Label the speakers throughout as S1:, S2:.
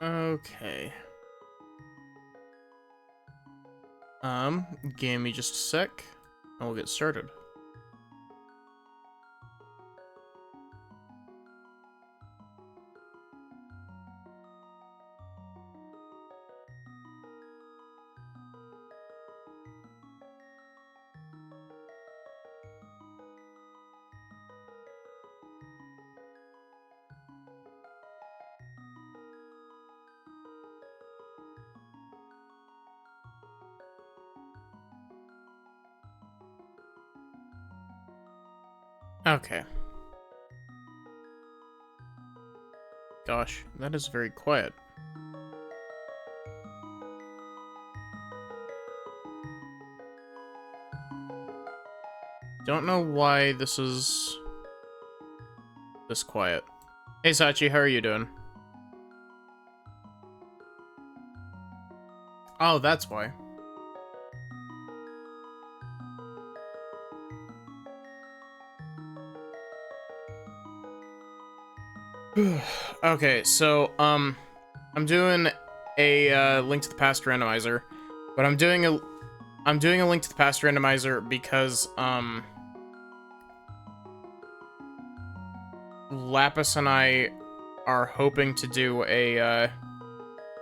S1: Okay. Give me just a sec, and we'll get started. Okay. Gosh, that is very quiet. Don't know why this is this quiet. Hey Sachi, how are you doing? Oh, that's why. Okay, so I'm doing a Link to the Past randomizer, but I'm doing a Link to the Past randomizer because Lapis and I are hoping to do a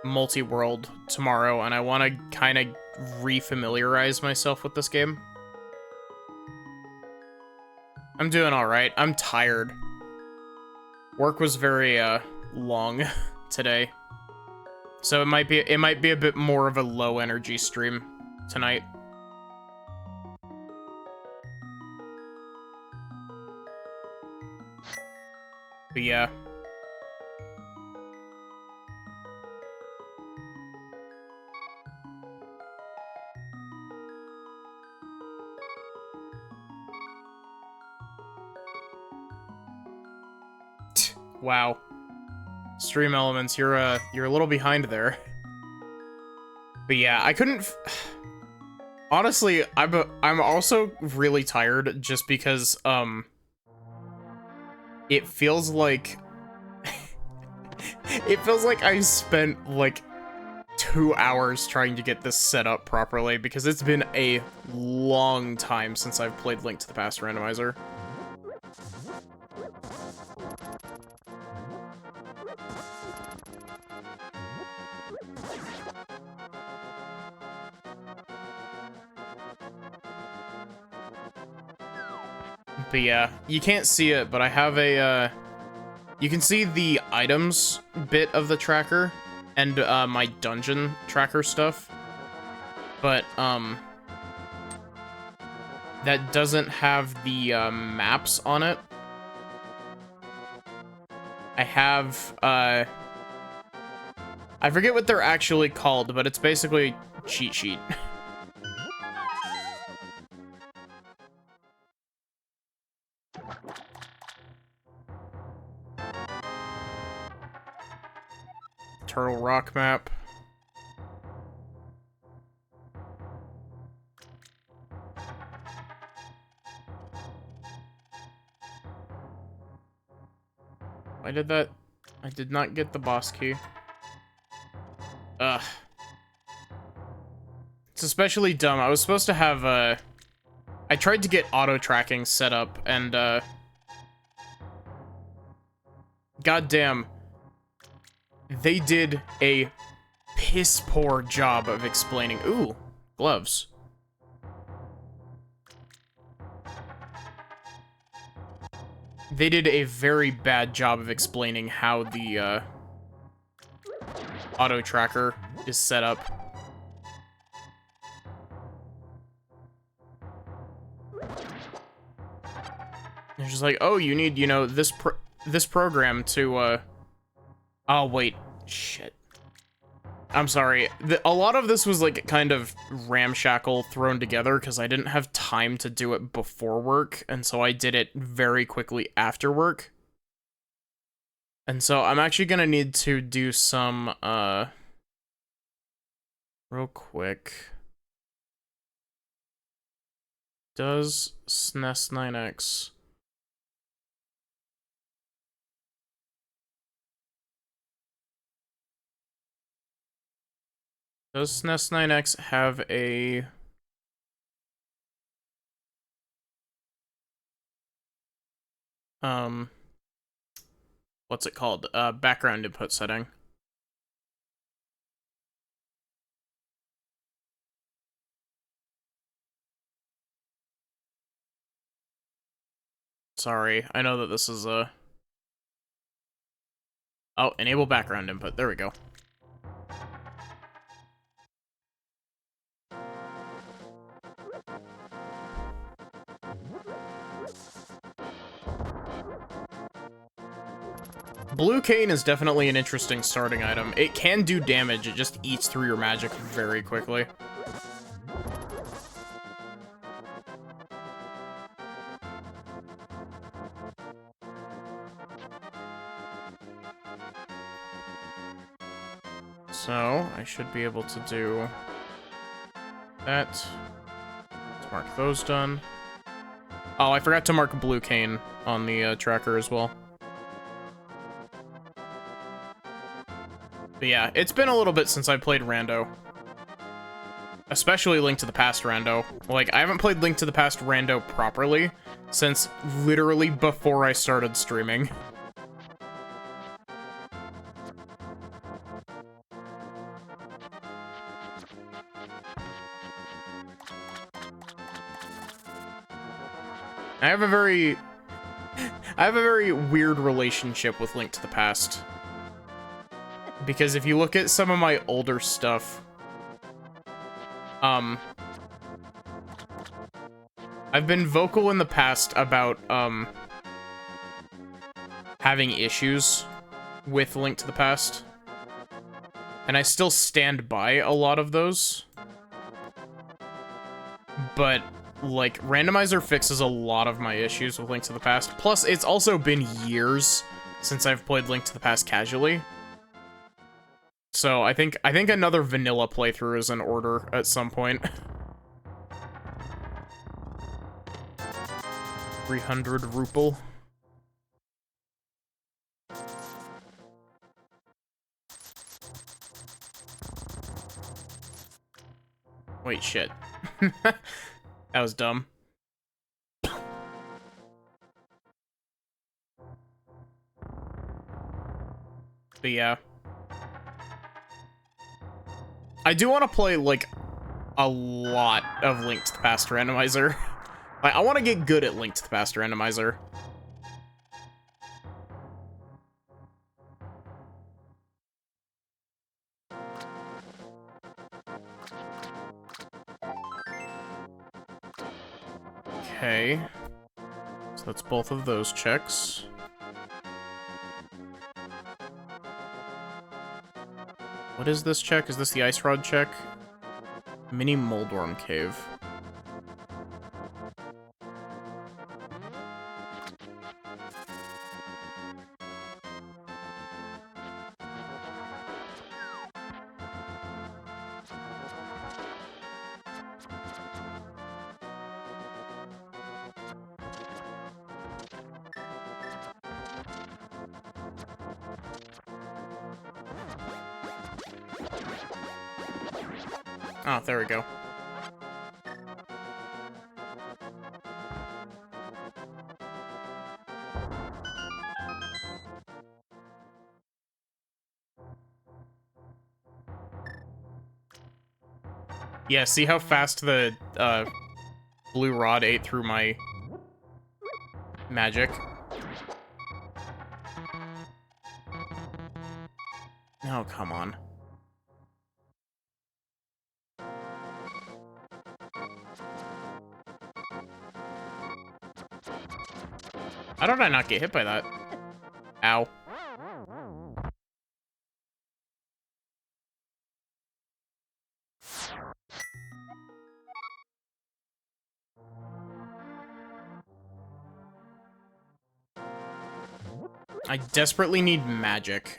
S1: multi-world tomorrow, and I want to kind of re-familiarize myself with this game. I'm doing all right. I'm tired. Work was very long today, so it might be a bit more of a low energy stream tonight. But yeah. Wow. Stream elements, you're a little behind there. But yeah, I couldn't honestly, I'm also really tired just because it feels like I spent like 2 hours trying to get this set up properly because it's been a long time since I've played Link to the Past randomizer. But yeah, you can't see it, but I have a, you can see the items bit of the tracker and my dungeon tracker stuff. But, that doesn't have the maps on it. I have, I forget what they're actually called, but it's basically a cheat sheet. Turtle Rock map. Why did that? I did not get the boss key. Ugh. It's especially dumb. I was supposed to have, I tried to get auto-tracking set up, and, goddamn. They did a piss-poor job of explaining... Ooh, gloves. They did a very bad job of explaining how the, auto-tracker is set up. They're just like, oh, you need, you know, this program to, Oh, wait. Shit. I'm sorry. A lot of this was, like, kind of ramshackle thrown together because I didn't have time to do it before work, and so I did it very quickly after work. And so I'm actually gonna need to do some, real quick. Does SNES 9X... Does SNES 9X have a... what's it called? Background input setting. Sorry, I know that this is a... Oh, enable background input. There we go. Blue cane is definitely an interesting starting item. It can do damage, it just eats through your magic very quickly. So, I should be able to do that. Let's mark those done. Oh, I forgot to mark blue cane on the tracker as well. But yeah, it's been a little bit since I played Rando. Especially Link to the Past Rando. Like, I haven't played Link to the Past Rando properly since literally before I started streaming. I have a very weird relationship with Link to the Past. Because if you look at some of my older stuff, I've been vocal in the past about, having issues with Link to the Past. And I still stand by a lot of those. But, like, Randomizer fixes a lot of my issues with Link to the Past. Plus, it's also been years since I've played Link to the Past casually. So, I think another vanilla playthrough is in order at some point. 300 ruple. Wait, shit. That was dumb. But yeah. I do want to play, like, a lot of Link to the Past Randomizer. Like, I want to get good at Link to the Past Randomizer. Okay. So that's both of those checks. What is this check? Is this the Ice Rod check? Mini Moldworm Cave. Oh, there we go. Yeah, see how fast the blue rod ate through my magic? Oh, come on. How did I not get hit by that? Ow. I desperately need magic.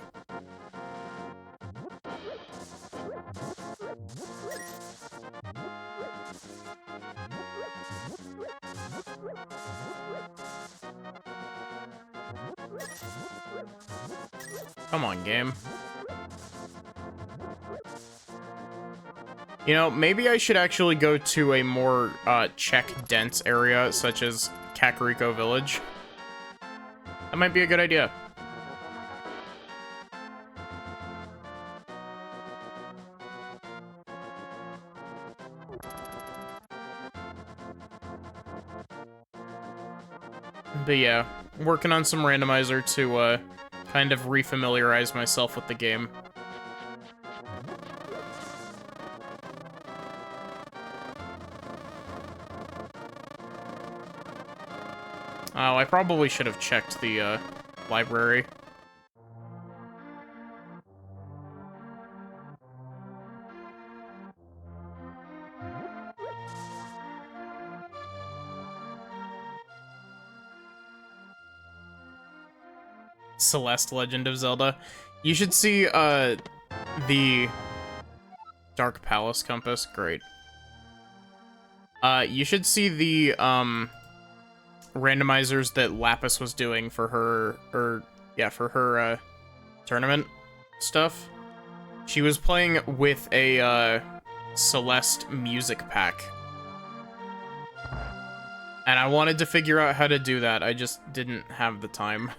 S1: Come on, game. You know, maybe I should actually go to a more check-dense area, such as Kakariko Village. That might be a good idea. But yeah, working on some randomizer to kind of refamiliarize myself with the game. Oh, I probably should have checked the library. Celeste Legend of Zelda. You should see the Dark Palace Compass. Great. You should see the randomizers that Lapis was doing for her, for her tournament stuff. She was playing with a Celeste music pack. And I wanted to figure out how to do that. I just didn't have the time.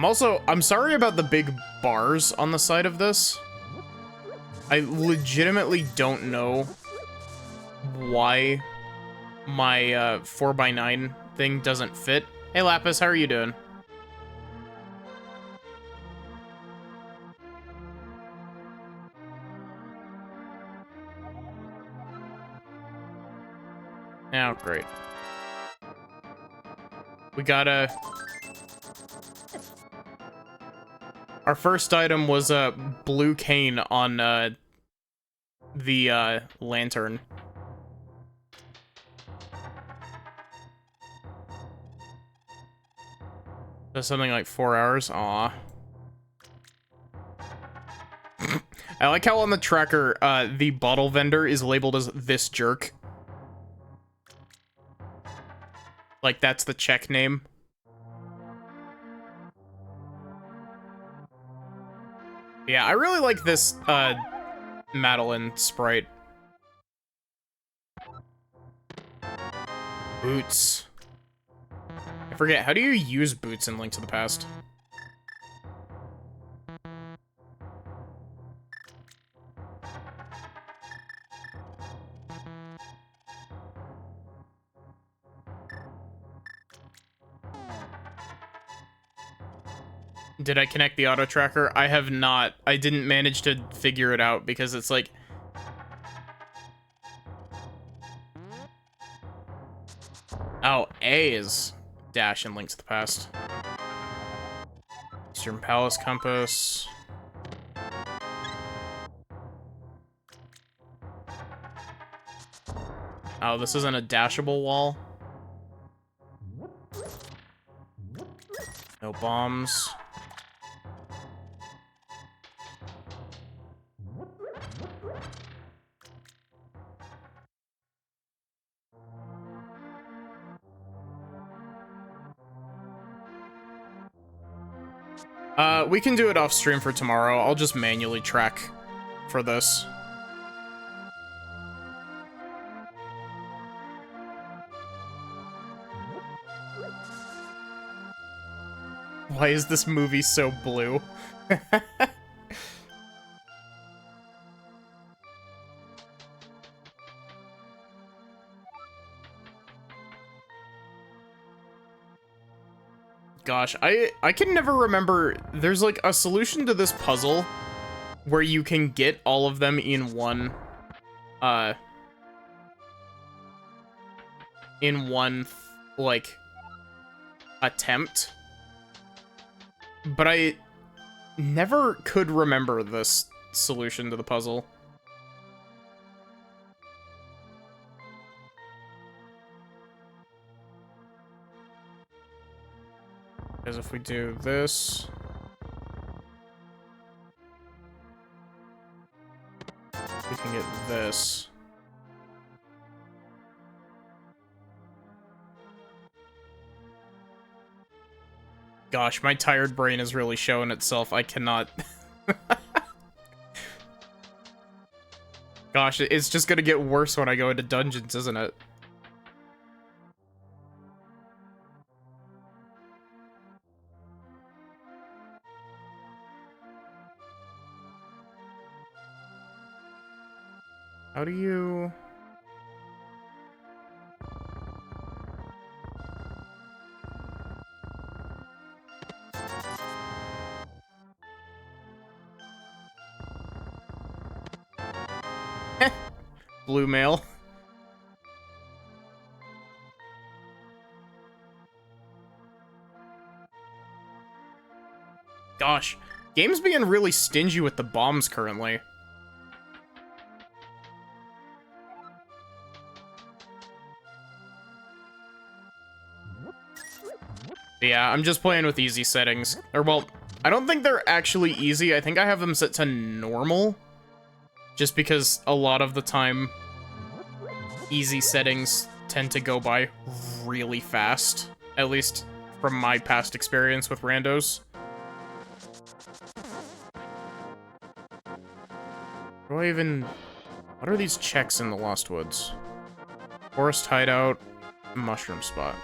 S1: I'm sorry about the big bars on the side of this. I legitimately don't know why my 4x9 thing doesn't fit. Hey Lapis, how are you doing? Oh, great. We gotta... Our first item was a blue cane on the lantern. That's something like 4 hours. Aw. I like how on the tracker, the bottle vendor is labeled as this jerk. Like, that's the check name. Yeah, I really like this, Madeline sprite. Boots. I forget, how do you use boots in Link to the Past? Did I connect the auto tracker? I have not. I didn't manage to figure it out because it's like... Oh, A is dash in Link to the Past. Eastern Palace Compass. Oh, this isn't a dashable wall. No bombs. We can do it off stream for tomorrow. I'll just manually track for this. Why is this movie so blue? Gosh, I can never remember. There's like a solution to this puzzle where you can get all of them in one like attempt. But I never could remember this solution to the puzzle. Because if we do this... we can get this. Gosh, my tired brain is really showing itself. I cannot... Gosh, it's just gonna get worse when I go into dungeons, isn't it? How do you... Blue mail. Gosh, game's being really stingy with the bombs currently. Yeah, I'm just playing with easy settings. Or, well, I don't think they're actually easy. I think I have them set to normal. Just because a lot of the time, easy settings tend to go by really fast. At least from my past experience with randos. Do I even... What are these checks in the Lost Woods? Forest hideout, mushroom spot.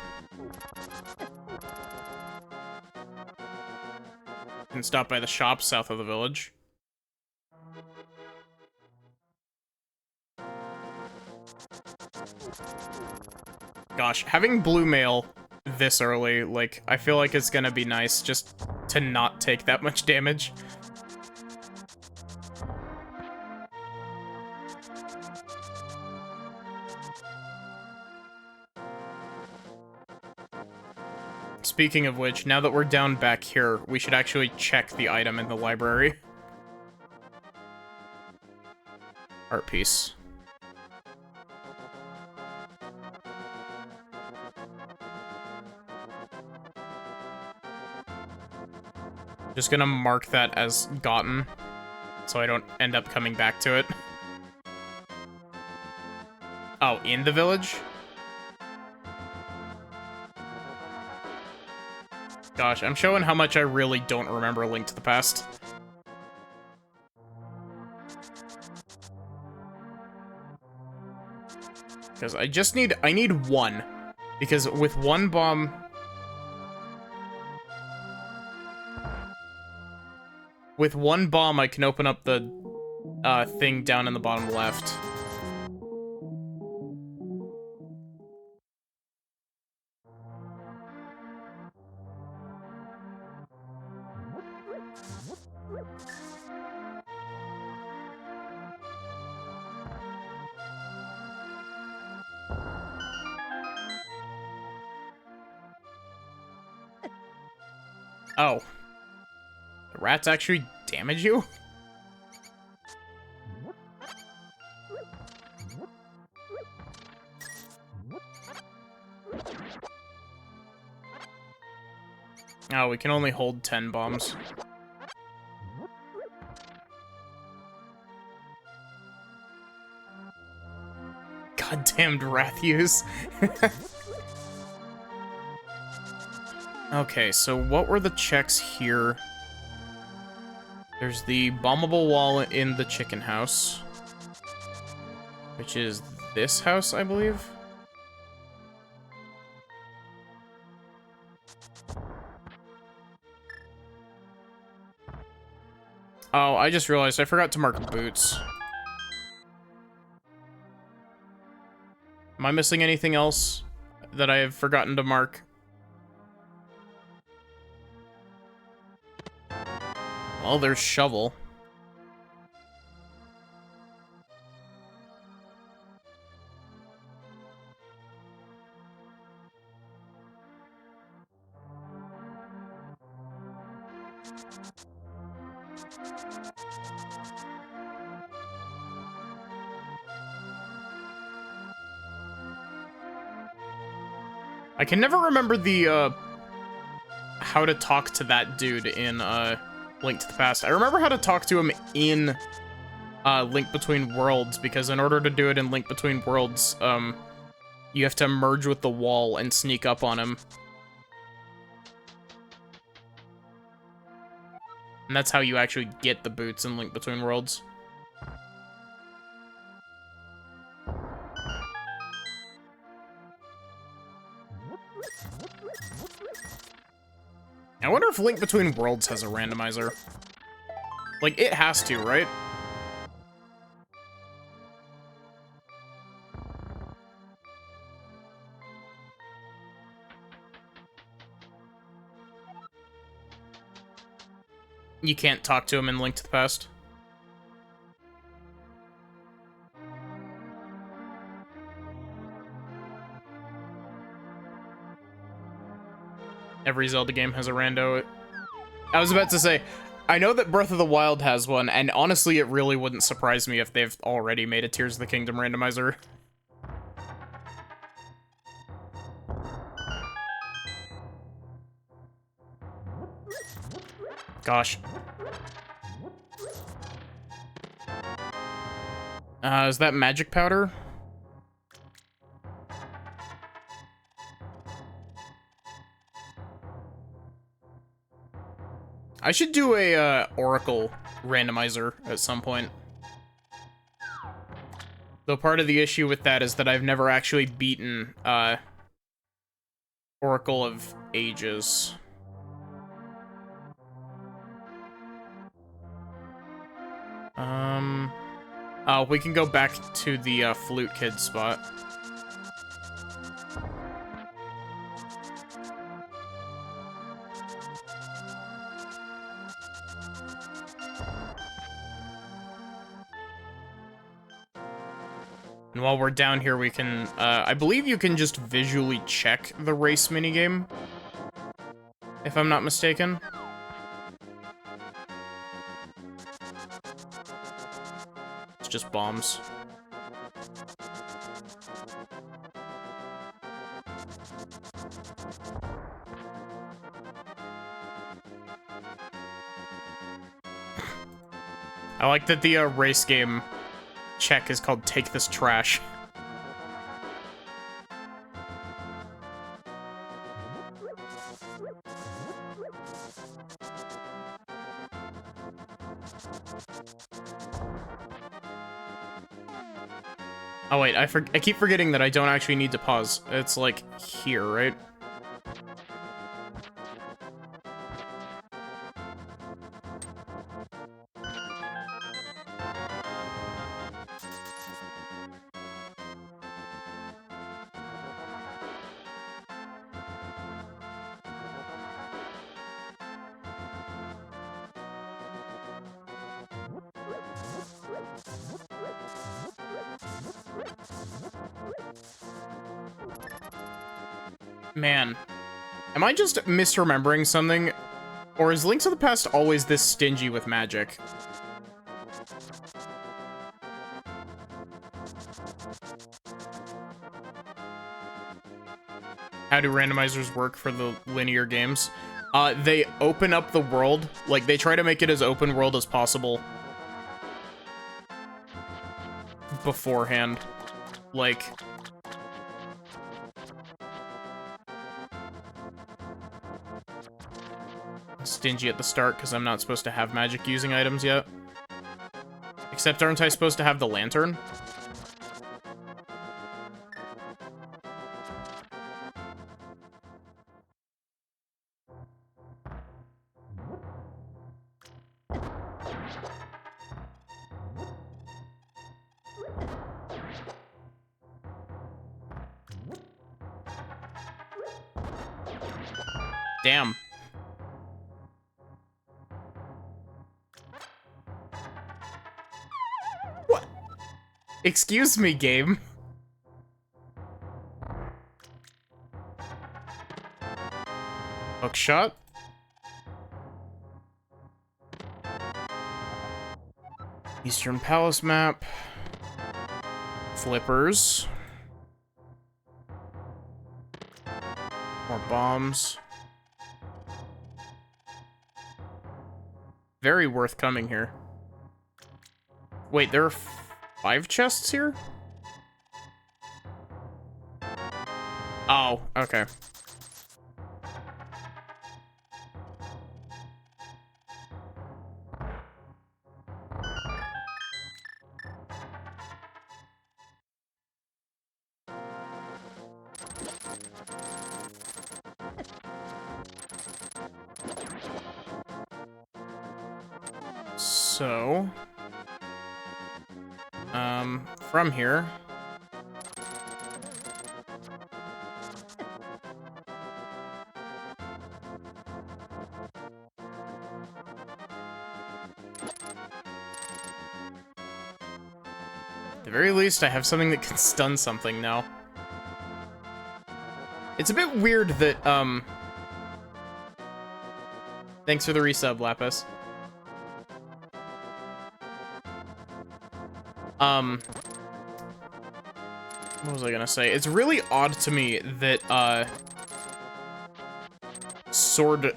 S1: Can stop by the shop south of the village. Gosh, having blue mail this early, like, I feel like it's gonna be nice just to not take that much damage. Speaking of which, now that we're down back here, we should actually check the item in the library. Art piece. Just gonna mark that as gotten, so I don't end up coming back to it. Oh, in the village? Gosh, I'm showing how much I really don't remember A Link to the Past. Because I need one. Because with one bomb... With one bomb, I can open up the thing down in the bottom left. Oh. The rats actually damage you? Oh, we can only hold 10 bombs. Goddamned Rathius. Okay, so what were the checks here? There's the bombable wall in the chicken house. Which is this house, I believe? Oh, I just realized I forgot to mark boots. Am I missing anything else that I have forgotten to mark? Well, there's shovel. I can never remember the, how to talk to that dude in, Link to the Past. I remember how to talk to him in, Link Between Worlds, because in order to do it in Link Between Worlds, you have to merge with the wall and sneak up on him. And that's how you actually get the boots in Link Between Worlds. I wonder if Link Between Worlds has a randomizer. Like, it has to, right? You can't talk to him in Link to the Past. Every Zelda game has a rando. I was about to say, I know that Breath of the Wild has one, and honestly, it really wouldn't surprise me if they've already made a Tears of the Kingdom randomizer. Gosh. Is that magic powder? I should do a Oracle randomizer at some point. Though part of the issue with that is that I've never actually beaten Oracle of Ages. We can go back to the Flute Kid spot. And while we're down here, we can, I believe you can just visually check the race minigame, if I'm not mistaken. It's just bombs. I like that the race game check is called Take This Trash. Oh wait, I keep forgetting that I don't actually need to pause. It's like here, right? Man, am I just misremembering something? Or is Link to the Past always this stingy with magic? How do randomizers work for the linear games? They open up the world, like they try to make it as open world as possible beforehand. Like, stingy at the start because I'm not supposed to have magic using items yet. Except aren't I supposed to have the lantern? Damn. What? Excuse me, game. Hookshot. Eastern Palace map. Flippers. More bombs. Very worth coming here. Wait, there are 5 chests here? Oh, okay. So, from here, at the very least, I have something that can stun something now. It's a bit weird that, thanks for the resub, Lapis. What was I gonna say? It's really odd to me that, sword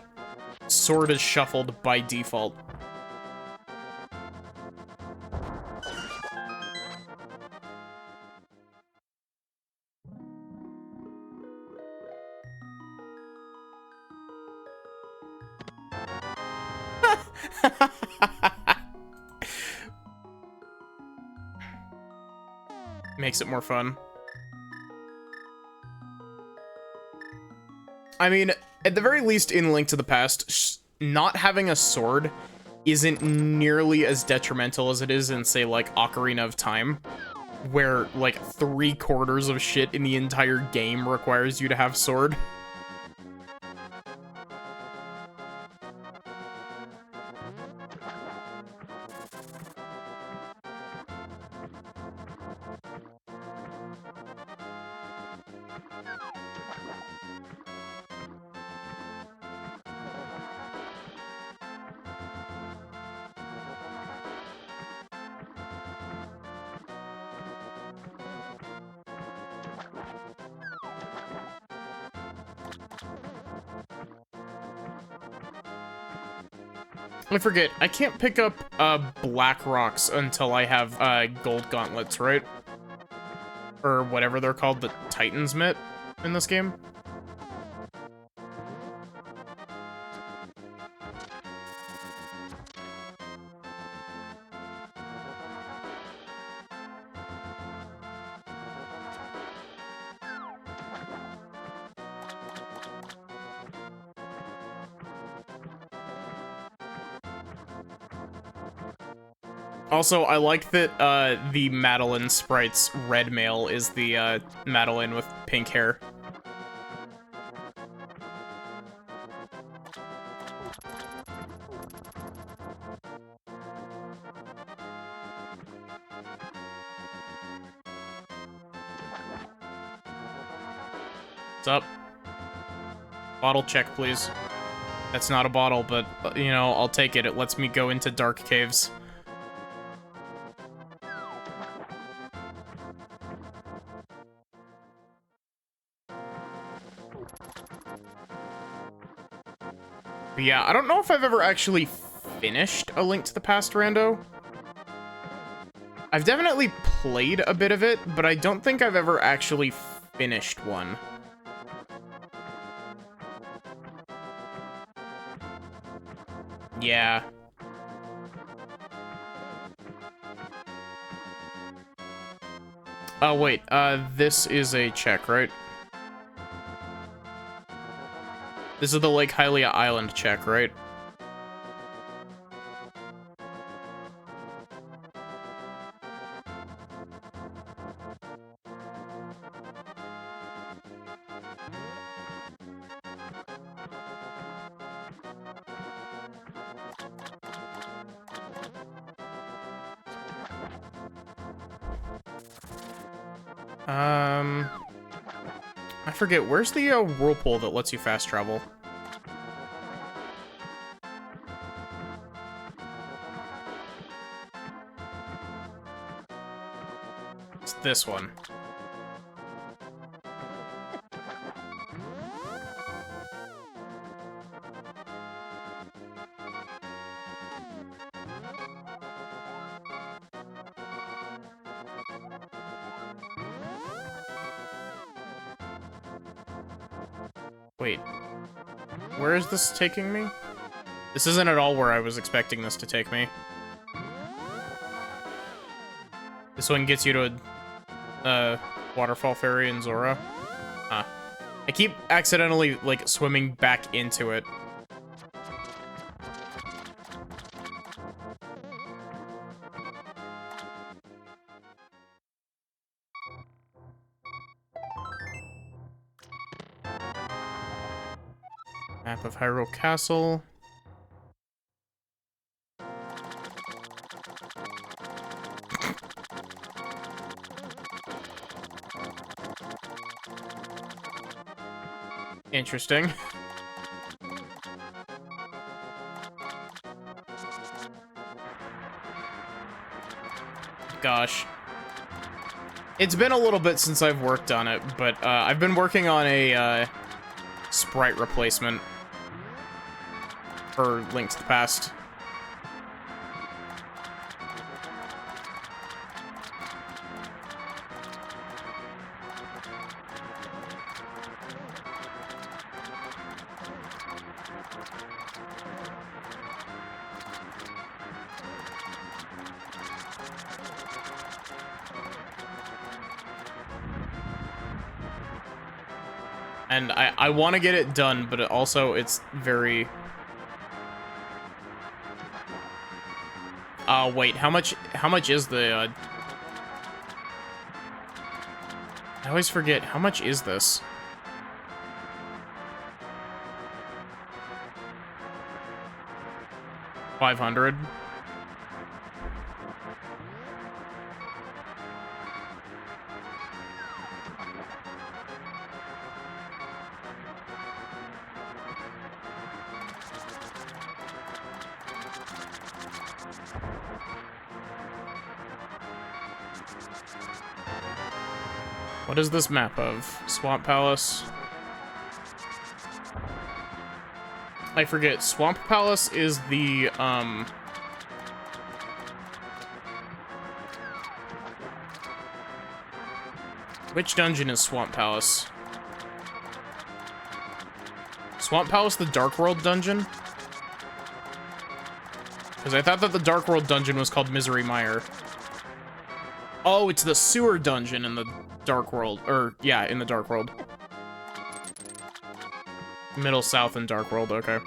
S1: is shuffled by default. Makes it more fun. I mean, at the very least, in Link to the Past, not having a sword isn't nearly as detrimental as it is in, say, like, Ocarina of Time, where, like, 3/4 of shit in the entire game requires you to have sword. I forget, I can't pick up, black rocks until I have, gold gauntlets, right? Or whatever they're called, the Titan's Mitt in this game. Also, I like that, the Madeline sprite's red male is the, Madeline with pink hair. What's up? Bottle check, please. That's not a bottle, but, you know, I'll take it. It lets me go into dark caves. But yeah, I don't know if I've ever actually finished A Link to the Past rando. I've definitely played a bit of it, but I don't think I've ever actually finished one. Yeah. Oh, wait, this is a check, right? This is the Lake Hylia Island check, right? I forget, where's the whirlpool that lets you fast travel? It's this one. Wait, where is this taking me? This isn't at all where I was expecting this to take me. This one gets you to a waterfall ferry in Zora. Huh. I keep accidentally, like, swimming back into it. Map of Hyrule Castle. Interesting. Gosh. It's been a little bit since I've worked on it, but I've been working on a sprite replacement for Link to the Past. And I want to get it done, but also it's very... wait, how much is the, I always forget, how much is this? $500? What is this map of? Swamp Palace? I forget. Swamp Palace is the, which dungeon is Swamp Palace? Swamp Palace the Dark World dungeon? Because I thought that the Dark World dungeon was called Misery Mire. Oh, it's the sewer dungeon in the Dark World. Or, yeah, in the Dark World. Middle, South, and Dark World, okay.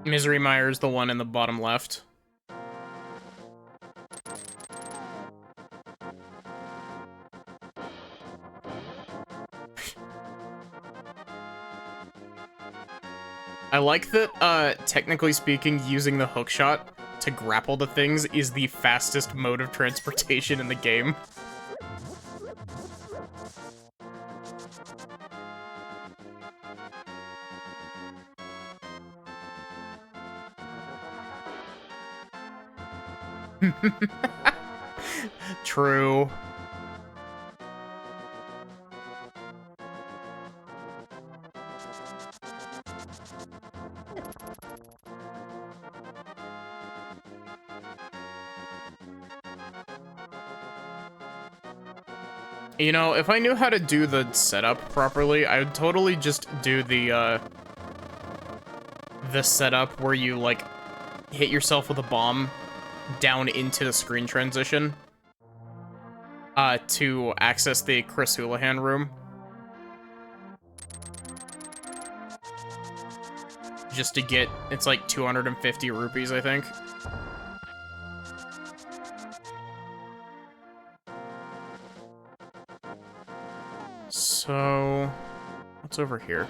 S1: Misery Mire is the one in the bottom left. I like that, technically speaking, using the hookshot to grapple the things is the fastest mode of transportation in the game. True. You know, if I knew how to do the setup properly, I would totally just do the setup where you, like, hit yourself with a bomb down into the screen transition to access the Chris Houlihan room. Just to get, it's like 250 rupees, I think. So, what's over here?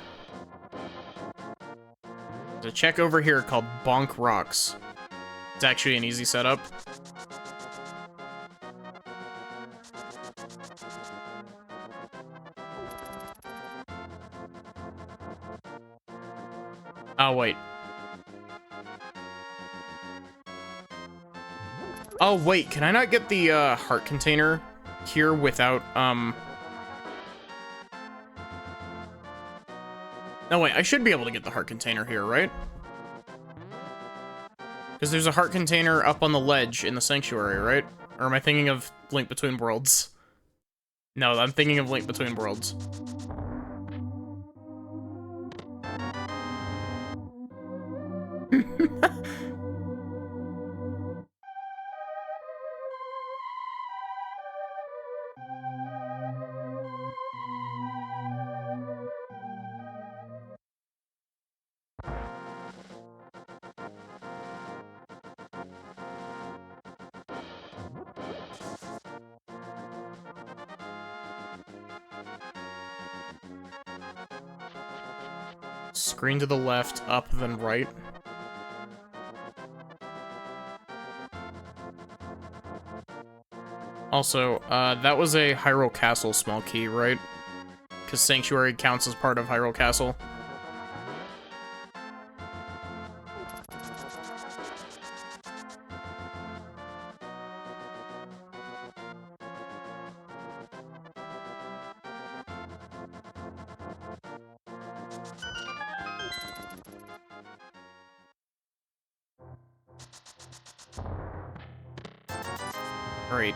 S1: There's a check over here called Bonk Rocks. It's actually an easy setup. Oh, wait. Oh, wait, can I not get the, heart container here without, No, wait, I should be able to get the heart container here, right? Because there's a heart container up on the ledge in the sanctuary, right? Or am I thinking of Link Between Worlds? No, I'm thinking of Link Between Worlds. Screen to the left, up, then right. Also, that was a Hyrule Castle small key, right? Because Sanctuary counts as part of Hyrule Castle. Great.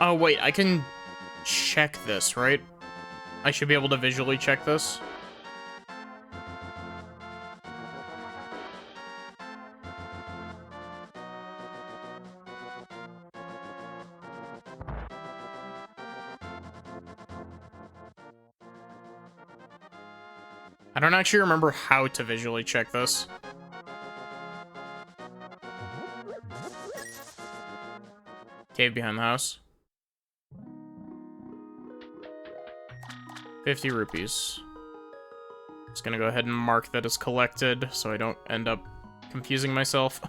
S1: Oh, wait, I can check this, right? I should be able to visually check this. I don't actually remember how to visually check this. Cave behind the house. 50 rupees. Just gonna go ahead and mark that as collected so I don't end up confusing myself.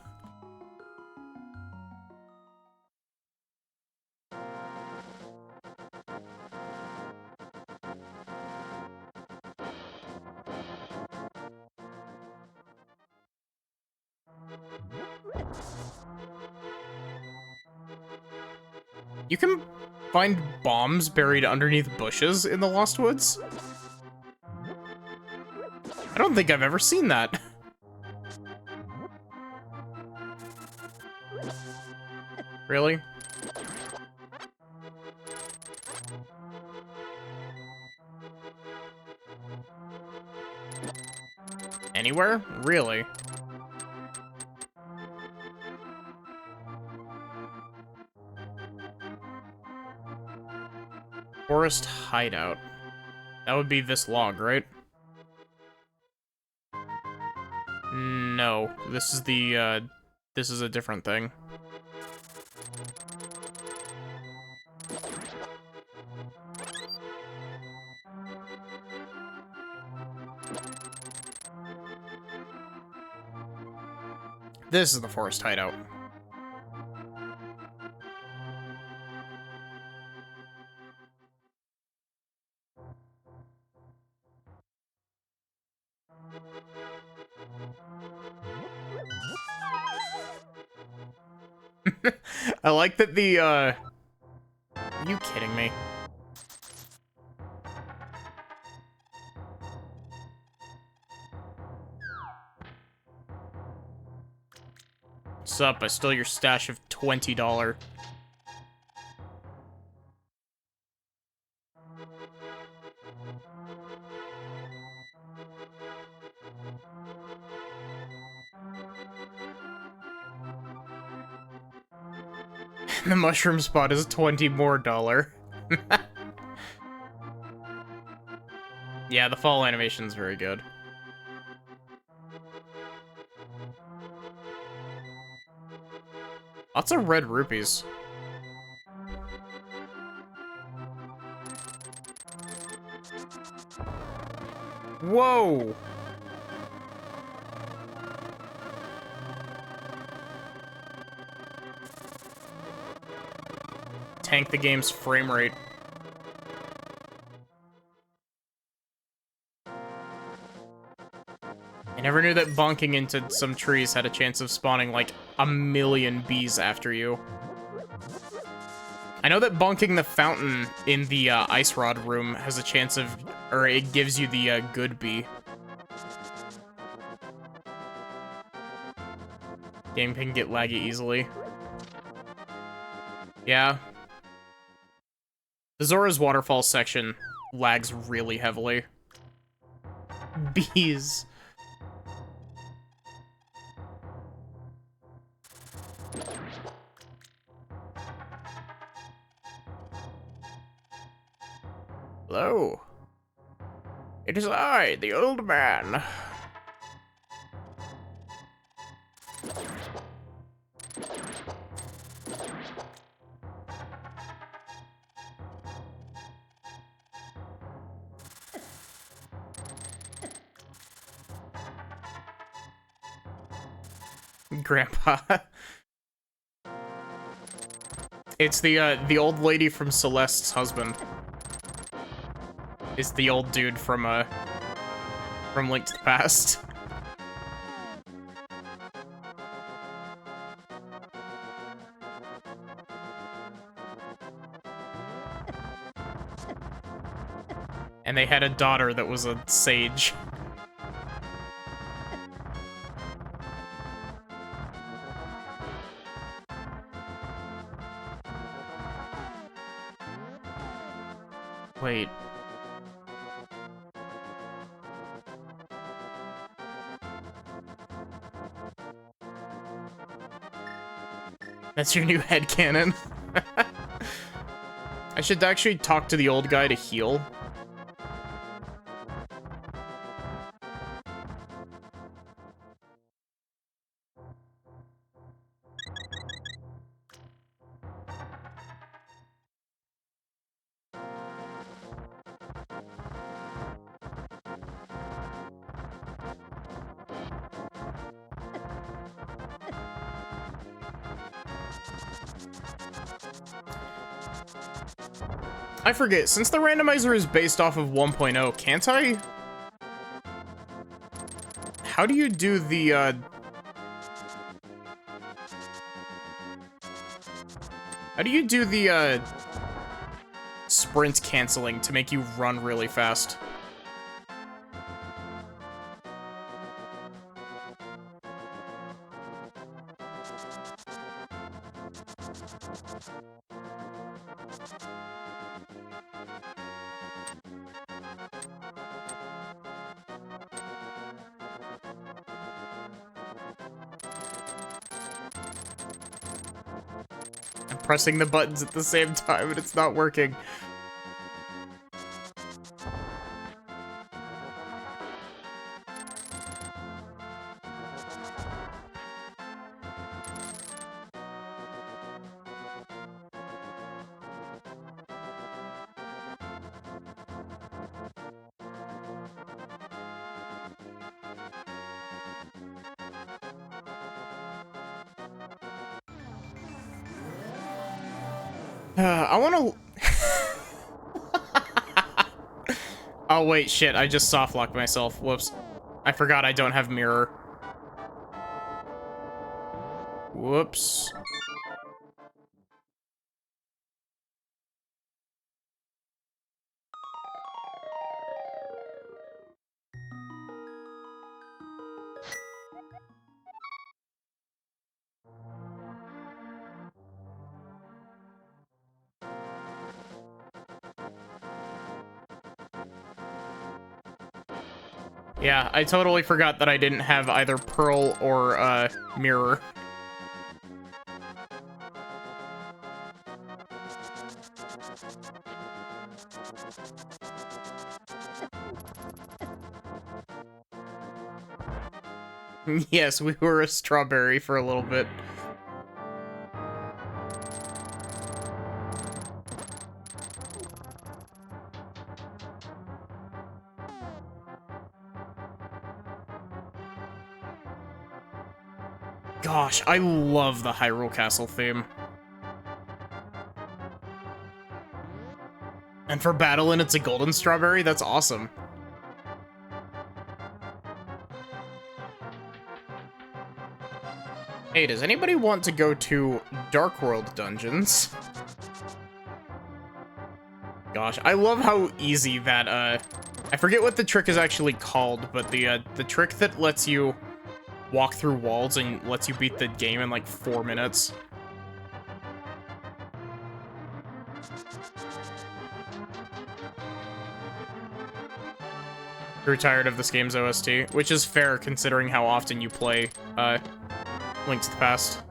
S1: You can find bombs buried underneath bushes in the Lost Woods? I don't think I've ever seen that. Really? Anywhere? Really? Forest hideout. That would be this log, right? No, this is the, this is a different thing. This is the forest hideout. I like that the, are you kidding me? What's up? I stole your stash of $20. The mushroom spot is $20 more. Yeah, the fall animation's very good. Lots of red rupees. Whoa! Tank the game's frame rate. I never knew that bonking into some trees had a chance of spawning like a million bees after you. I know that bonking the fountain in the ice rod room has a chance of, or it gives you the good bee. Game can get laggy easily. Yeah. The Zora's Waterfall section lags really heavily. Bees. Hello. It is I, the old man. Grandpa. It's the old lady from Celeste's husband. It's the old dude from Link to the Past. And they had a daughter that was a sage. Wait. That's your new headcanon. I should actually talk to the old guy to heal. I forget, since the randomizer is based off of 1.0, can't I? How do you do the, How do you do the, sprint canceling to make you run really fast? Pressing the buttons at the same time and it's not working. I wanna... Oh wait, shit, I just softlocked myself. Whoops. I forgot I don't have mirror. Whoops. Yeah, I totally forgot that I didn't have either Pearl or, Mirror. Yes, we were a strawberry for a little bit. Gosh, I love the Hyrule Castle theme. And for Battlein', it's a golden strawberry? That's awesome. Hey, does anybody want to go to Dark World dungeons? Gosh, I love how easy that, I forget what the trick is actually called, but the trick that lets you walk through walls and lets you beat the game in like 4 minutes. Grew tired of this game's OST, which is fair considering how often you play Link to the Past.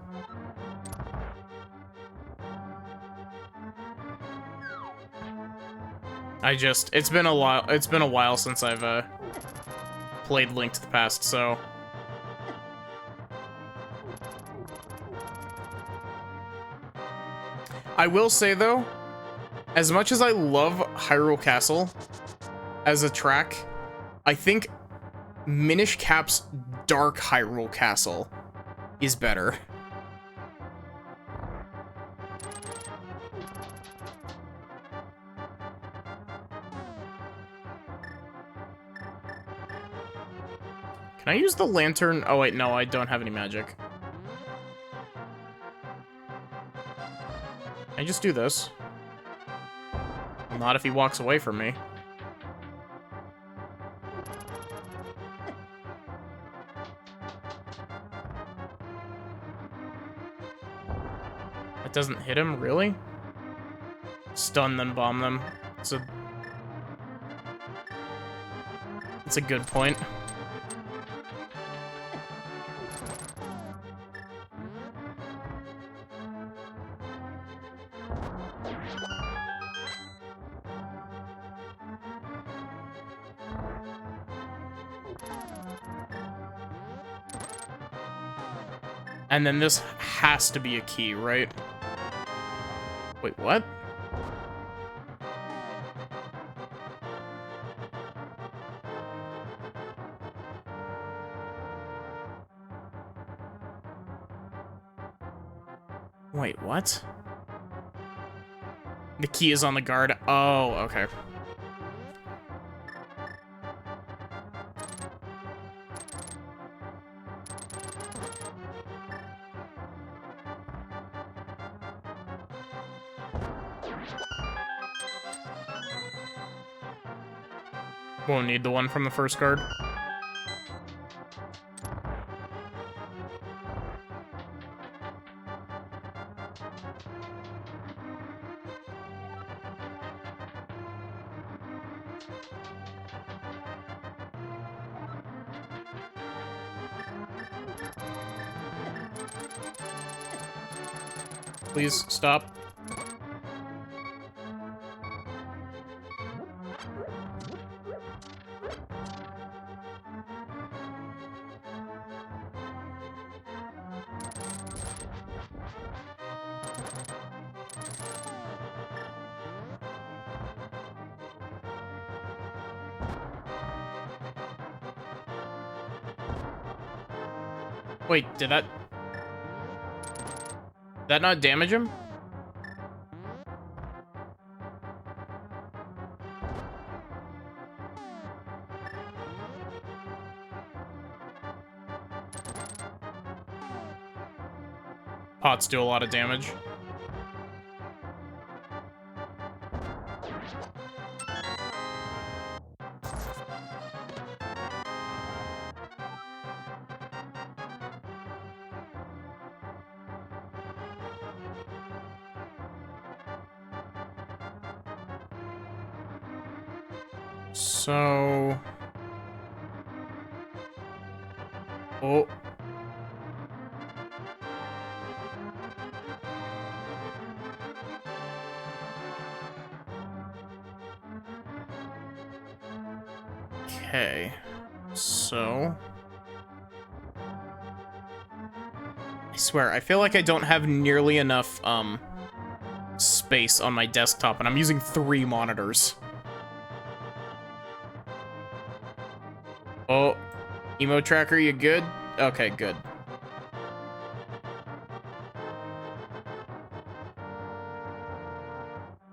S1: It's been a while since I've played Link to the Past, so I will say though, as much as I love Hyrule Castle as a track, I think Minish Cap's Dark Hyrule Castle is better. Can I use the lantern? Oh wait, no, I don't have any magic. Can I just do this? Not if he walks away from me. It doesn't hit him, really? Stun then bomb them. It's a good point. And then this has to be a key, right? Wait, what? Wait, what? The key is on the guard. Oh, okay. Won't need the one from the first card. Please stop. Wait, did that not damage him? Pots do a lot of damage. So... Oh. Okay. So... I swear, I feel like I don't have nearly enough, space on my desktop, and I'm using 3 monitors. Oh, Emo Tracker, you good? Okay, good.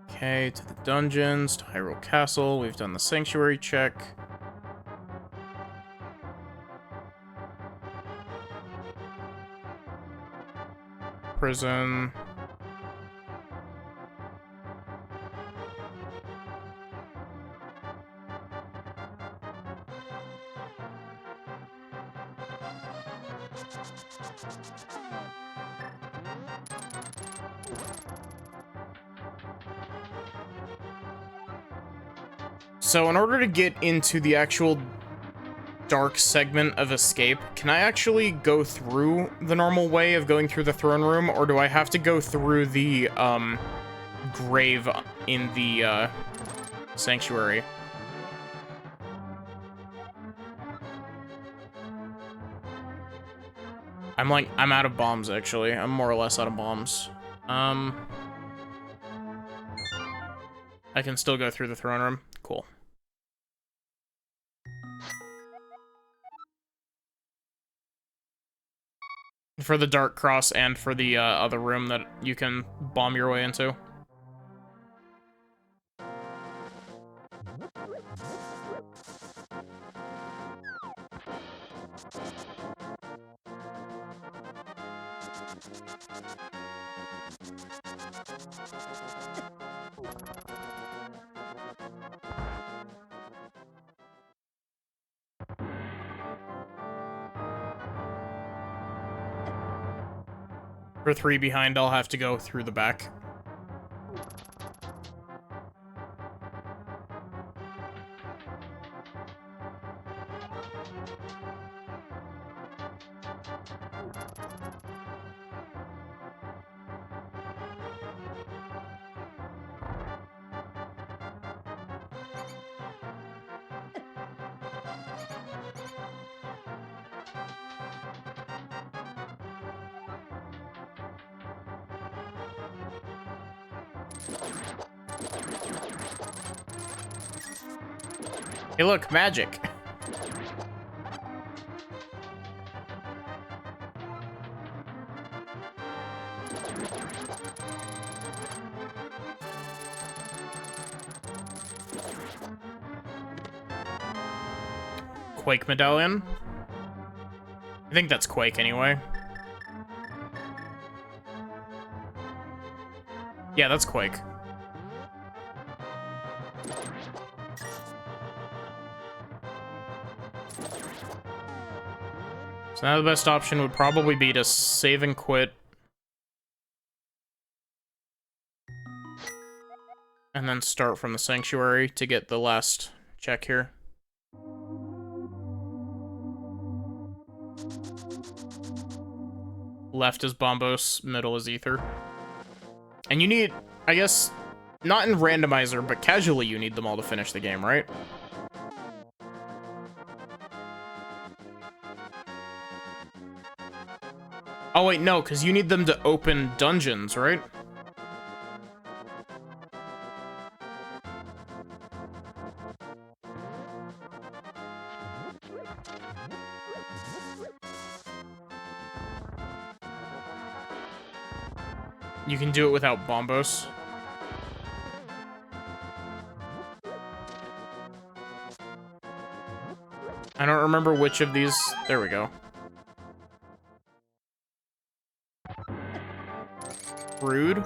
S1: Okay, to the dungeons, to Hyrule Castle. We've done the Sanctuary check. Prison. So in order to get into the actual dark segment of escape, can I actually go through the normal way of going through the throne room, or do I have to go through the, grave in the, sanctuary? I'm out of bombs, actually. I'm more or less out of bombs. I can still go through the throne room. Cool. For the Dark Cross and for the other room that you can bomb your way into. For 3 behind, I'll have to go through the back. Hey, look, magic. Quake medallion? I think that's Quake anyway. Yeah, that's Quake. So now the best option would probably be to save and quit. And then start from the sanctuary to get the last check here. Left is Bombos, middle is Ether. And you need, I guess, not in Randomizer, but casually you need them all to finish the game, right? Oh wait, no, because you need them to open dungeons, right? You can do it without Bombos. I don't remember which of these... There we go. Rude.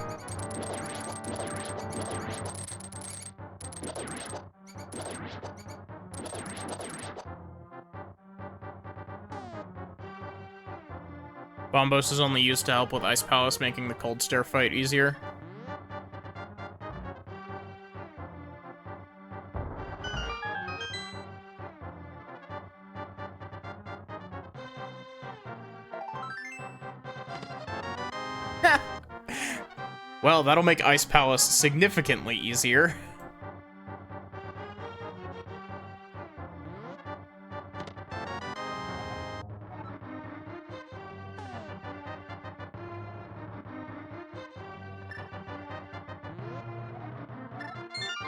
S1: Bombos is only used to help with Ice Palace, making the Cold Stare fight easier. Well, that'll make Ice Palace significantly easier.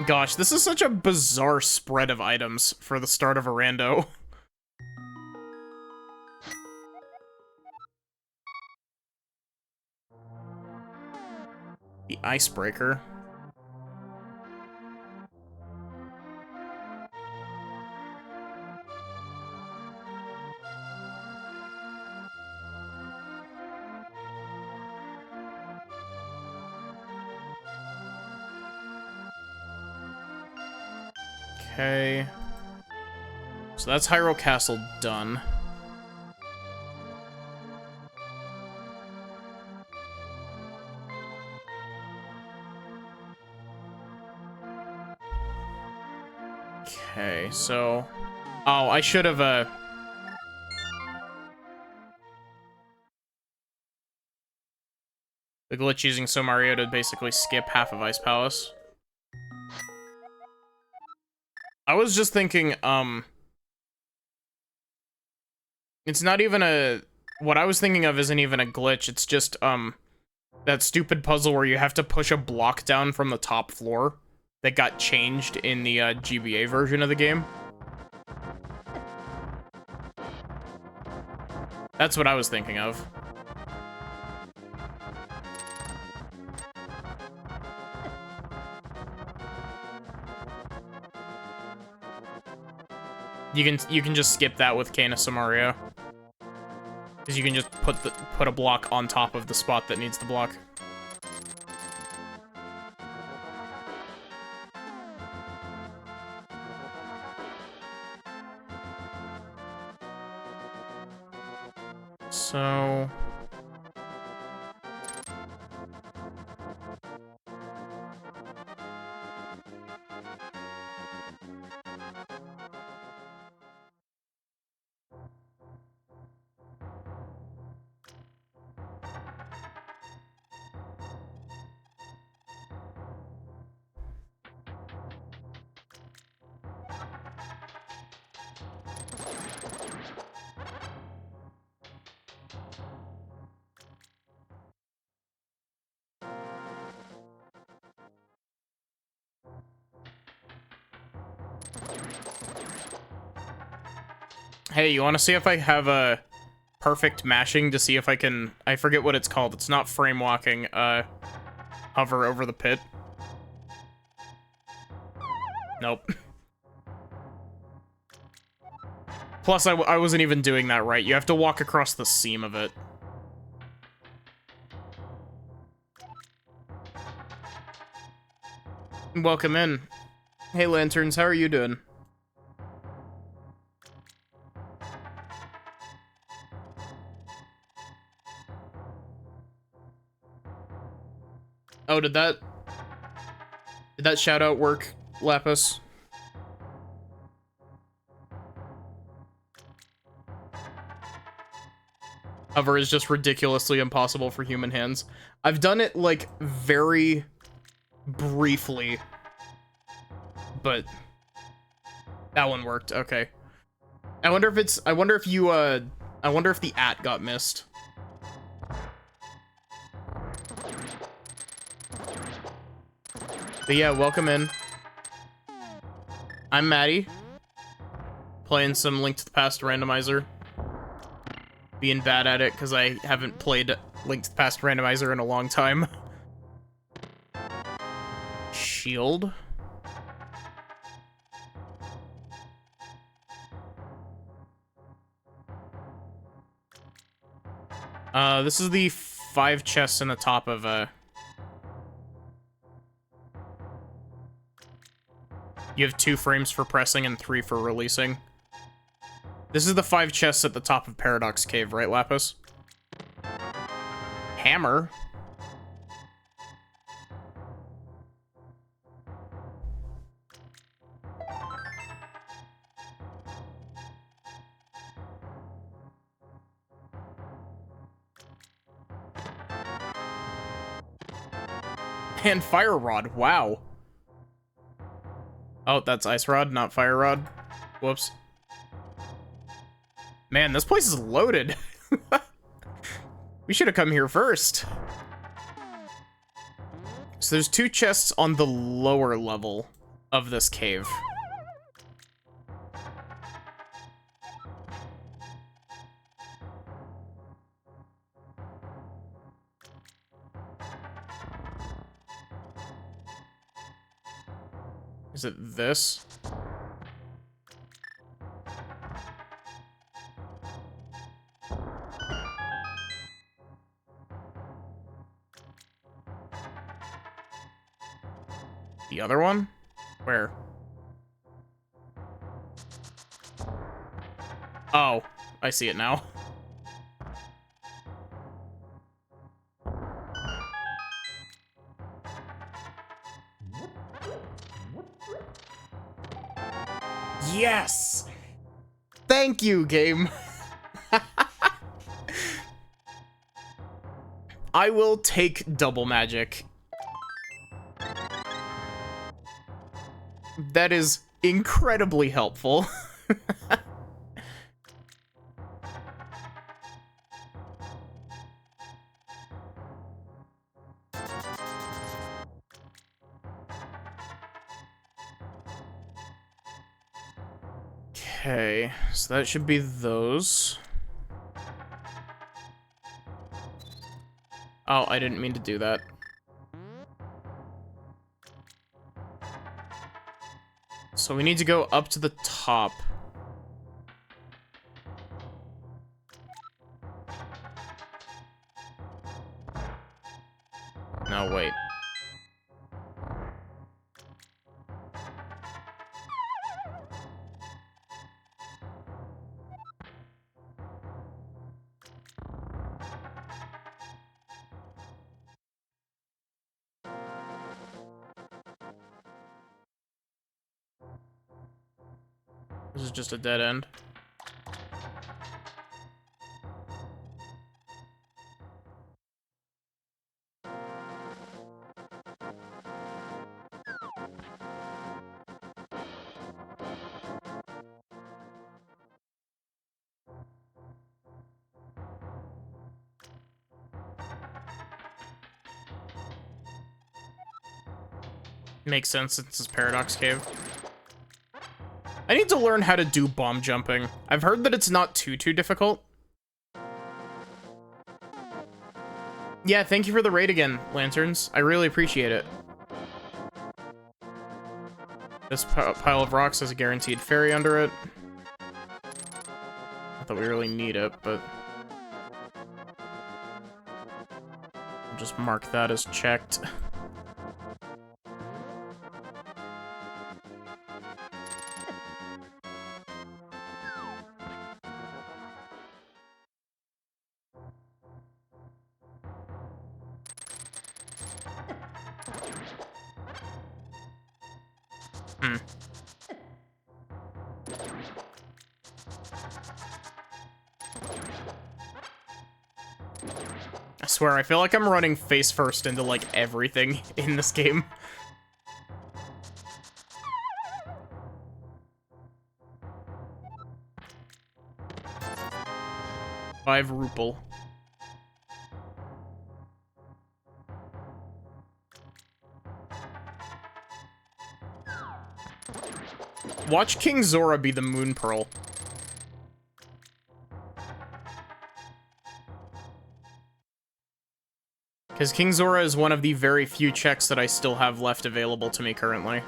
S1: Gosh, this is such a bizarre spread of items for the start of a rando. The Icebreaker. Okay. So that's Hyrule Castle done. Okay, so... Oh, I should have, The glitch using So Mario to basically skip half of Ice Palace. I was just thinking, it's not even a... What I was thinking of isn't even a glitch, it's just, that stupid puzzle where you have to push a block down from the top floor that got changed in the, GBA version of the game. That's what I was thinking of. You can just skip that with Kena Samario. Because you can just put a block on top of the spot that needs the block. So... Hey, you want to see if I have a perfect mashing to see if I can... I forget what it's called. It's not frame walking. Hover over the pit. Nope. Plus, I wasn't even doing that right. You have to walk across the seam of it. Welcome in. Hey, Lanterns, how are you doing? Oh, did that shout out work, Lapis? Hover is just ridiculously impossible for human hands. I've done it, like, very briefly. But that one worked, okay. I wonder if the @ got missed. But yeah, welcome in. I'm Maddie. Playing some Link to the Past Randomizer. Being bad at it, because I haven't played Link to the Past Randomizer in a long time. Shield. This is the 5 chests in the top of, You have 2 frames for pressing and 3 for releasing. This is the 5 chests at the top of Paradox Cave, right, Lapis? Hammer? And Fire Rod, wow. Oh, that's Ice Rod, not Fire Rod. Whoops. Man, this place is loaded. We should have come here first. So there's 2 chests on the lower level of this cave. Is it this? The other one? Where? Oh, I see it now. Yes! Thank you, game. I will take double magic. That is incredibly helpful. Okay, so that should be those. Oh, I didn't mean to do that. So we need to go up to the top. No, wait. This is just a dead end. Makes sense since it's Paradox Cave. I need to learn how to do bomb jumping. I've heard that it's not too difficult. Yeah, thank you for the raid again, Lanterns. I really appreciate it. This pile of rocks has a guaranteed fairy under it. Not that we really need it, but... I'll just mark that as checked. I swear, I feel like I'm running face first into, like, everything in this game. Five Rupel. Watch King Zora be the Moon Pearl. Because King Zora is one of the very few checks that I still have left available to me currently.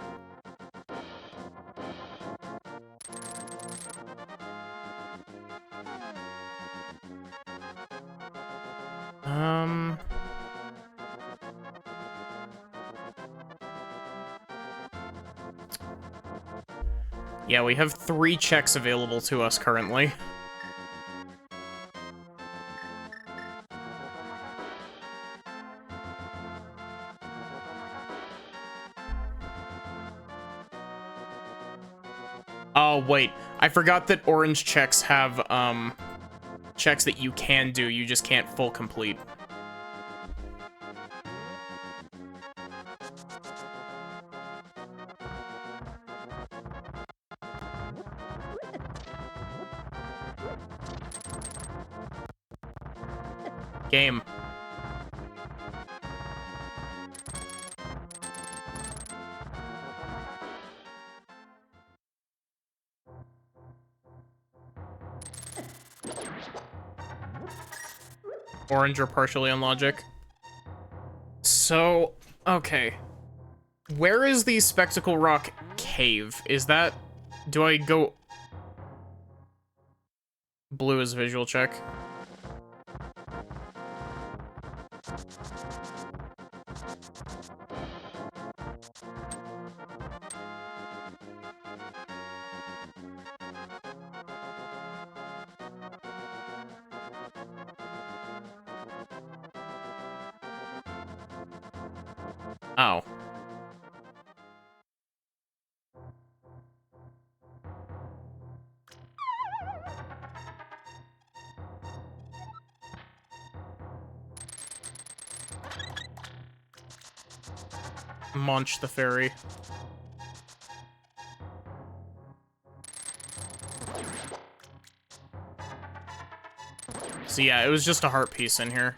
S1: Yeah, we have 3 checks available to us currently. Oh, wait. I forgot that orange checks have, checks that you can do, you just can't full complete. Game. Orange or partially on logic. So, okay. Where is the Spectacle Rock cave? Is that... Do I go... Blue is visual check. Oh. Munch the fairy. So yeah, it was just a heart piece in here.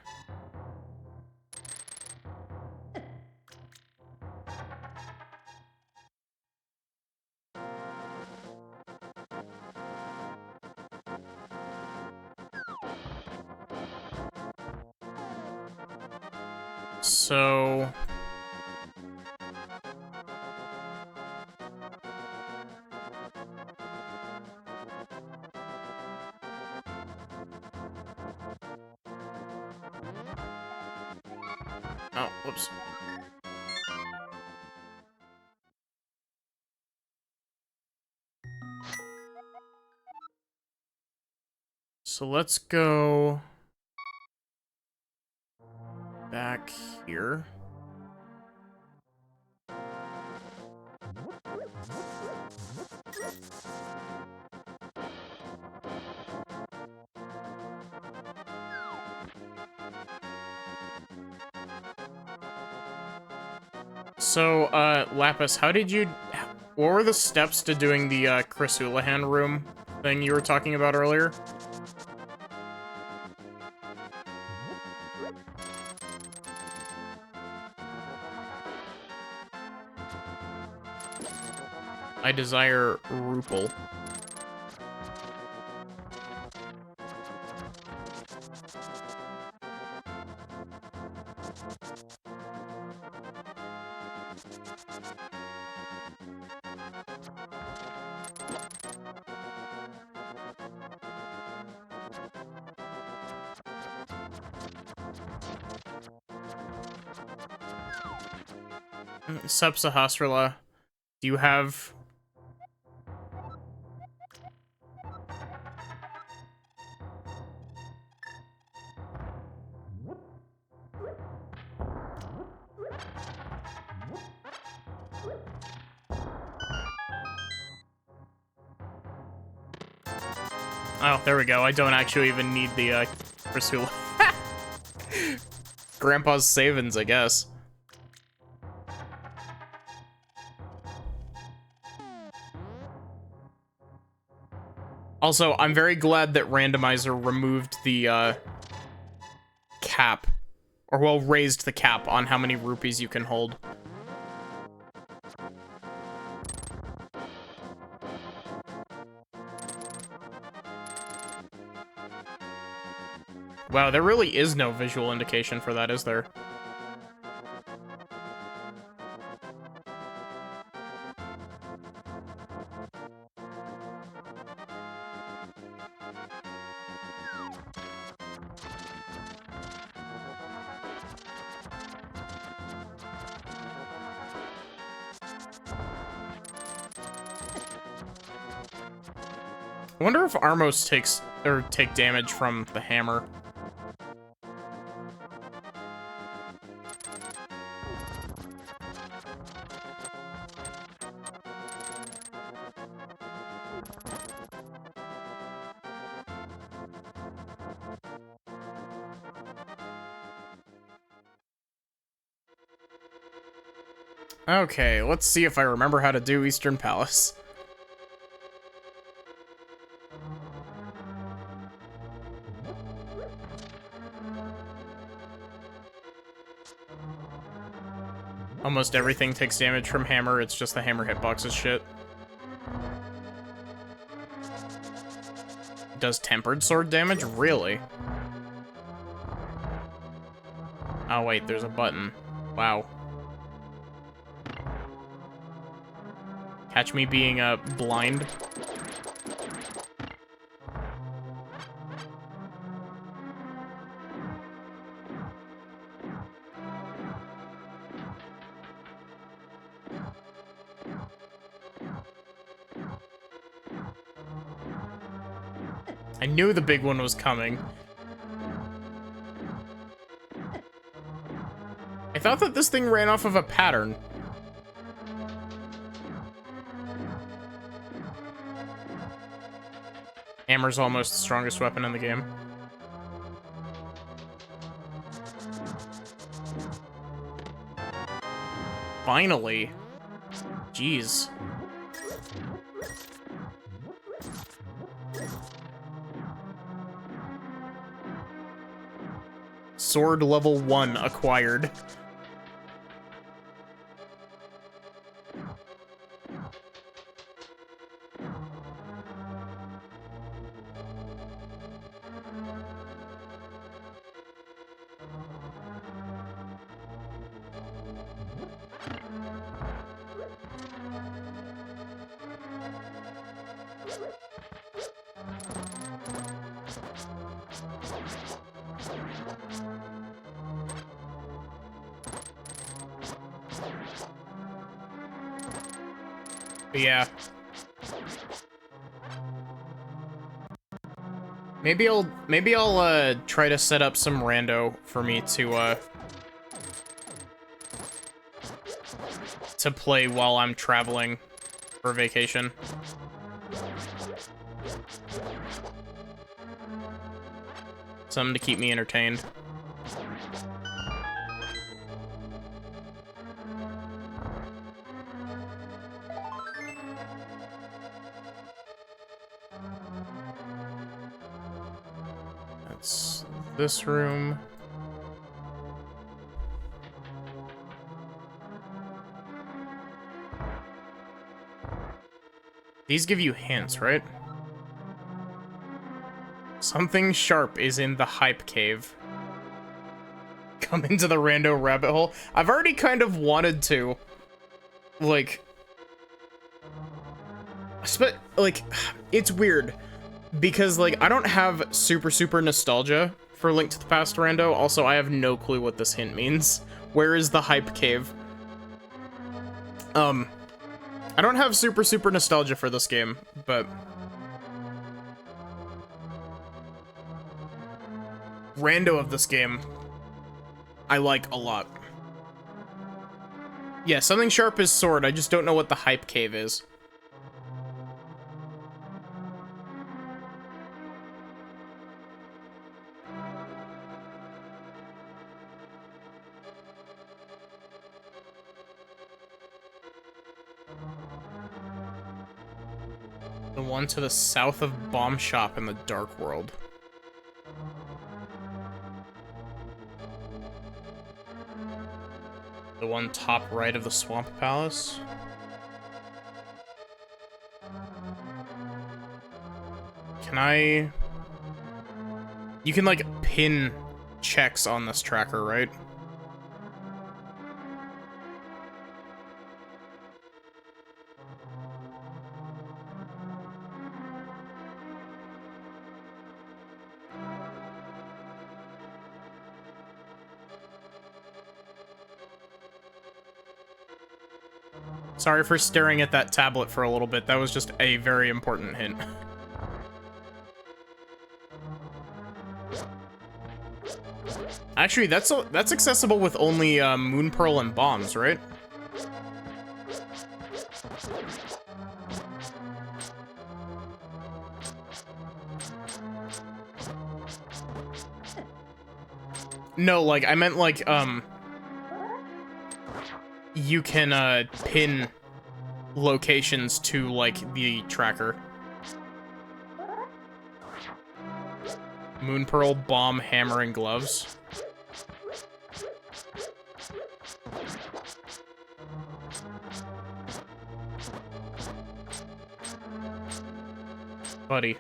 S1: So... Oh, whoops. So let's go back here. So, Lapis, how did you... What were the steps to doing the, Chris Houlihan room thing you were talking about earlier? I desire Rupel. Sup, Sahasrala. Do you have... Oh, there we go. I don't actually even need the, Chris Houlihan. Grandpa's savings, I guess. Also, I'm very glad that Randomizer removed the, cap. Or, well, raised the cap on how many rupees you can hold. Wow, there really is no visual indication for that, is there? I wonder if Armos take damage from the hammer. Okay, let's see if I remember how to do Eastern Palace. Almost everything takes damage from hammer, it's just the hammer hitbox is shit. Does tempered sword damage? Really? Oh wait, there's a button. Wow. Catch me being, blind. I knew the big one was coming. I thought that this thing ran off of a pattern. Hammer's almost the strongest weapon in the game. Finally. Jeez. Sword level 1 acquired. But yeah. Maybe I'll try to set up some rando for me to play while I'm traveling for vacation. Something to keep me entertained. That's this room. These give you hints, right? Something sharp is in the hype cave. Come into the rando rabbit hole. I've already kind of wanted to, like, it's weird because, like, I don't have super nostalgia for Link to the Past rando. Also, I have no clue what this hint means. Where is the hype cave? I don't have super nostalgia for this game, but rando of this game I like a lot. Yeah, something sharp is sword. I just don't know what the hype cave is. The one to the south of Bomb Shop in the Dark World. The one top right of the Swamp Palace. Can I... You can, like, pin checks on this tracker, right? Sorry for staring at that tablet for a little bit. That was just a very important hint. Actually, that's accessible with only Moon Pearl and bombs, right? No, like, I meant, like, you can, pin locations to, like, the tracker. Moon Pearl, bomb, hammer, and gloves. Buddy.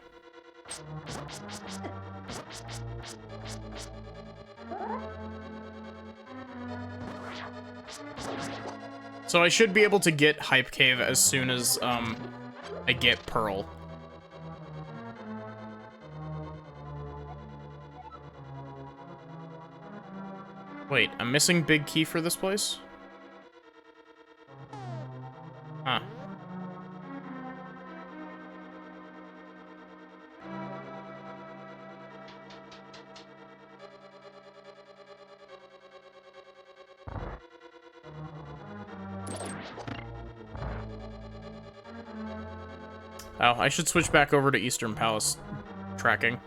S1: So I should be able to get Hype Cave as soon as, I get Pearl. Wait, I'm missing Big Key for this place? Huh. Oh, I should switch back over to Eastern Palace tracking.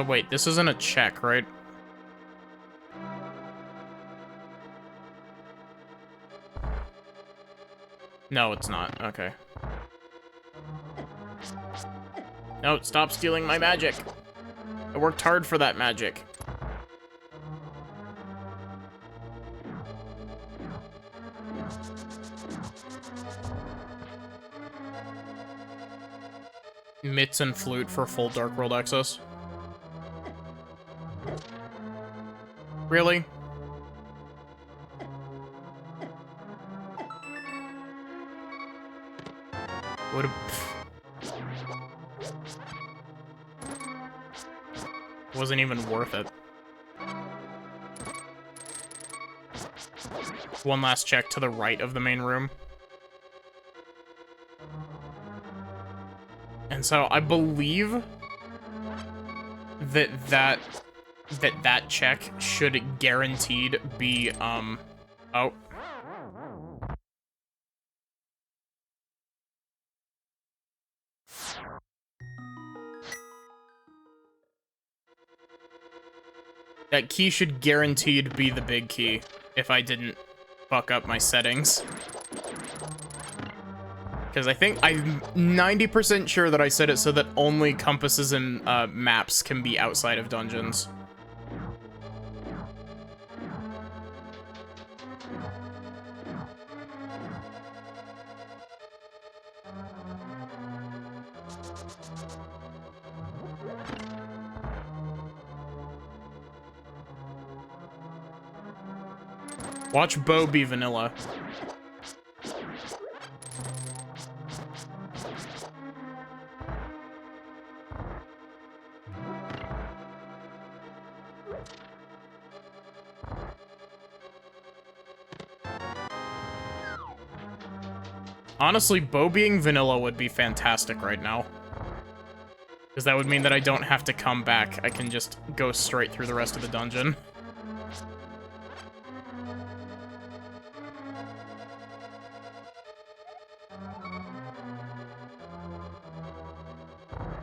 S1: Wait, this isn't a check, right? No, it's not. Okay. No, stop stealing my magic. I worked hard for that magic. Mitts and flute for full Dark World access. Really? Would wasn't even worth it. One last check to the right of the main room. And so I believe that check should guaranteed be oh. That key should guaranteed be the big key if I didn't fuck up my settings. Because I'm 90% sure that I set it so that only compasses and maps can be outside of dungeons. Watch Bo be vanilla. Honestly, Bo being vanilla would be fantastic right now. Because that would mean that I don't have to come back. I can just go straight through the rest of the dungeon.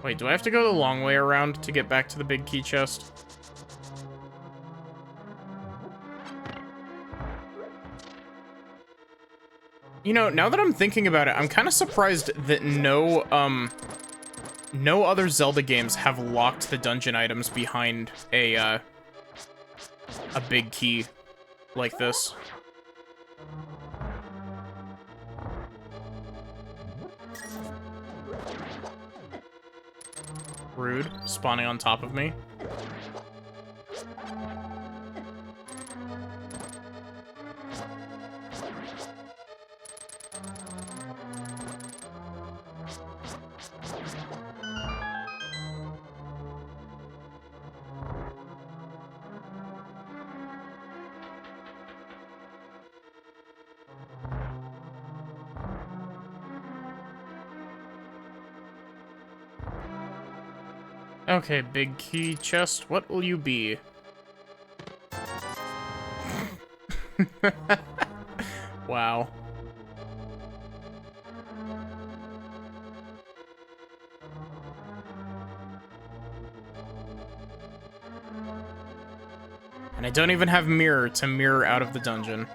S1: Wait, do I have to go the long way around to get back to the big key chest? You know, now that I'm thinking about it, I'm kind of surprised that no other Zelda games have locked the dungeon items behind a big key like this. Rude, spawning on top of me. Okay, big key chest, what will you be? Wow. And I don't even have mirror to mirror out of the dungeon.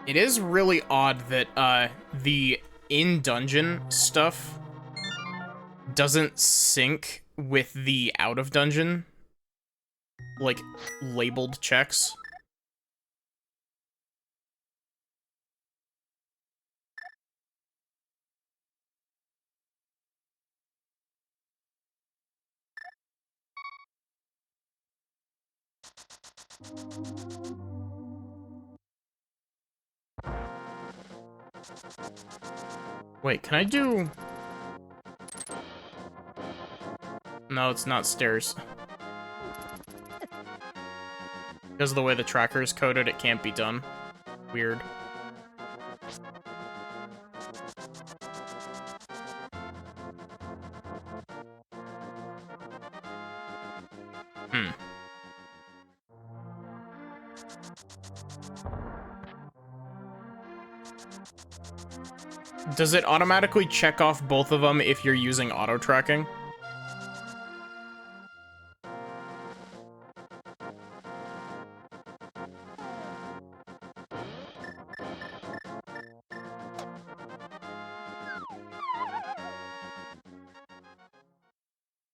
S1: It is really odd that the in-dungeon stuff doesn't sync with the out-of-dungeon, like, labeled checks. Wait, can I do... No, it's not stairs. Because of the way the tracker is coded, it can't be done. Weird. Does it automatically check off both of them if you're using auto tracking?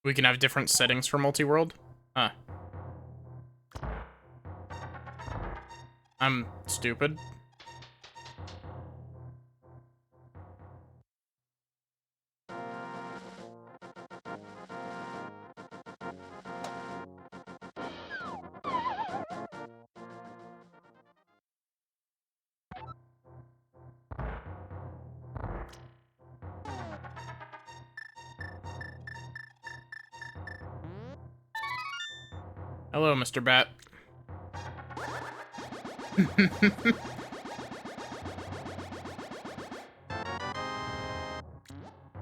S1: We can have different settings for multi-world? Huh. I'm stupid. Hello, Mr. Bat.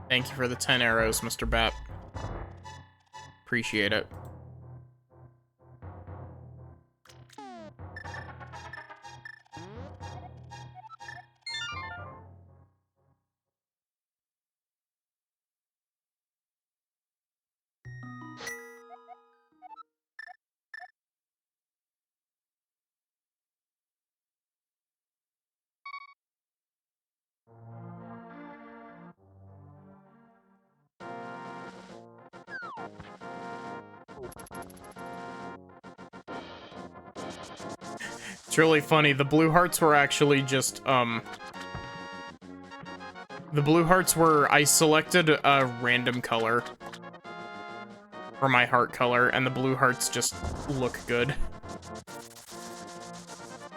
S1: Thank you for the 10 arrows, Mr. Bat. Appreciate it. It's really funny. The blue hearts were actually just, the blue hearts were, I selected a random color for my heart color, and the blue hearts just look good.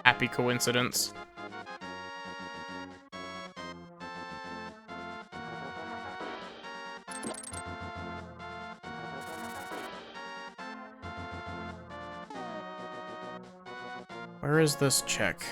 S1: Happy coincidence. Where is this check?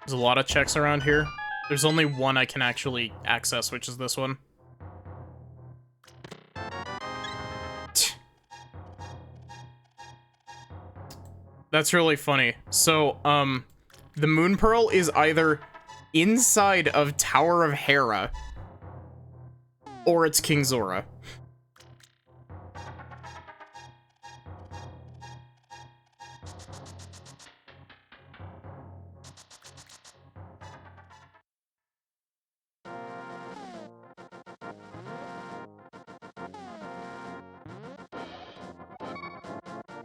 S1: There's a lot of checks around here. There's only one I can actually access, which is this one. That's really funny. So, the Moon Pearl is either inside of Tower of Hera, or it's King Zora.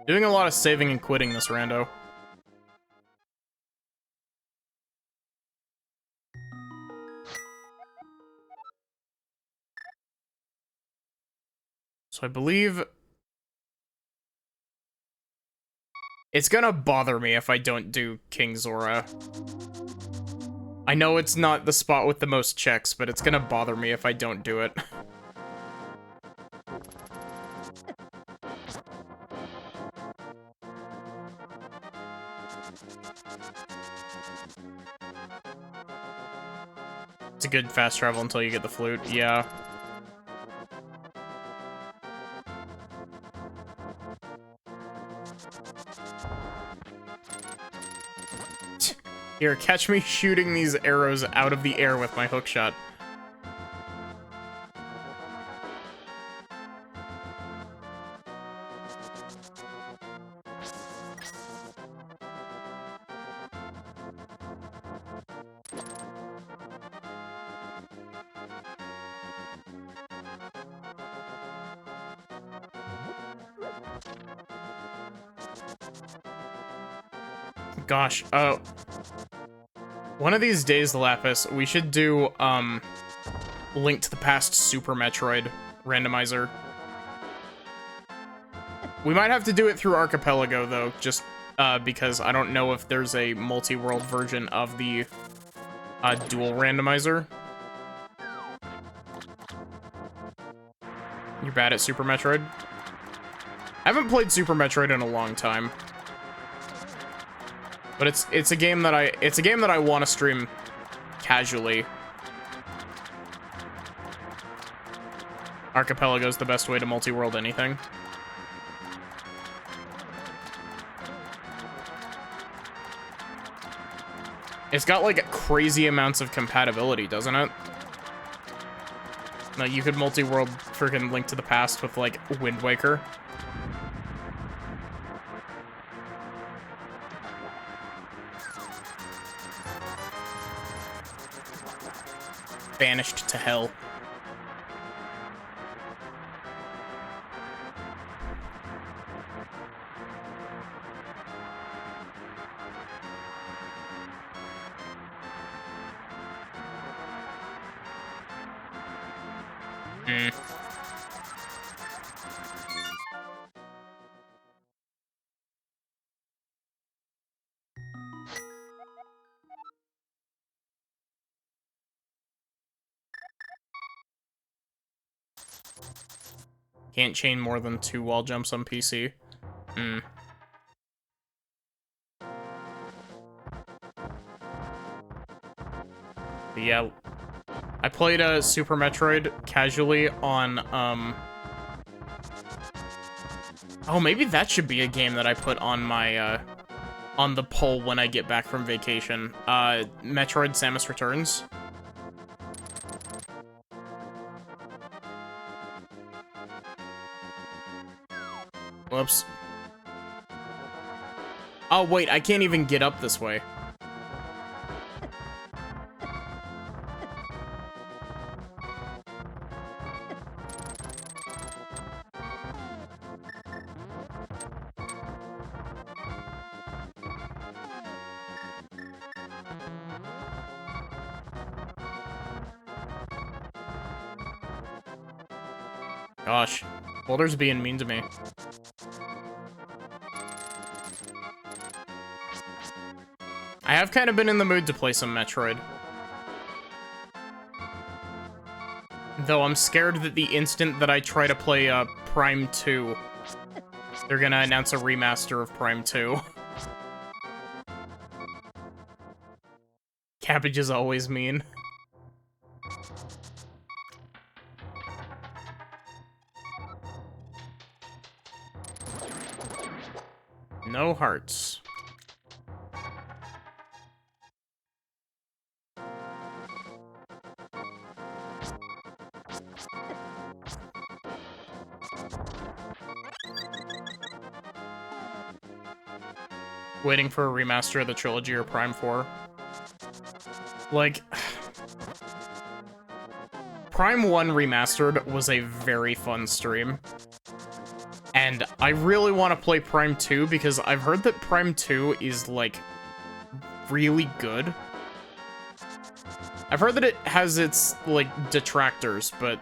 S1: Doing a lot of saving and quitting this rando. So I believe it's gonna bother me if I don't do King Zora. I know it's not the spot with the most checks, but it's gonna bother me if I don't do it. It's a good fast travel until you get the flute, yeah. Here, catch me shooting these arrows out of the air with my hookshot. gosh. One of these days, Lapis, we should do, Link to the Past Super Metroid Randomizer. We might have to do it through Archipelago, though, just, because I don't know if there's a multi-world version of the, dual randomizer. You're bad at Super Metroid? I haven't played Super Metroid in a long time. But it's a game that I want to stream casually. Archipelago's the best way to multi-world anything. It's got like crazy amounts of compatibility, doesn't it? Like you could multi-world freaking Link to the Past with like Wind Waker. Banished to hell. Can't chain more than 2 wall jumps on PC. But yeah, I played a Super Metroid casually on, oh, maybe that should be a game that I put on my, on the poll when I get back from vacation. Metroid Samus Returns. Whoops. Oh, wait, I can't even get up this way. Gosh, Boulder's being mean to me. I have kind of been in the mood to play some Metroid. Though I'm scared that the instant that I try to play Prime 2, they're gonna announce a remaster of Prime 2. Cabbage is always mean. No hearts. Waiting for a remaster of the trilogy or Prime 4. Like, Prime 1 Remastered was a very fun stream. And I really want to play Prime 2 because I've heard that Prime 2 is, like, really good. I've heard that it has its, like, detractors, but,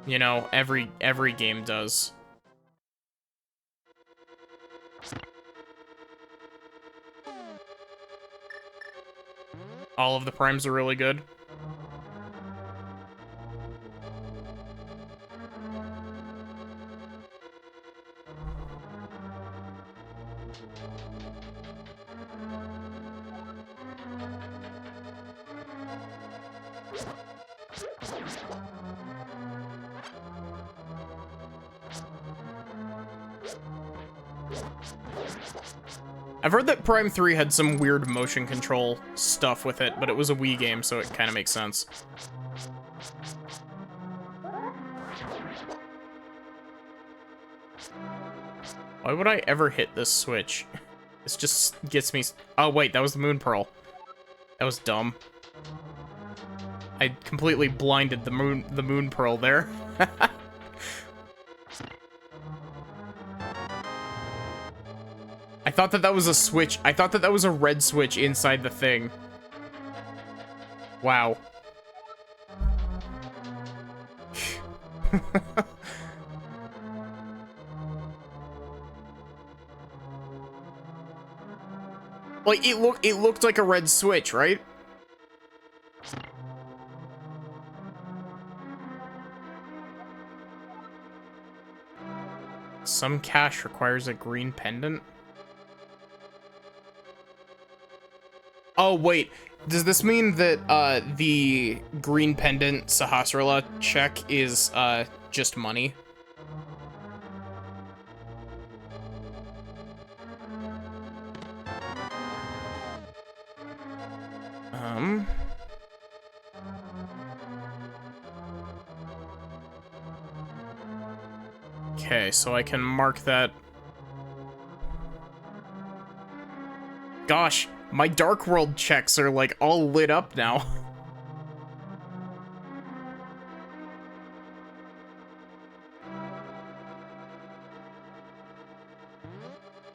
S1: you know, every game does. All of the primes are really good. I've heard that Prime 3 had some weird motion control stuff with it, but it was a Wii game, so it kind of makes sense. Why would I ever hit this switch? This just gets me... Oh, wait, that was the Moon Pearl. That was dumb. I completely blinded the Moon Pearl there. thought that that was a switch. I thought that that was a red switch inside the thing. Wow. Like, it looked like a red switch, right? Some cache requires a green pendant. Oh, wait. Does this mean that, the green pendant Sahasrara check is, just money? Okay, so I can mark that. Gosh, my Dark World checks are, like, all lit up now.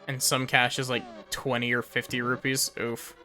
S1: And some cash is, like, 20 or 50 rupees. Oof.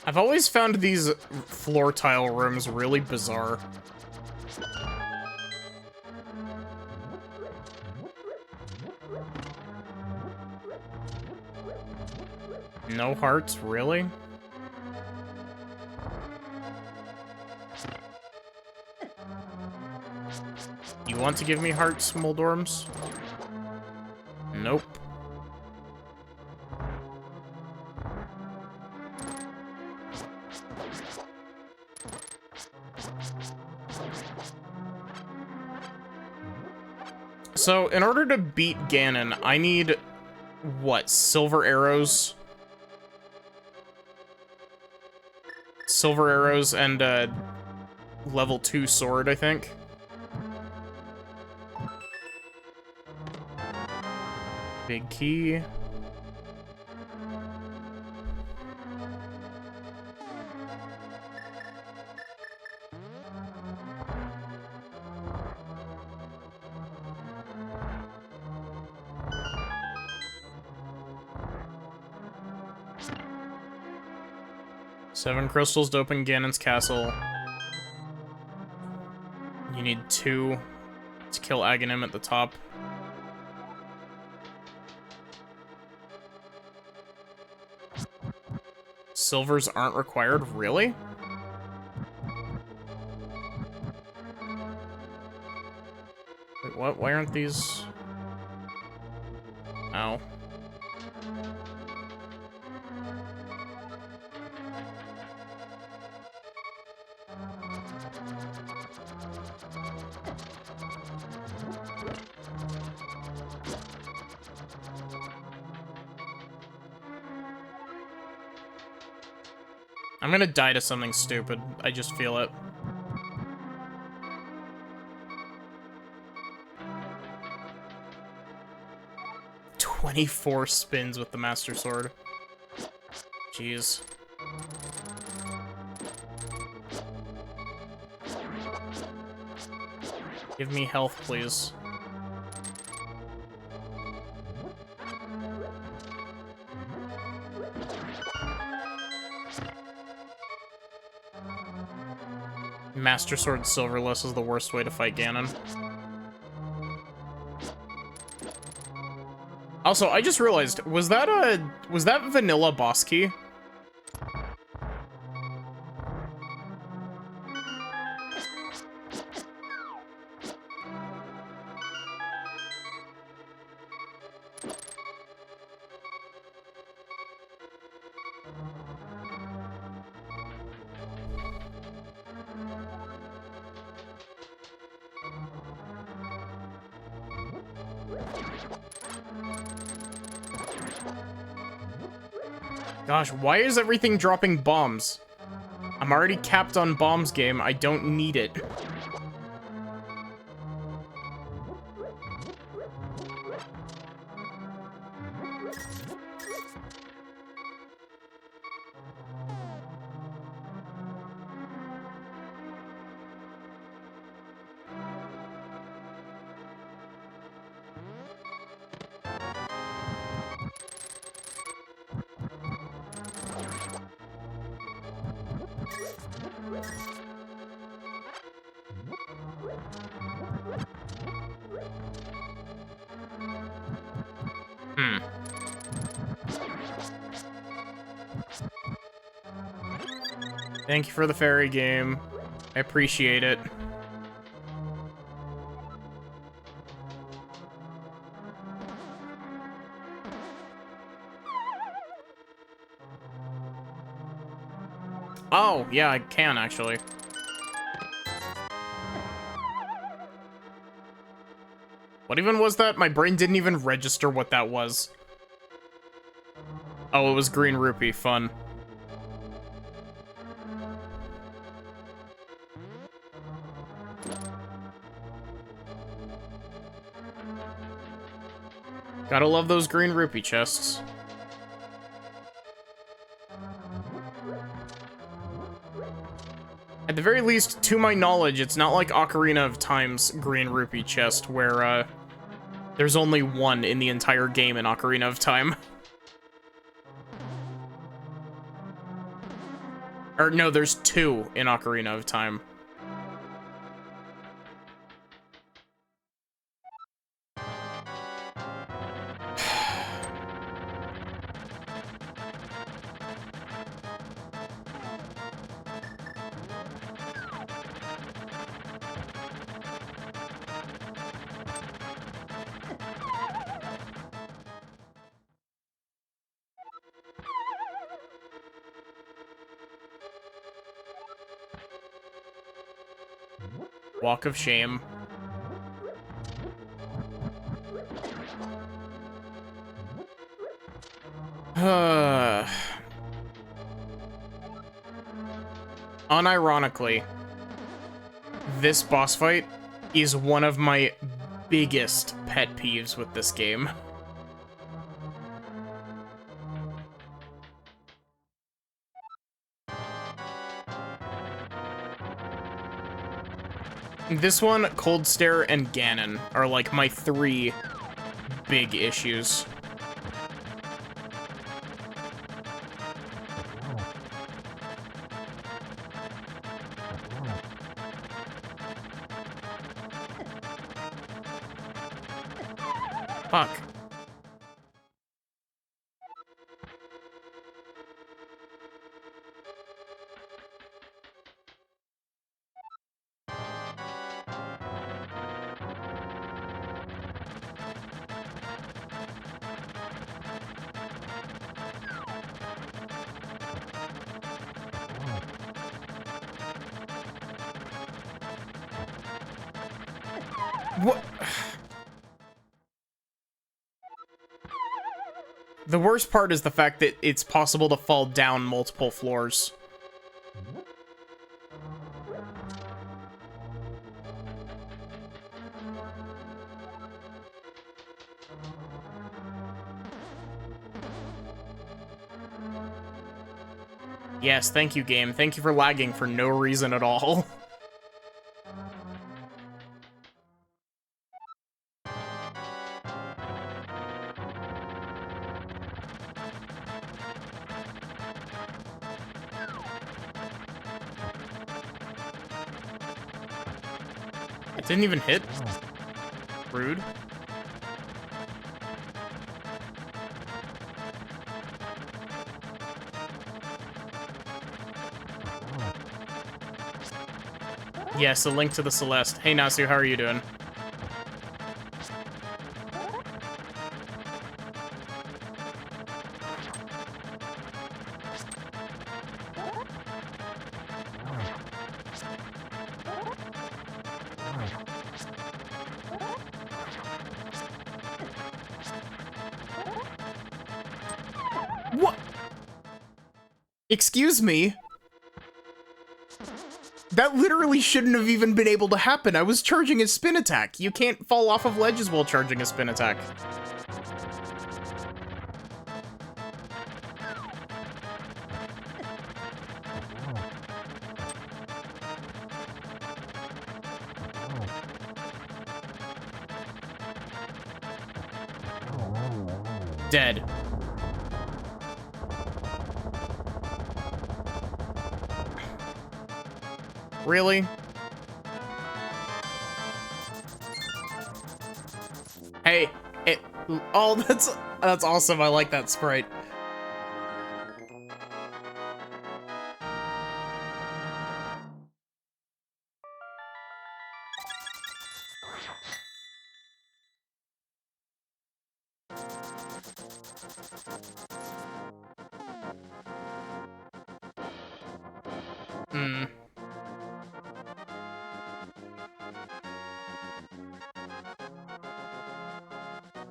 S1: I've always found these floor tile rooms really bizarre. No hearts, really? You want to give me hearts, Moldorms? Nope. So, in order to beat Ganon, I need, what, silver arrows? Silver arrows and a level 2 sword, I think. Big key. Seven crystals to open Ganon's castle. You need 2 to kill Aghanim at the top. Silvers aren't required? Really? Wait, what? Why aren't these... Ow. I'm gonna die to something stupid. I just feel it. "24 spins with the Master Sword." Jeez. Give me health, please. Master Sword Silverless is the worst way to fight Ganon. Also, I just realized, was that vanilla boss key? Gosh, why is everything dropping bombs? I'm already capped on bombs game. I don't need it. Thank you for the fairy game. I appreciate it. Oh, yeah, I can actually. What even was that? My brain didn't even register what that was. Oh, it was green rupee. Fun. Gotta love those green rupee chests. At the very least, to my knowledge, it's not like Ocarina of Time's green rupee chest, where, there's only one in the entire game in Ocarina of Time. Or, no, there's two in Ocarina of Time. Walk of Shame. Unironically, this boss fight is one of my biggest pet peeves with this game. This one, Cold Stare, and Ganon are like my three big issues. Fuck. What? The worst part is the fact that it's possible to fall down multiple floors. Yes, thank you, game. Thank you for lagging for no reason at all. It didn't even hit. Rude. Yes, a link to the Celeste. Hey, Nasu, how are you doing? What? Excuse me? That literally shouldn't have even been able to happen. I was charging a spin attack. You can't fall off of ledges while charging a spin attack. Dead. Really? Hey, oh, that's awesome. I like that sprite. Hmm.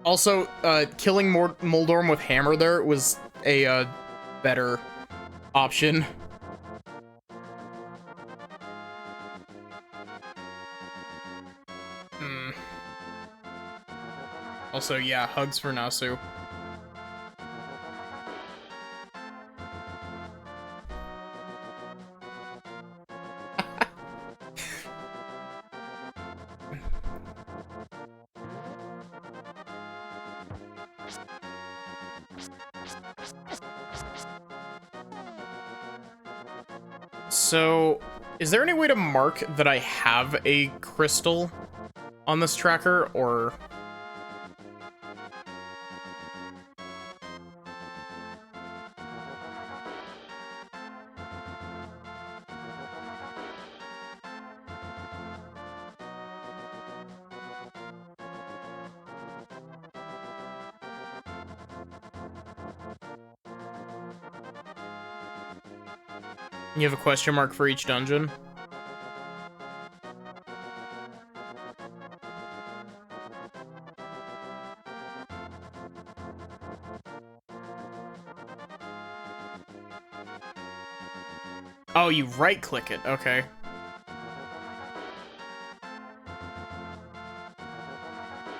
S1: Also, killing Moldorm with hammer there was a better option. Hmm. Also, yeah, hugs for Nasu. So, is there any way to mark that I have a crystal on this tracker, or... You have a question mark for each dungeon? Oh, you right-click it. Okay.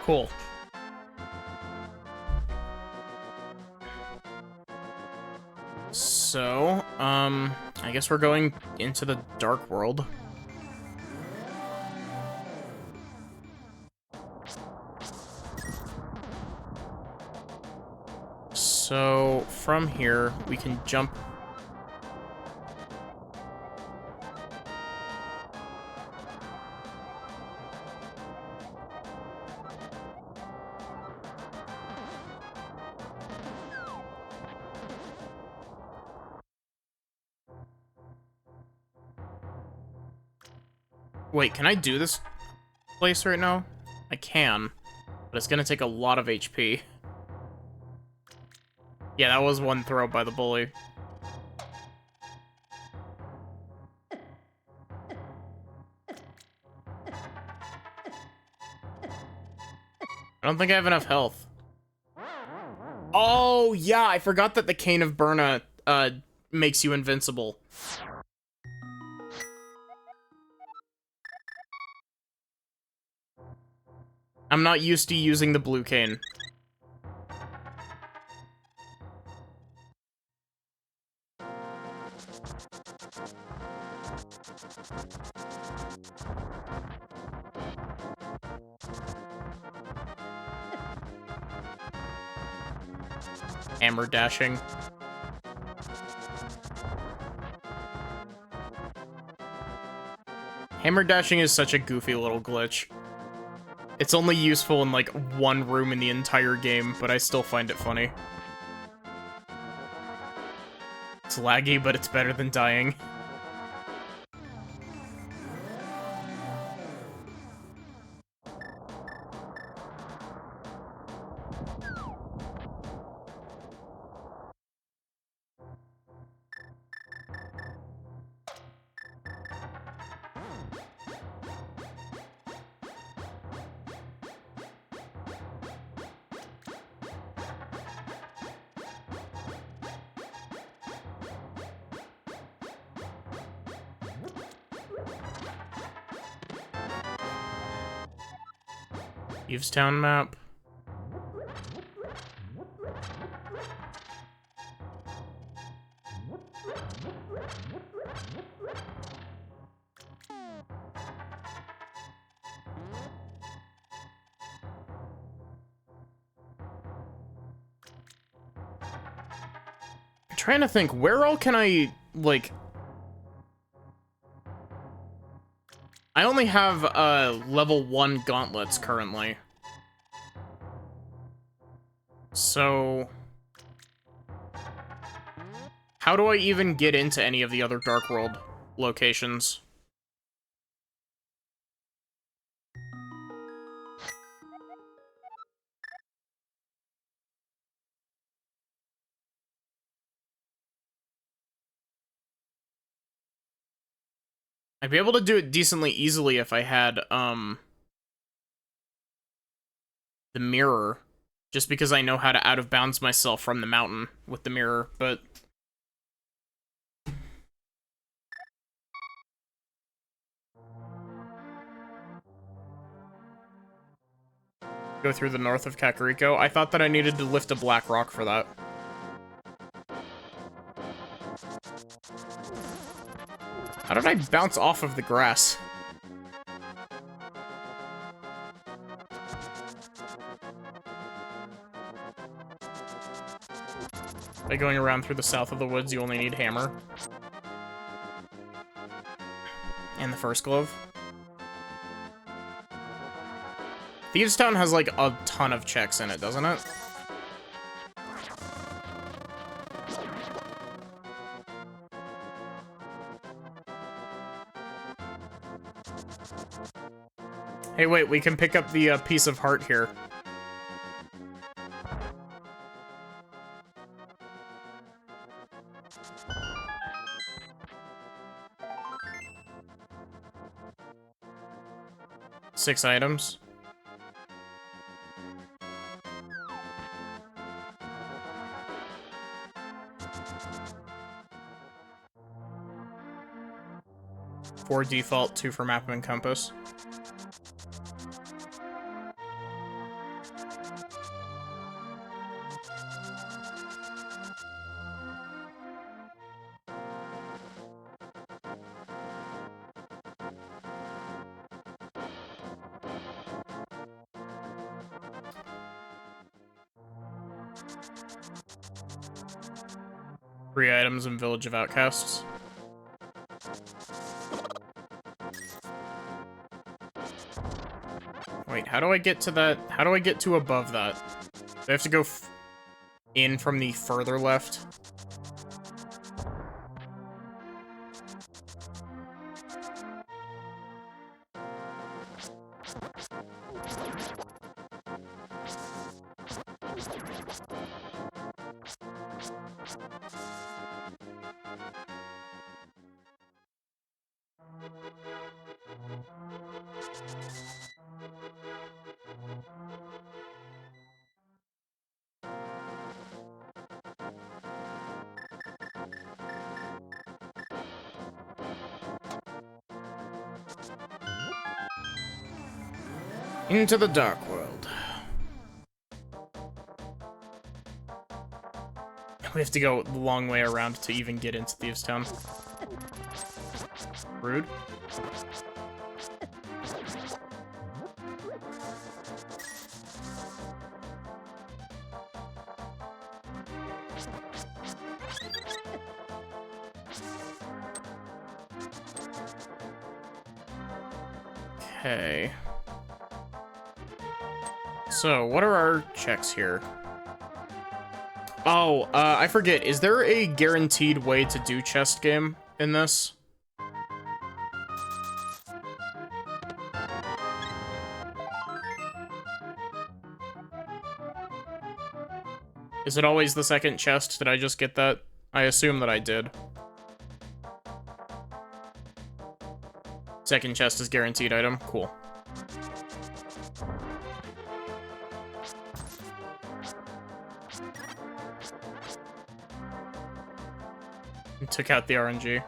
S1: Cool. So, I guess we're going into the dark world. So, from here, we can jump... Wait, can I do this place right now? I can, but it's gonna take a lot of HP. Yeah, that was one throw by the bully. I don't think I have enough health. Oh, yeah, I forgot that the Cane of Burna, makes you invincible. I'm not used to using the blue cane. Hammer dashing. Hammer dashing is such a goofy little glitch. It's only useful in, like, one room in the entire game, but I still find it funny. It's laggy, but it's better than dying. Evestown map. I'm trying to think, where all can I, like... I only have, level 1 gauntlets currently. So... how do I even get into any of the other Dark World locations? I'd be able to do it decently easily if I had, the mirror. Just because I know how to out-of-bounds myself from the mountain with the mirror, but... go through the north of Kakariko. I thought that I needed to lift a black rock for that. How did I bounce off of the grass? By going around through the south of the woods, you only need hammer. And the first glove. Thievestown has, like, a ton of checks in it, doesn't it? Hey, wait, we can pick up the piece of heart here. Six items. Four default, 2 for map and compass. Three items in Village of Outcasts. Wait, how do I get to that? How do I get to above that? Do I have to go in from the further left? Into the Dark World. We have to go the long way around to even get into Thievestown. Rude. Okay. So, what are our checks here? Oh, I forget. Is there a guaranteed way to do chest game in this? Is it always the second chest? Did I just get that? I assume that I did. Second chest is guaranteed item. Cool. Took out the RNG.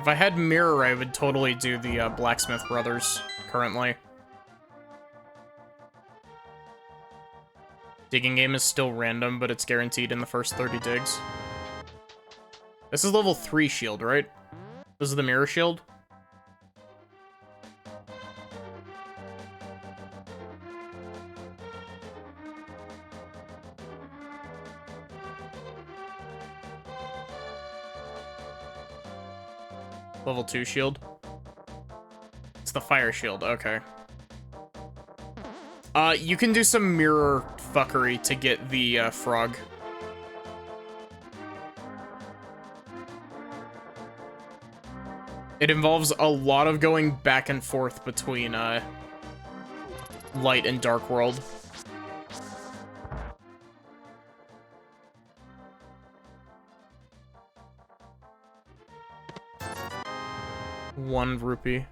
S1: If I had Mirror, I would totally do the Blacksmith Brothers currently. Digging game is still random, but it's guaranteed in the first 30 digs. This is level 3 shield, right? This is the Mirror shield? Level 2 shield. It's the fire shield, okay. You can do some mirror fuckery to get the, frog. It involves a lot of going back and forth between, light and dark world. One rupee.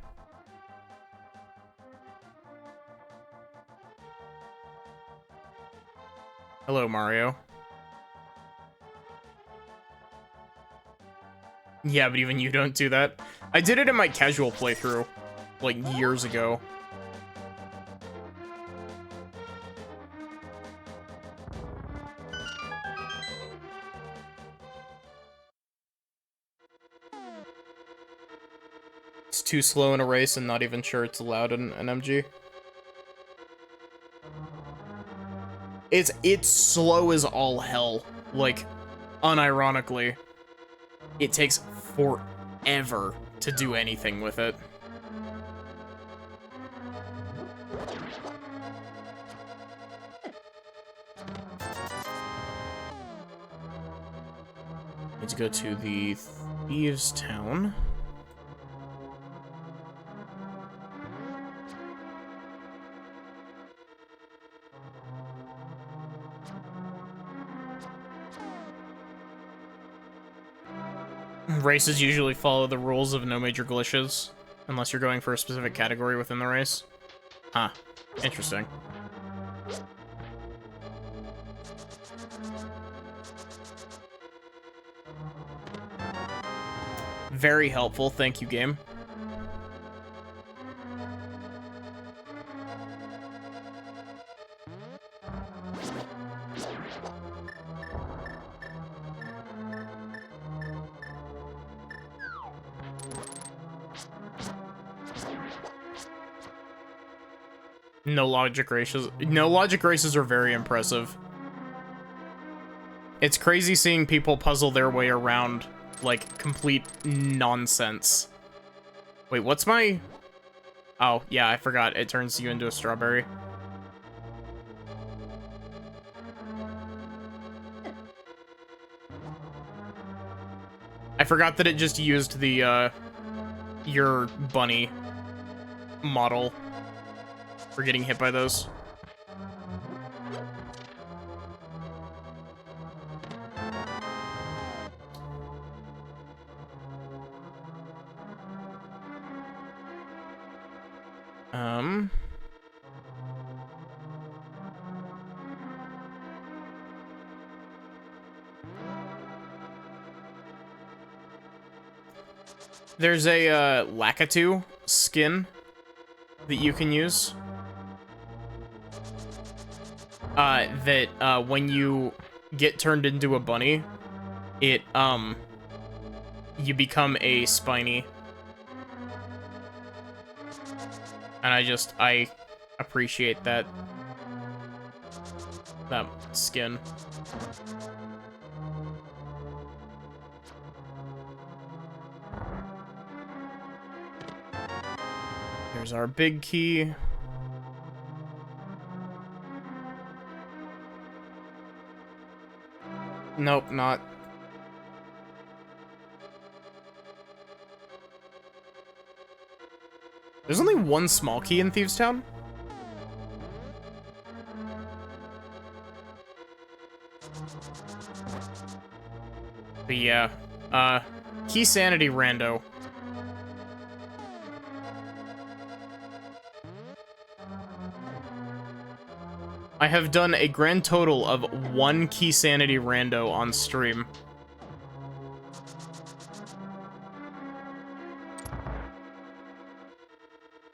S1: Hello, Mario. Yeah, but even you don't do that. I did it in my casual playthrough, like, years ago. It's too slow in a race and not even sure it's allowed in an MG. It's slow as all hell. Like, unironically. It takes forever to do anything with it. Need to go to the Thieves' Town. Races usually follow the rules of no major glitches, unless you're going for a specific category within the race. Huh. Interesting. Very helpful, thank you, game. No logic races. No logic races are very impressive. It's crazy seeing people puzzle their way around, like, complete nonsense. Wait, what's my... Oh, yeah, I forgot. It turns you into a strawberry. I forgot that it just used the, your bunny model for getting hit by those. There's a, Lakitu skin that you can use. When you get turned into a bunny, it, you become a spiny. And I appreciate that skin. Here's our big key. Nope, not. There's only one small key in Thieves' Town? But yeah, key sanity rando. I have done a grand total of 1 key sanity rando on stream.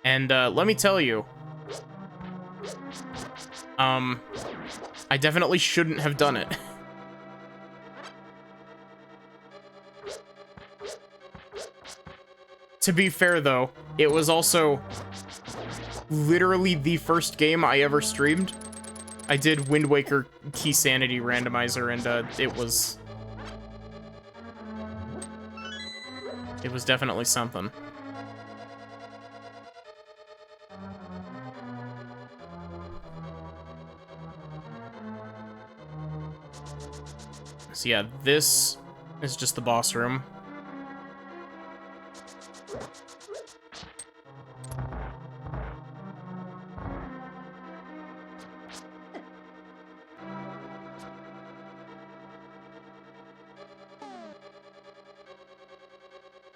S1: And let me tell you, I definitely shouldn't have done it. To be fair, though, it was also literally the first game I ever streamed. I did Wind Waker Key Sanity Randomizer, and it was definitely something. So yeah, this is just the boss room.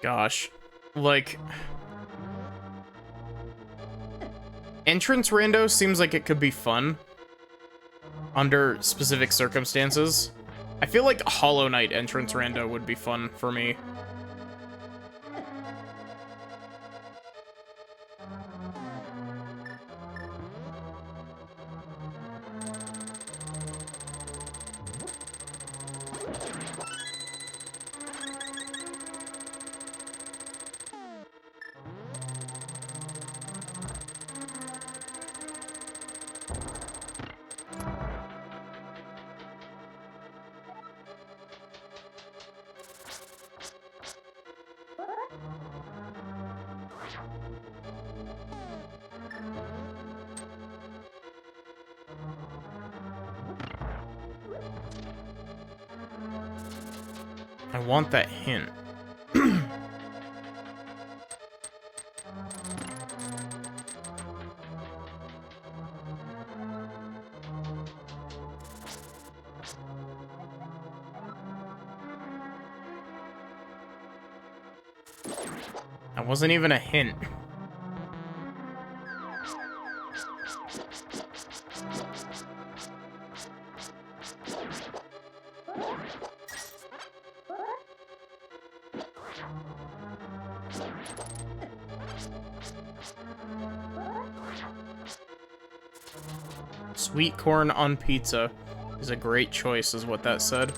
S1: Gosh, like, entrance rando seems like it could be fun under specific circumstances. I feel like Hollow Knight entrance rando would be fun for me. I want that hint. That wasn't even a hint. Sweet corn on pizza is a great choice, is what that said.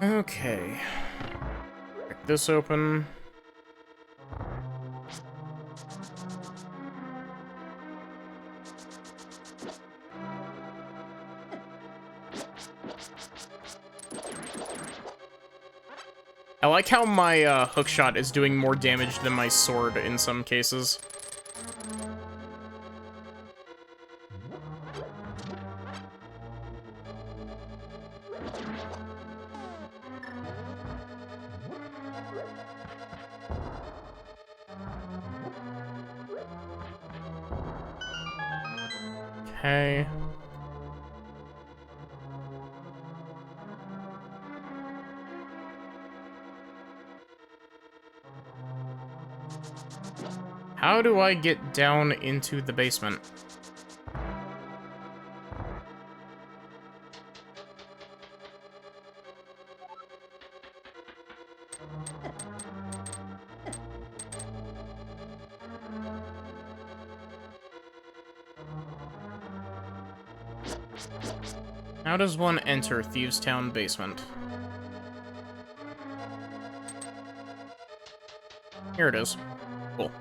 S1: Okay. Break this open. I like how my hookshot is doing more damage than my sword in some cases. Okay. How do I get down into the basement? How does one enter Thieves' Town basement? Here it is. Cool.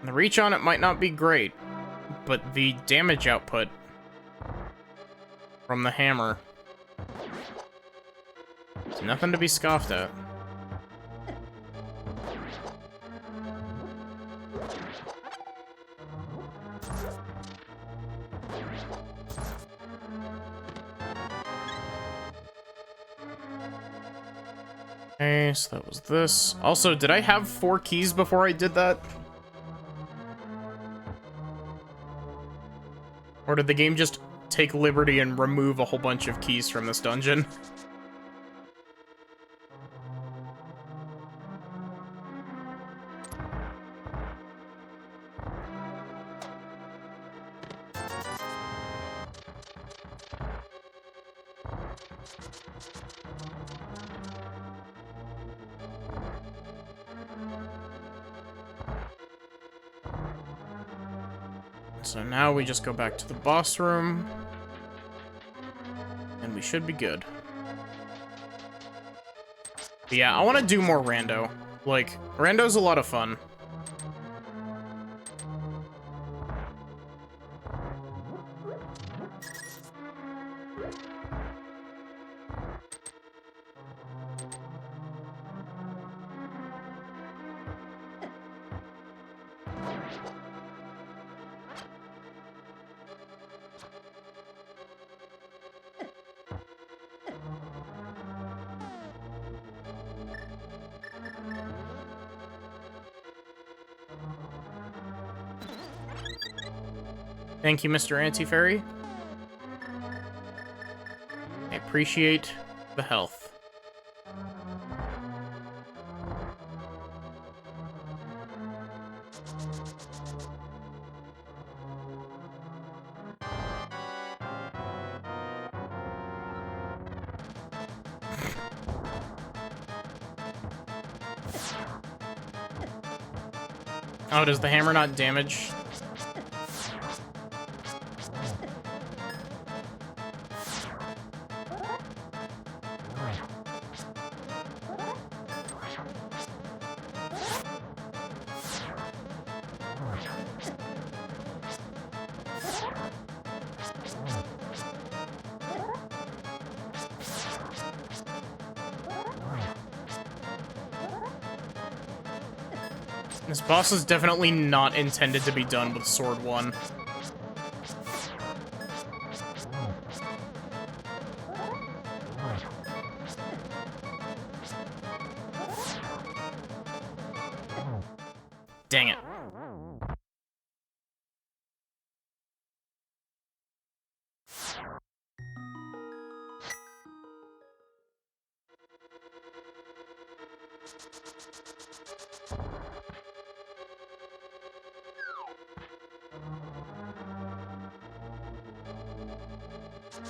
S1: The reach on it might not be great, but the damage output from the hammer is nothing to be scoffed at. Okay, so that was this. Also, did I have 4 keys before I did that? Or did the game just take liberty and remove a whole bunch of keys from this dungeon? So now we just go back to the boss room, and we should be good. But yeah, I want to do more rando. Like, rando's a lot of fun. Thank you, Mr. Anti-Fairy. I appreciate the health. Oh, does the hammer not damage? This boss is definitely not intended to be done with Sword 1. Dang it.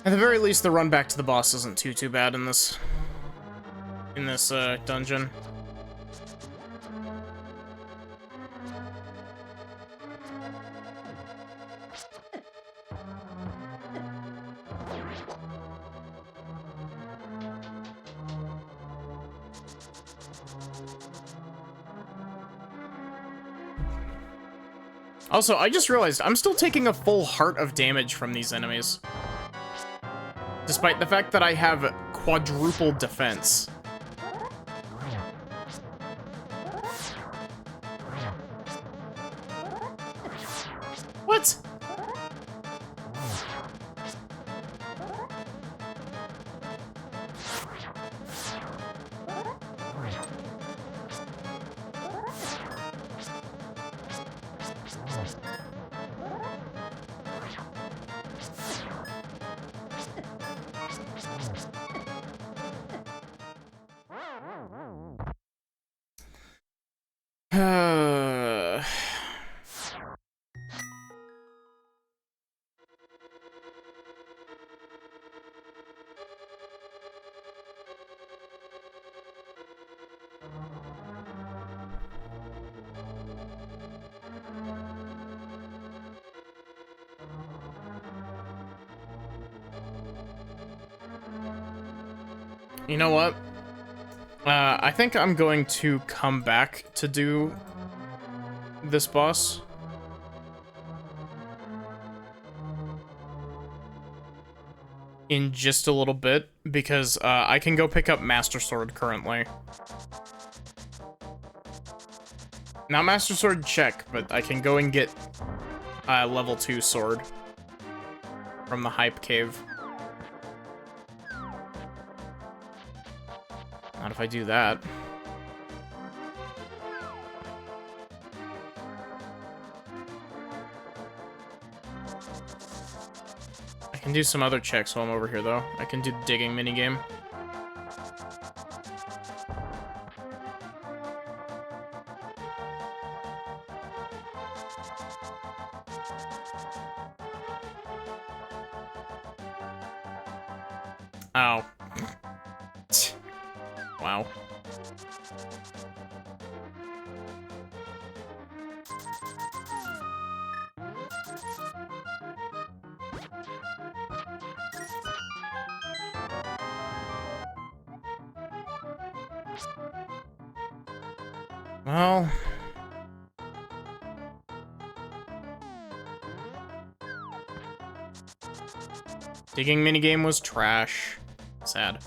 S1: At the very least, the run back to the boss isn't too bad in this dungeon. Also, I just realized I'm still taking a full heart of damage from these enemies. Despite the fact that I have quadruple defense. What? You know what? I think I'm going to come back to do this boss. In just a little bit, because I can go pick up Master Sword currently. Now Master Sword check, but I can go and get level 2 sword from the Hype Cave. Not if I do that. can do some other checks while I'm over here, though. I can do the digging minigame. Oh. Wow. Well... digging minigame was trash. Sad.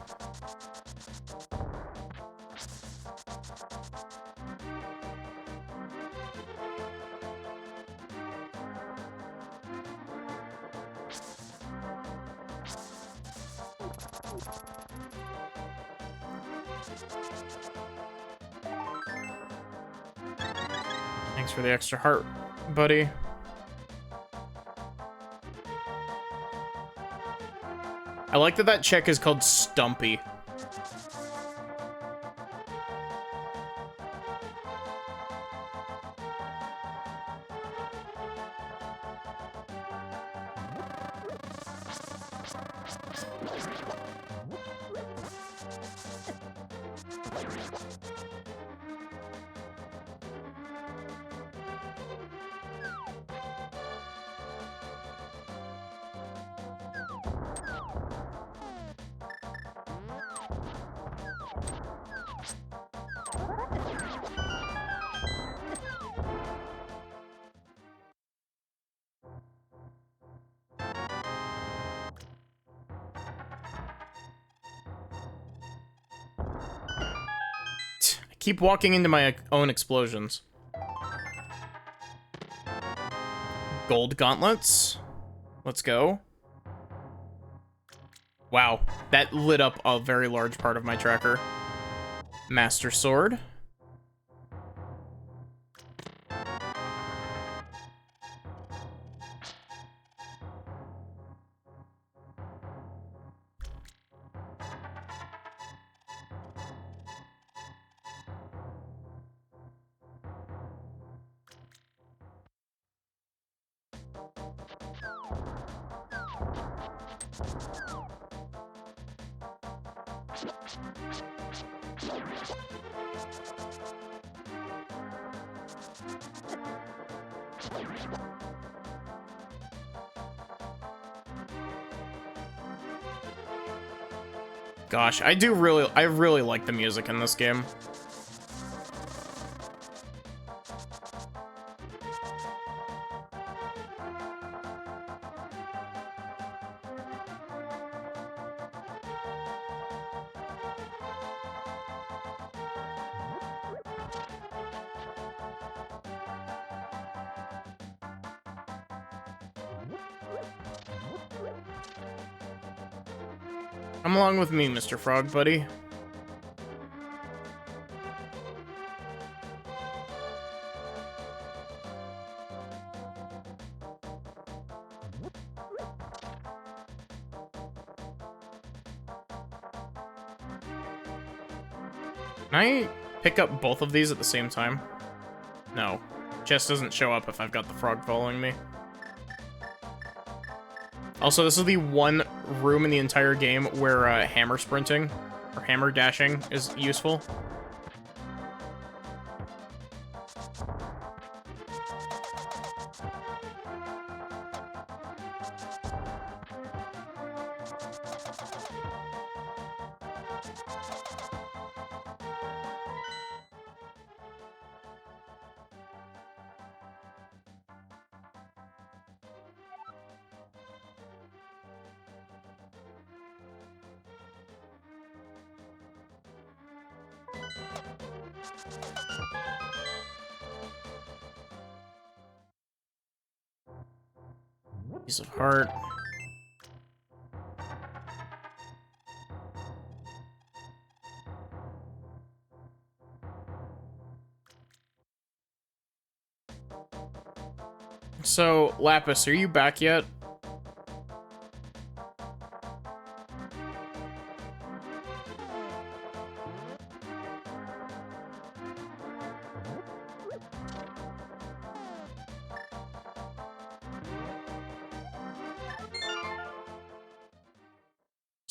S1: Thanks for the extra heart, buddy. I like that that check is called Stumpy. Keep walking into my own explosions. Gold gauntlets. Let's go. Wow, that lit up a very large part of my tracker. Master sword. Gosh, I really like the music in this game. Come along with me, Mr. Frog Buddy. Can I pick up both of these at the same time? No. Chest doesn't show up if I've got the frog following me. Also, this is the one room in the entire game where hammer sprinting, or hammer dashing, is useful. Piece of heart. So, Lapis, are you back yet?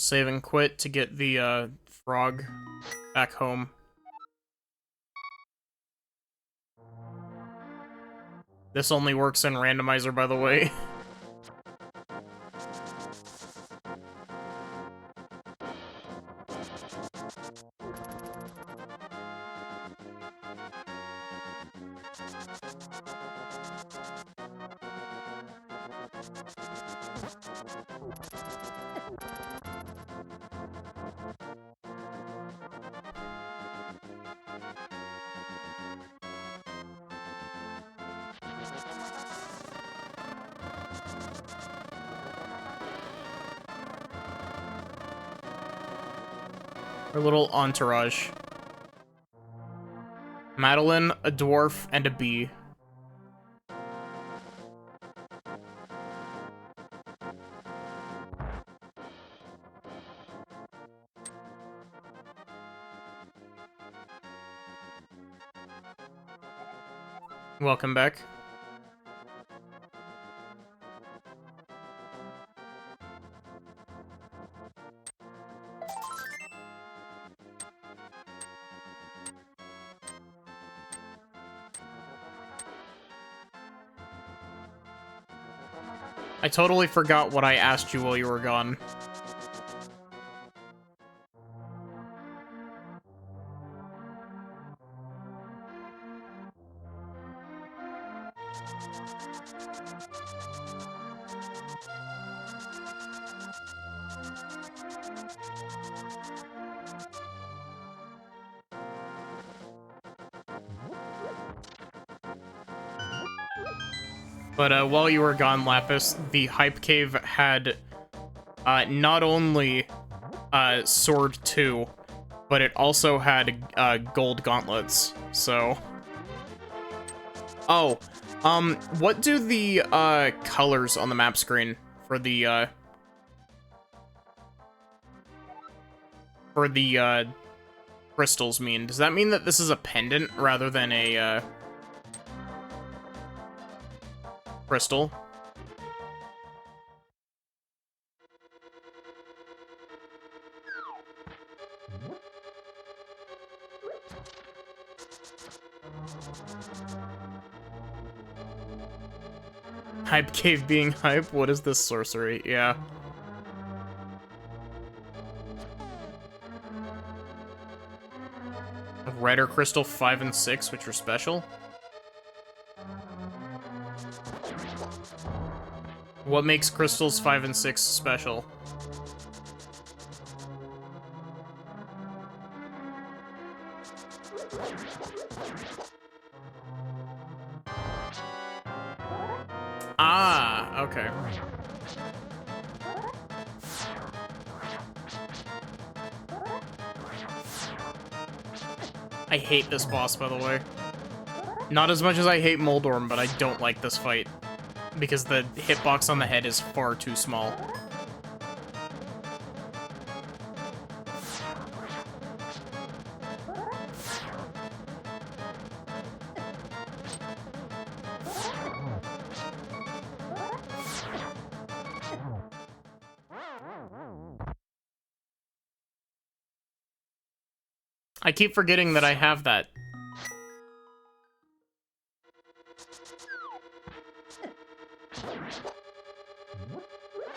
S1: Save and quit to get the frog back home. This only works in Randomizer, by the way. Our little entourage. Madeline, a dwarf, and a bee. Welcome back. I totally forgot what I asked you while you were gone. But while you were gone, Lapis, the Hype Cave had not only Sword 2, but it also had gold gauntlets, so... Oh, what do the colors on the map screen for the crystals mean? Does that mean that this is a pendant rather than a crystal? Hype Cave being hype? What is this sorcery? Yeah. Redder Crystal 5 and 6, which are special. What makes crystals 5 and 6 special? Ah, okay. I hate this boss, by the way. Not as much as I hate Moldorm, but I don't like this fight. Because the hitbox on the head is far too small. I keep forgetting that I have that.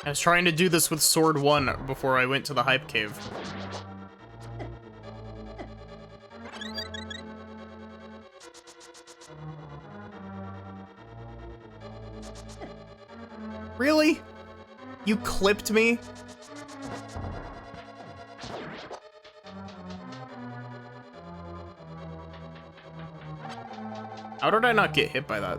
S1: I was trying to do this with Sword 1 before I went to the Hype Cave. Really? You clipped me? How did I not get hit by that?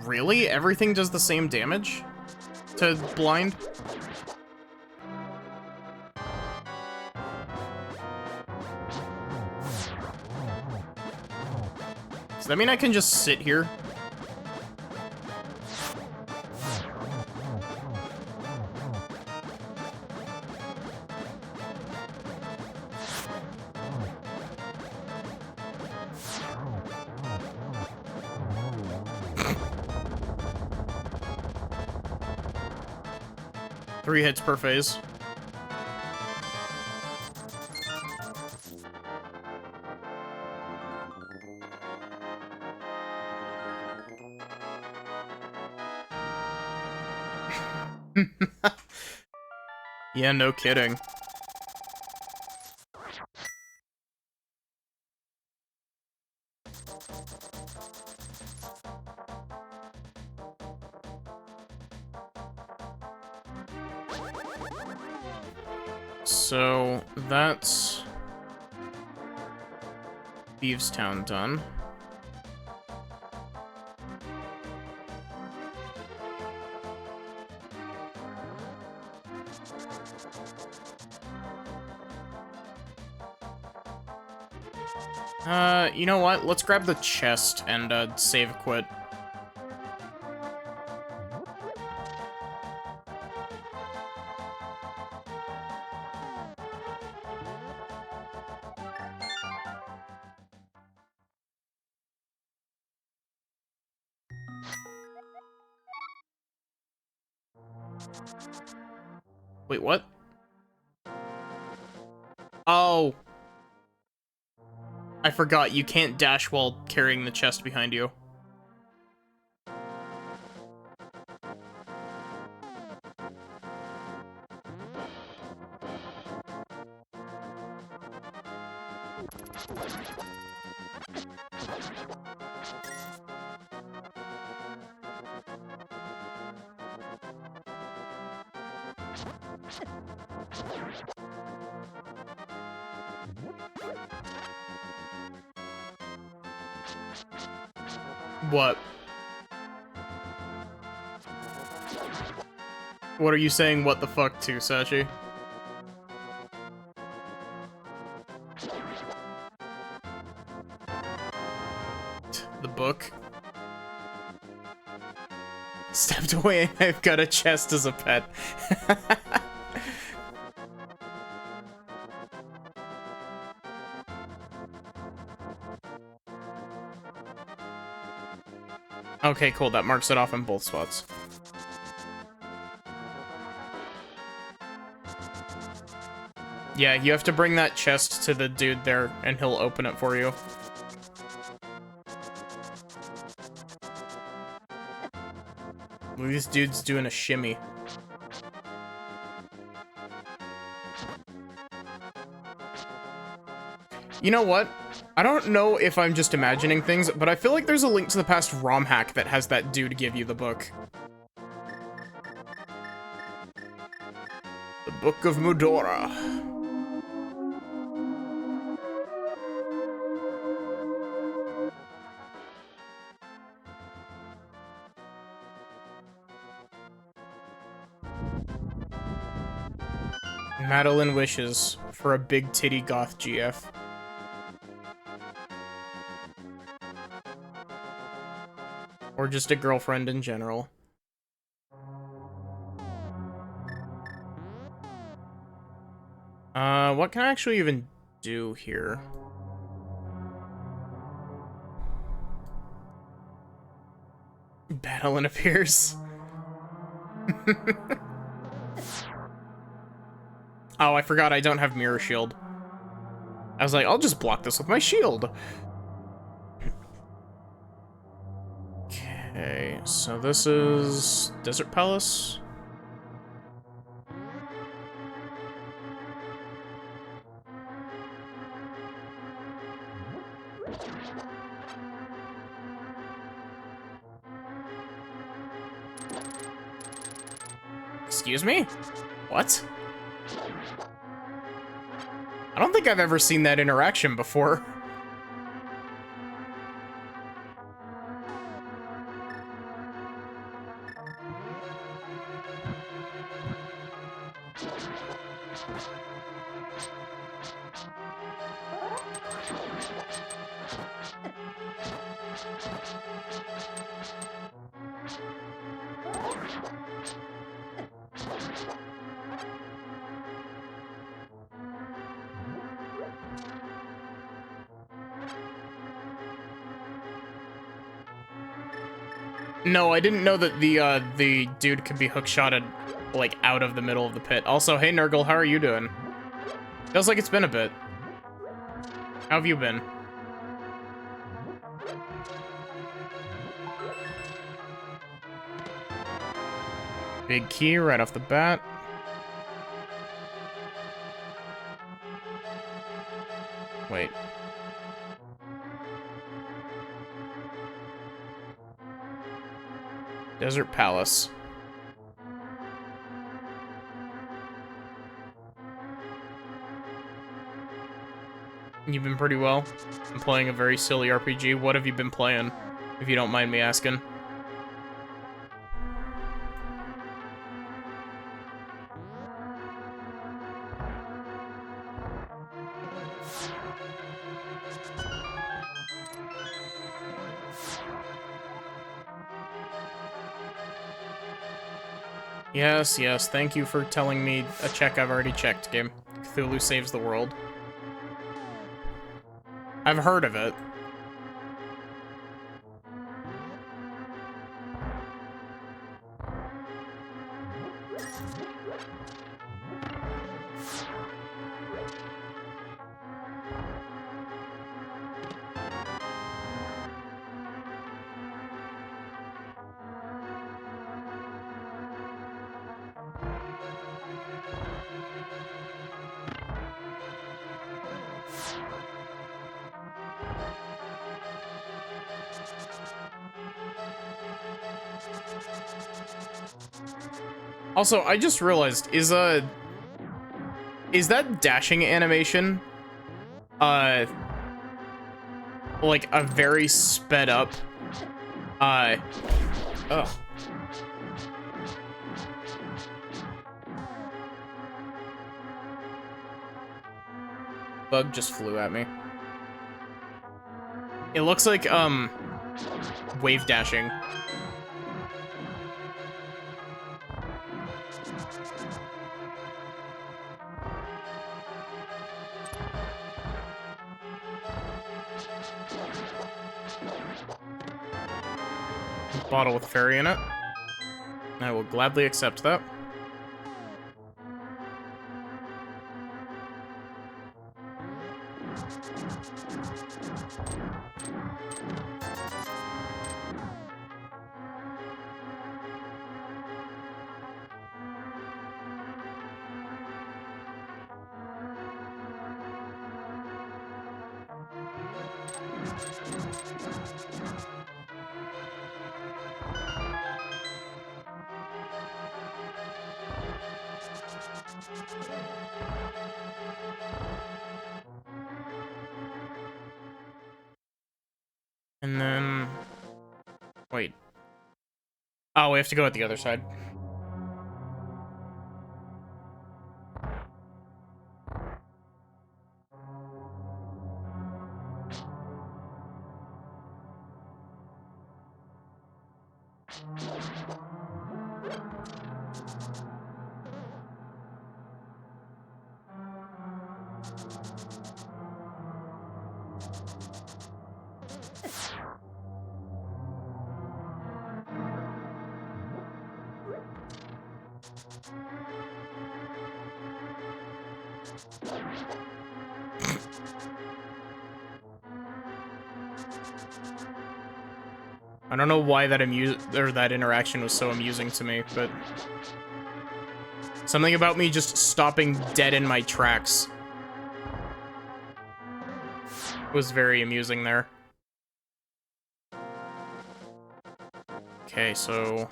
S1: Really? Everything does the same damage to blind? Does that mean I can just sit here? 3 hits per phase. Yeah, no kidding. So, that's Thievestown done. You know what? Let's grab the chest and, save quit. Wait, what? Oh. I forgot, you can't dash while carrying the chest behind you. What? What are you saying what the fuck to, Sachi? The book? Stepped away, I've got a chest as a pet. Okay, cool, that marks it off in both spots. Yeah, you have to bring that chest to the dude there, and he'll open it for you. Look, this dude's doing a shimmy. You know what? I don't know if I'm just imagining things, but I feel like there's a Link to the Past ROM hack that has that dude give you the book. The Book of Mudora. Madeline wishes for a big titty goth GF. Or just a girlfriend in general. What can I actually even do here? Madeline appears. Oh, I forgot I don't have Mirror Shield. I was like, I'll just block this with my shield. Okay, so this is Desert Palace. Excuse me? What? I don't think I've ever seen that interaction before. No, I didn't know that the dude could be hookshotted, like, out of the middle of the pit. Also, hey, Nurgle, how are you doing? Feels like it's been a bit. How have you been? Big key right off the bat. Wait. Desert Palace. You've been pretty well. I'm playing a very silly RPG. What have you been playing, if you don't mind me asking? Yes, yes, thank you for telling me a check I've already checked, game. Cthulhu Saves the World. I've heard of it. Also, I just realized, is that dashing animation, like a very sped up, ugh. Bug just flew at me. It looks like, wave dashing. Bottle with fairy in it. I will gladly accept that. And then... wait. Oh, we have to go at the other side. I don't know why that that interaction was so amusing to me, but something about me just stopping dead in my tracks was very amusing there. Okay, so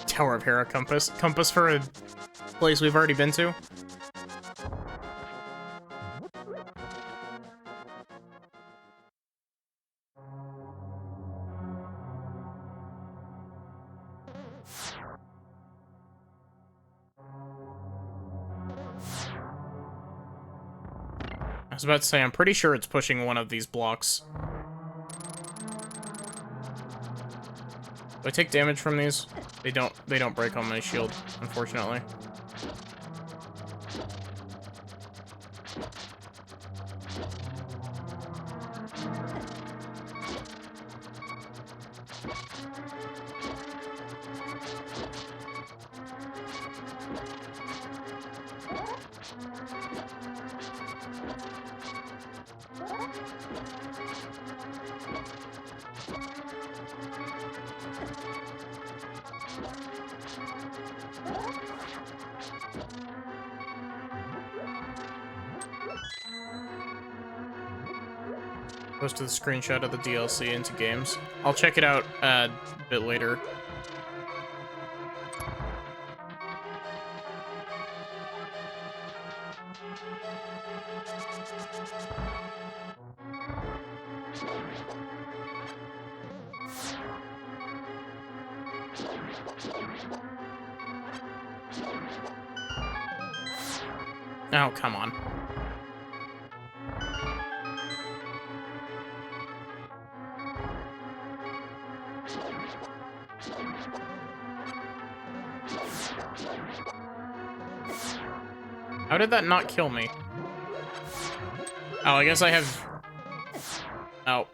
S1: Tower of Hera compass. Compass for a place we've already been to. I was about to say, I'm pretty sure it's pushing one of these blocks. Do I take damage from these? They don't break on my shield, unfortunately. Posted the screenshot of the DLC into games. I'll check it out a bit later. Oh, come on. How did that not kill me? Oh, I guess I have... Oh.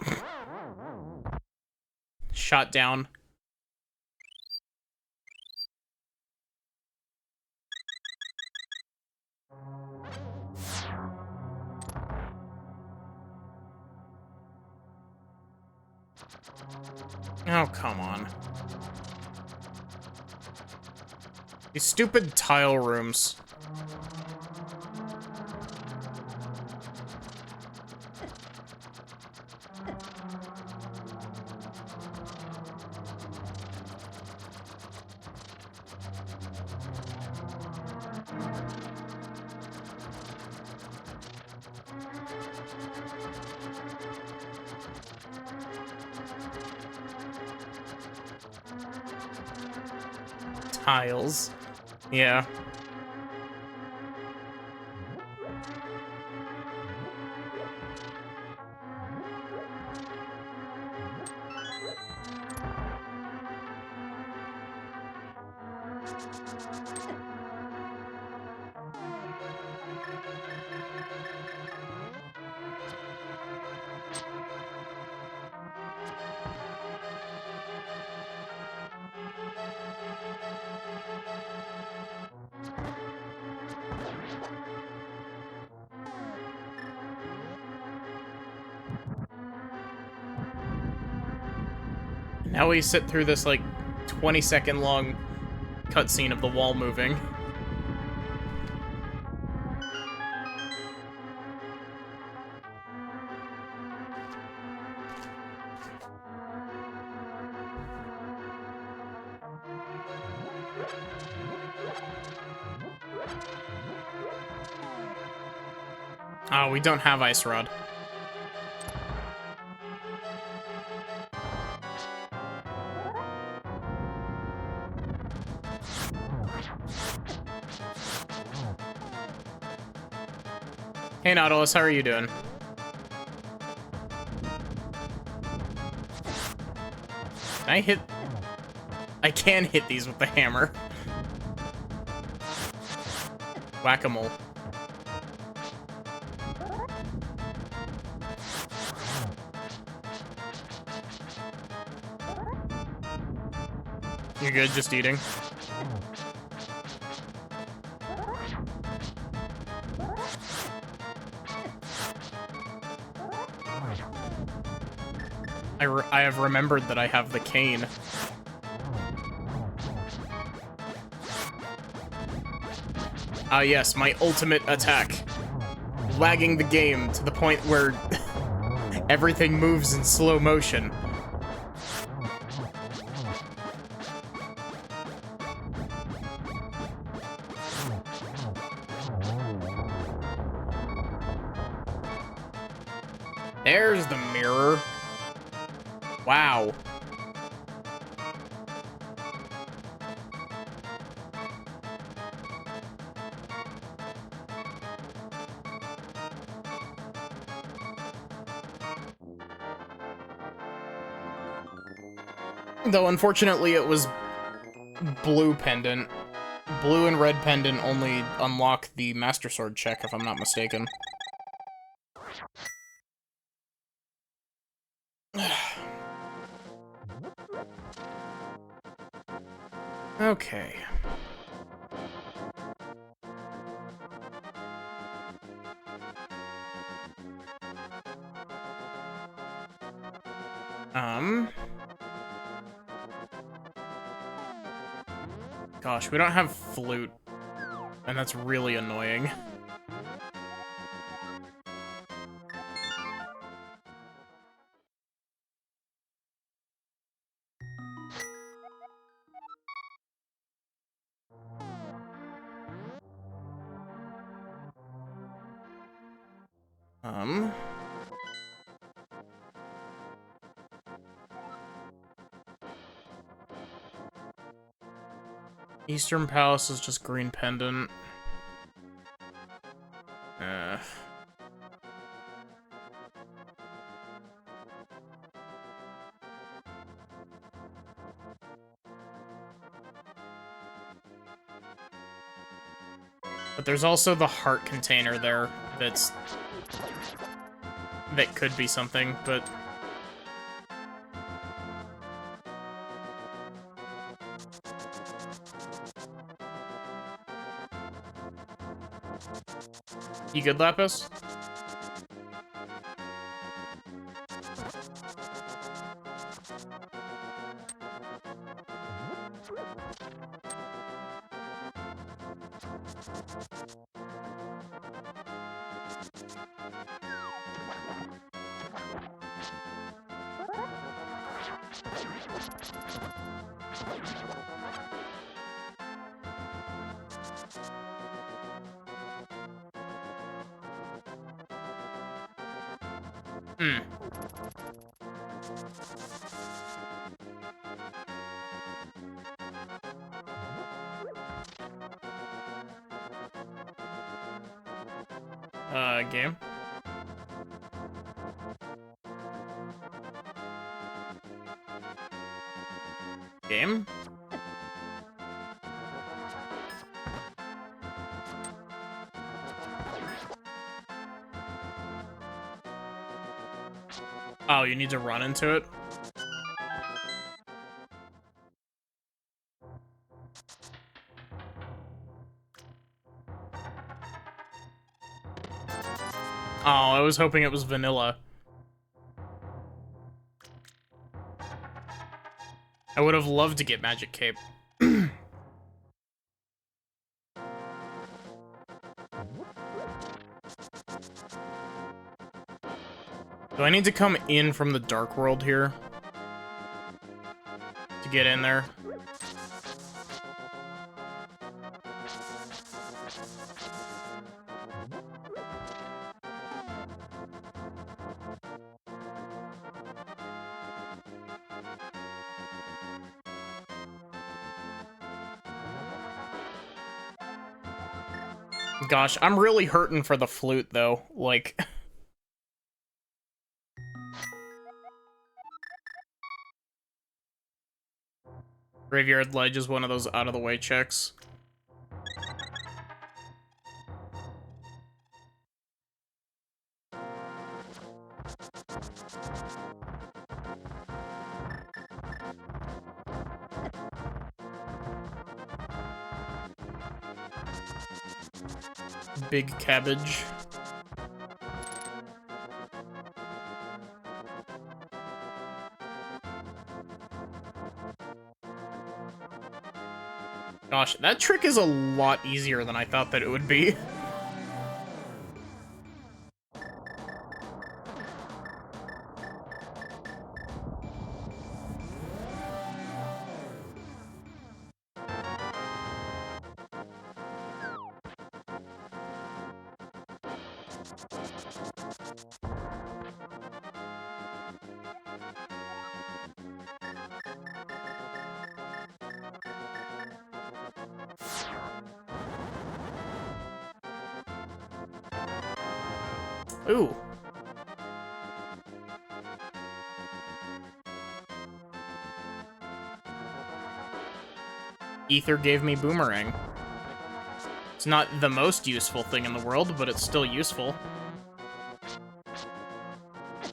S1: Shot down. Oh, come on. These stupid tile rooms. Tiles. Yeah. Now we sit through this, like, 20-second long cutscene of the wall moving. Oh, we don't have Ice Rod. Hey, Nautilus, how are you doing? Can I hit... I can hit these with the hammer. Whack-a-mole. You good? Just eating? I have remembered that I have the cane. Ah, yes, my ultimate attack. Lagging the game to the point where everything moves in slow motion. There's the mirror. Wow. Though, unfortunately, it was blue pendant. Blue and red pendant only unlock the Master Sword check, if I'm not mistaken. Okay. Gosh, we don't have flute, and that's really annoying. Eastern Palace is just green pendant. But there's also the heart container there that could be something, but you good, Lapis? Game. Game? Oh, you need to run into it? Oh, I was hoping it was vanilla. I would have loved to get Magic Cape. Do I need to come in from the Dark World here to get in there? Gosh, I'm really hurting for the flute, though. Like... Graveyard Ledge is one of those out-of-the-way checks. Big cabbage. Gosh, that trick is a lot easier than I thought that it would be. Ooh. Ether gave me Boomerang. It's not the most useful thing in the world, but it's still useful.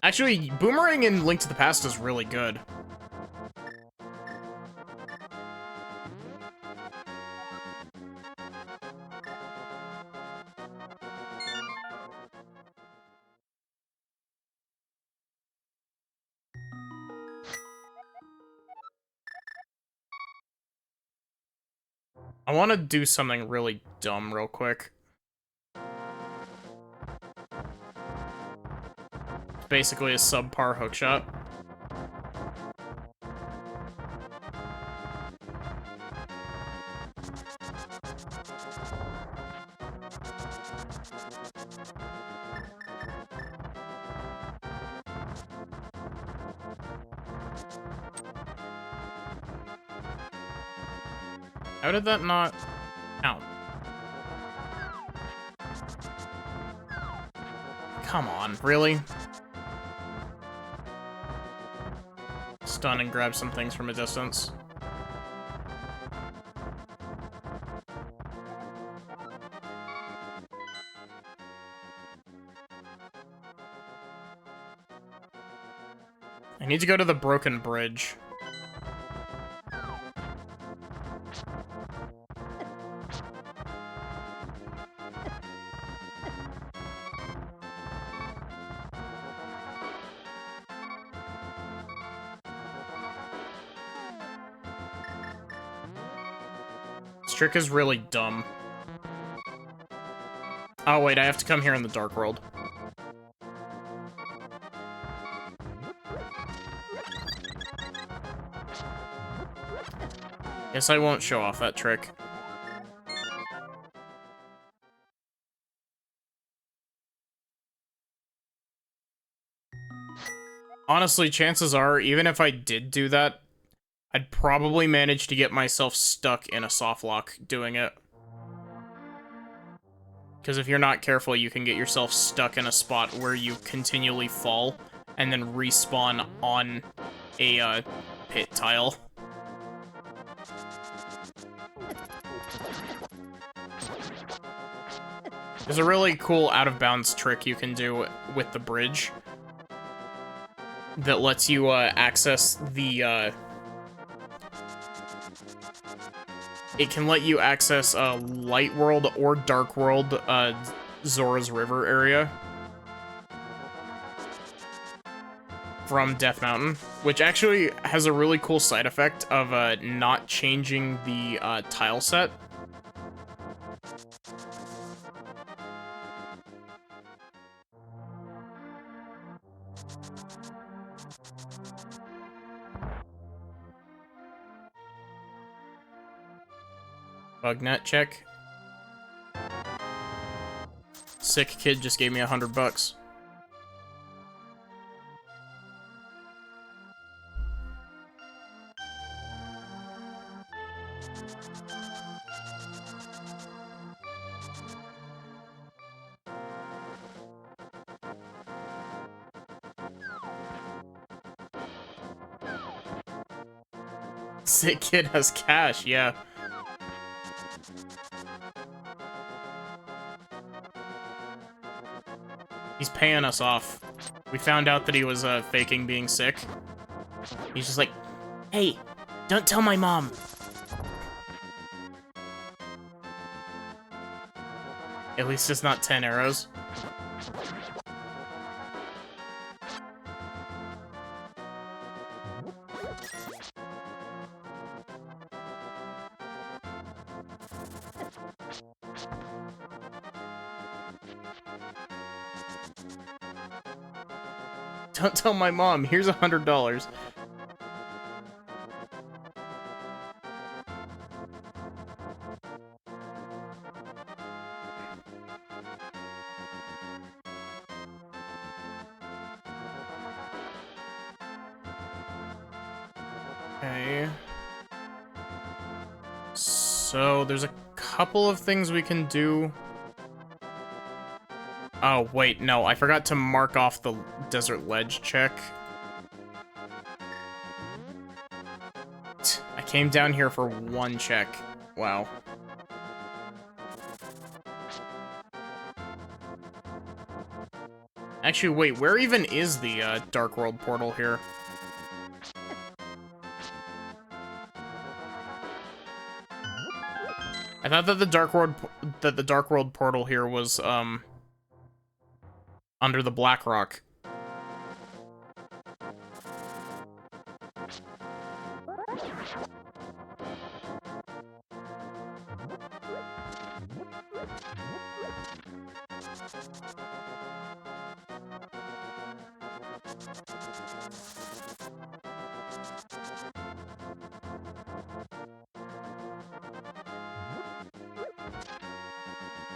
S1: Actually, Boomerang in Link to the Past is really good. I want to do something really dumb real quick. It's basically a subpar hookshot. How did that not count? Come on, really? Stun and grab some things from a distance. I need to go to the broken bridge. This trick is really dumb. Oh wait, I have to come here in the Dark World. Guess I won't show off that trick. Honestly, chances are, even if I did do that, I'd probably manage to get myself stuck in a soft lock doing it. Because if you're not careful, you can get yourself stuck in a spot where you continually fall and then respawn on a pit tile. There's a really cool out-of-bounds trick you can do with the bridge that lets you access the it can let you access Light World or Dark World Zora's River area from Death Mountain, which actually has a really cool side effect of not changing the tile set. Bugnet check. Sick kid just gave me $100. Sick kid has cash, yeah. He's paying us off. We found out that he was faking being sick. He's just like, hey, don't tell my mom. At least it's not 10 arrows. Don't tell my mom. Here's $100. Okay. So there's a couple of things we can do. Oh, wait, no, I forgot to mark off the desert ledge check. I came down here for one check. Wow. Actually, wait, where even is the Dark World portal here? I thought that the Dark World portal here was under the Black Rock.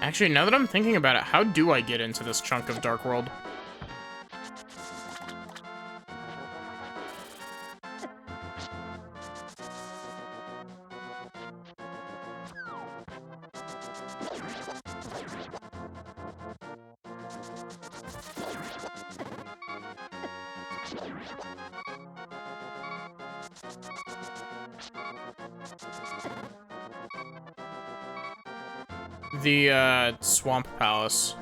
S1: Actually, now that I'm thinking about it, how do I get into this chunk of Dark World? The, Swamp Palace.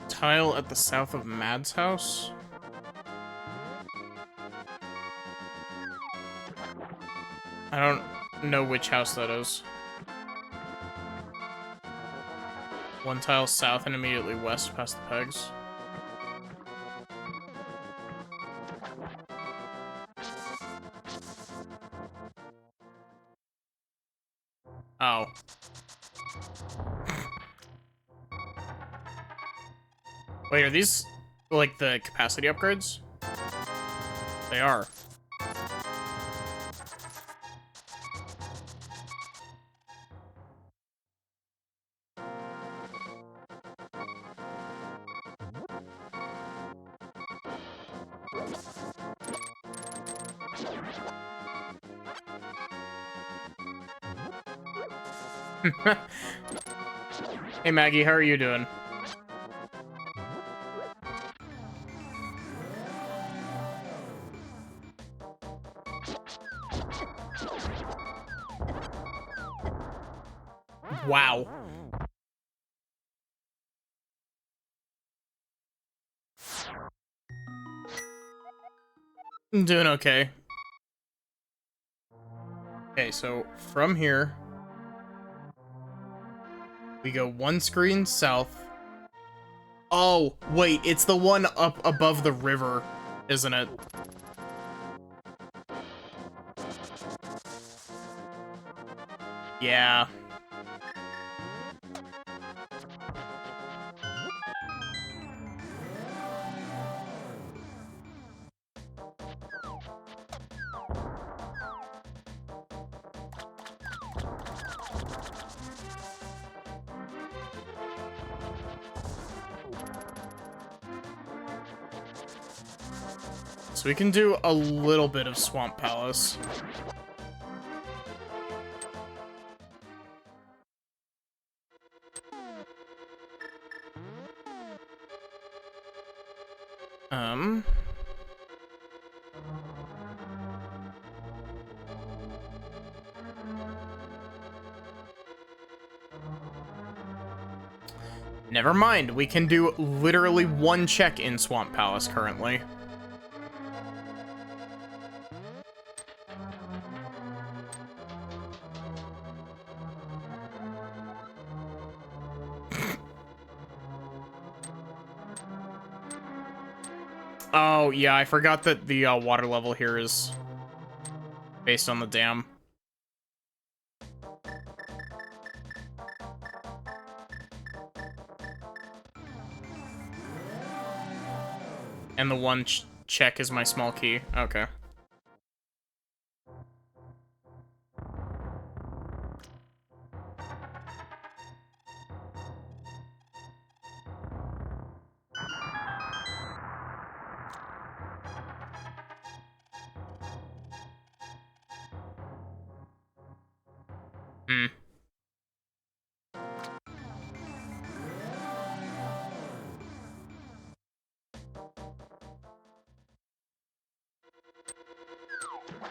S1: Tile at the south of Mad's house? I don't know which house that is. One tile south and immediately west past the pegs. Oh. Wait, are these, like, the capacity upgrades? They are. Hey Maggie, how are you doing? Wow. I'm doing okay. Okay, so from here, we go one screen south. Oh, wait, it's the one up above the river, isn't it? Yeah. So we can do a little bit of Swamp Palace. Never mind, we can do literally one check in Swamp Palace currently. Oh, yeah, I forgot that the water level here is based on the dam. And the one check is my small key. Okay. Hmm.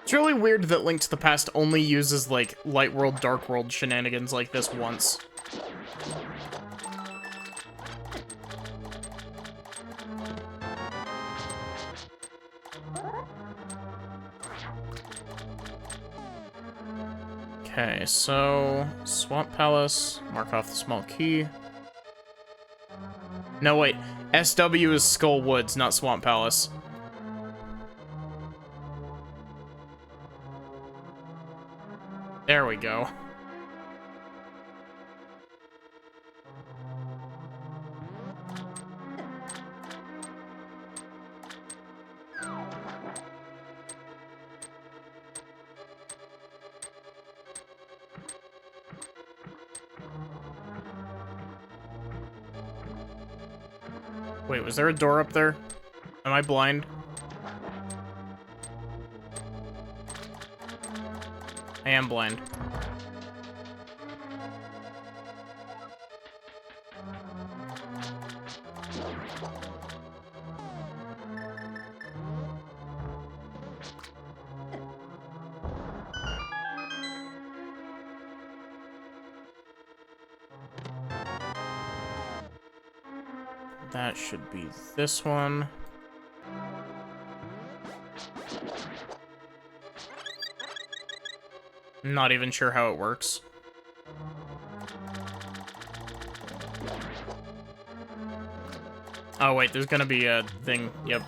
S1: It's really weird that Link to the Past only uses, like, Light World, Dark World shenanigans like this once. Okay, so Swamp Palace, mark off the small key. No, wait, SW is Skull Woods, not Swamp Palace. There we go. Wait, was there a door up there? Am I blind? I am blind. That should be this one. Not even sure how it works. Oh wait, there's gonna be a thing. Yep.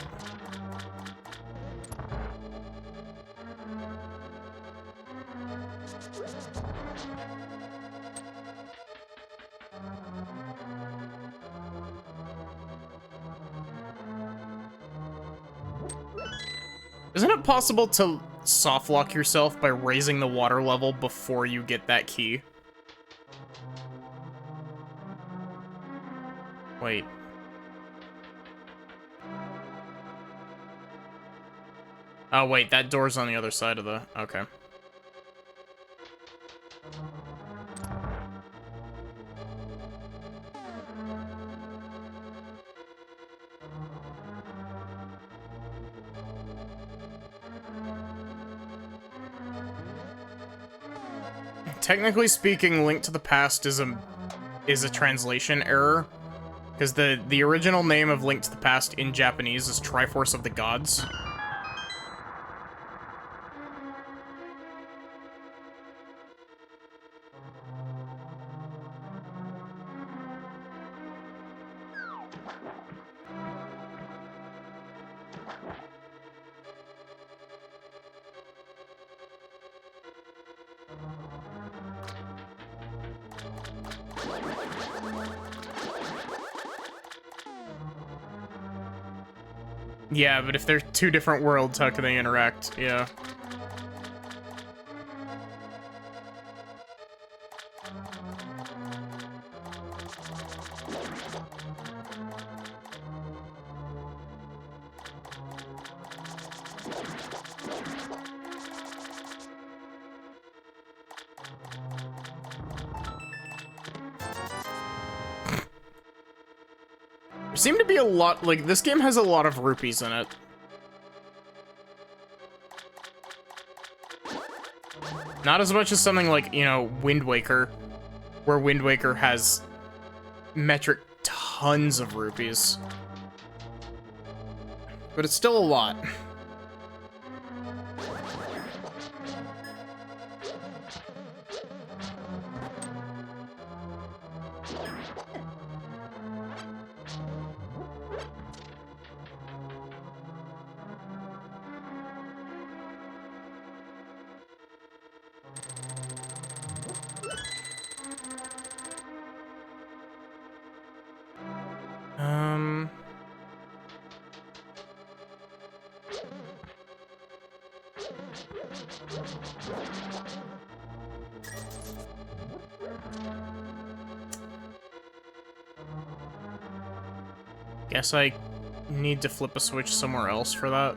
S1: Isn't it possible to soft lock yourself by raising the water level before you get that key? Wait. Oh wait, that door's on the other side of the... Okay. Technically speaking, Link to the Past is a translation error, because the original name of Link to the Past in Japanese is Triforce of the Gods. Yeah, but if they're two different worlds, how can they interact? Yeah. There seem to be a lot, like, this game has a lot of rupees in it. Not as much as something like, you know, Wind Waker, where Wind Waker has metric tons of rupees. But it's still a lot. Guess I need to flip a switch somewhere else for that.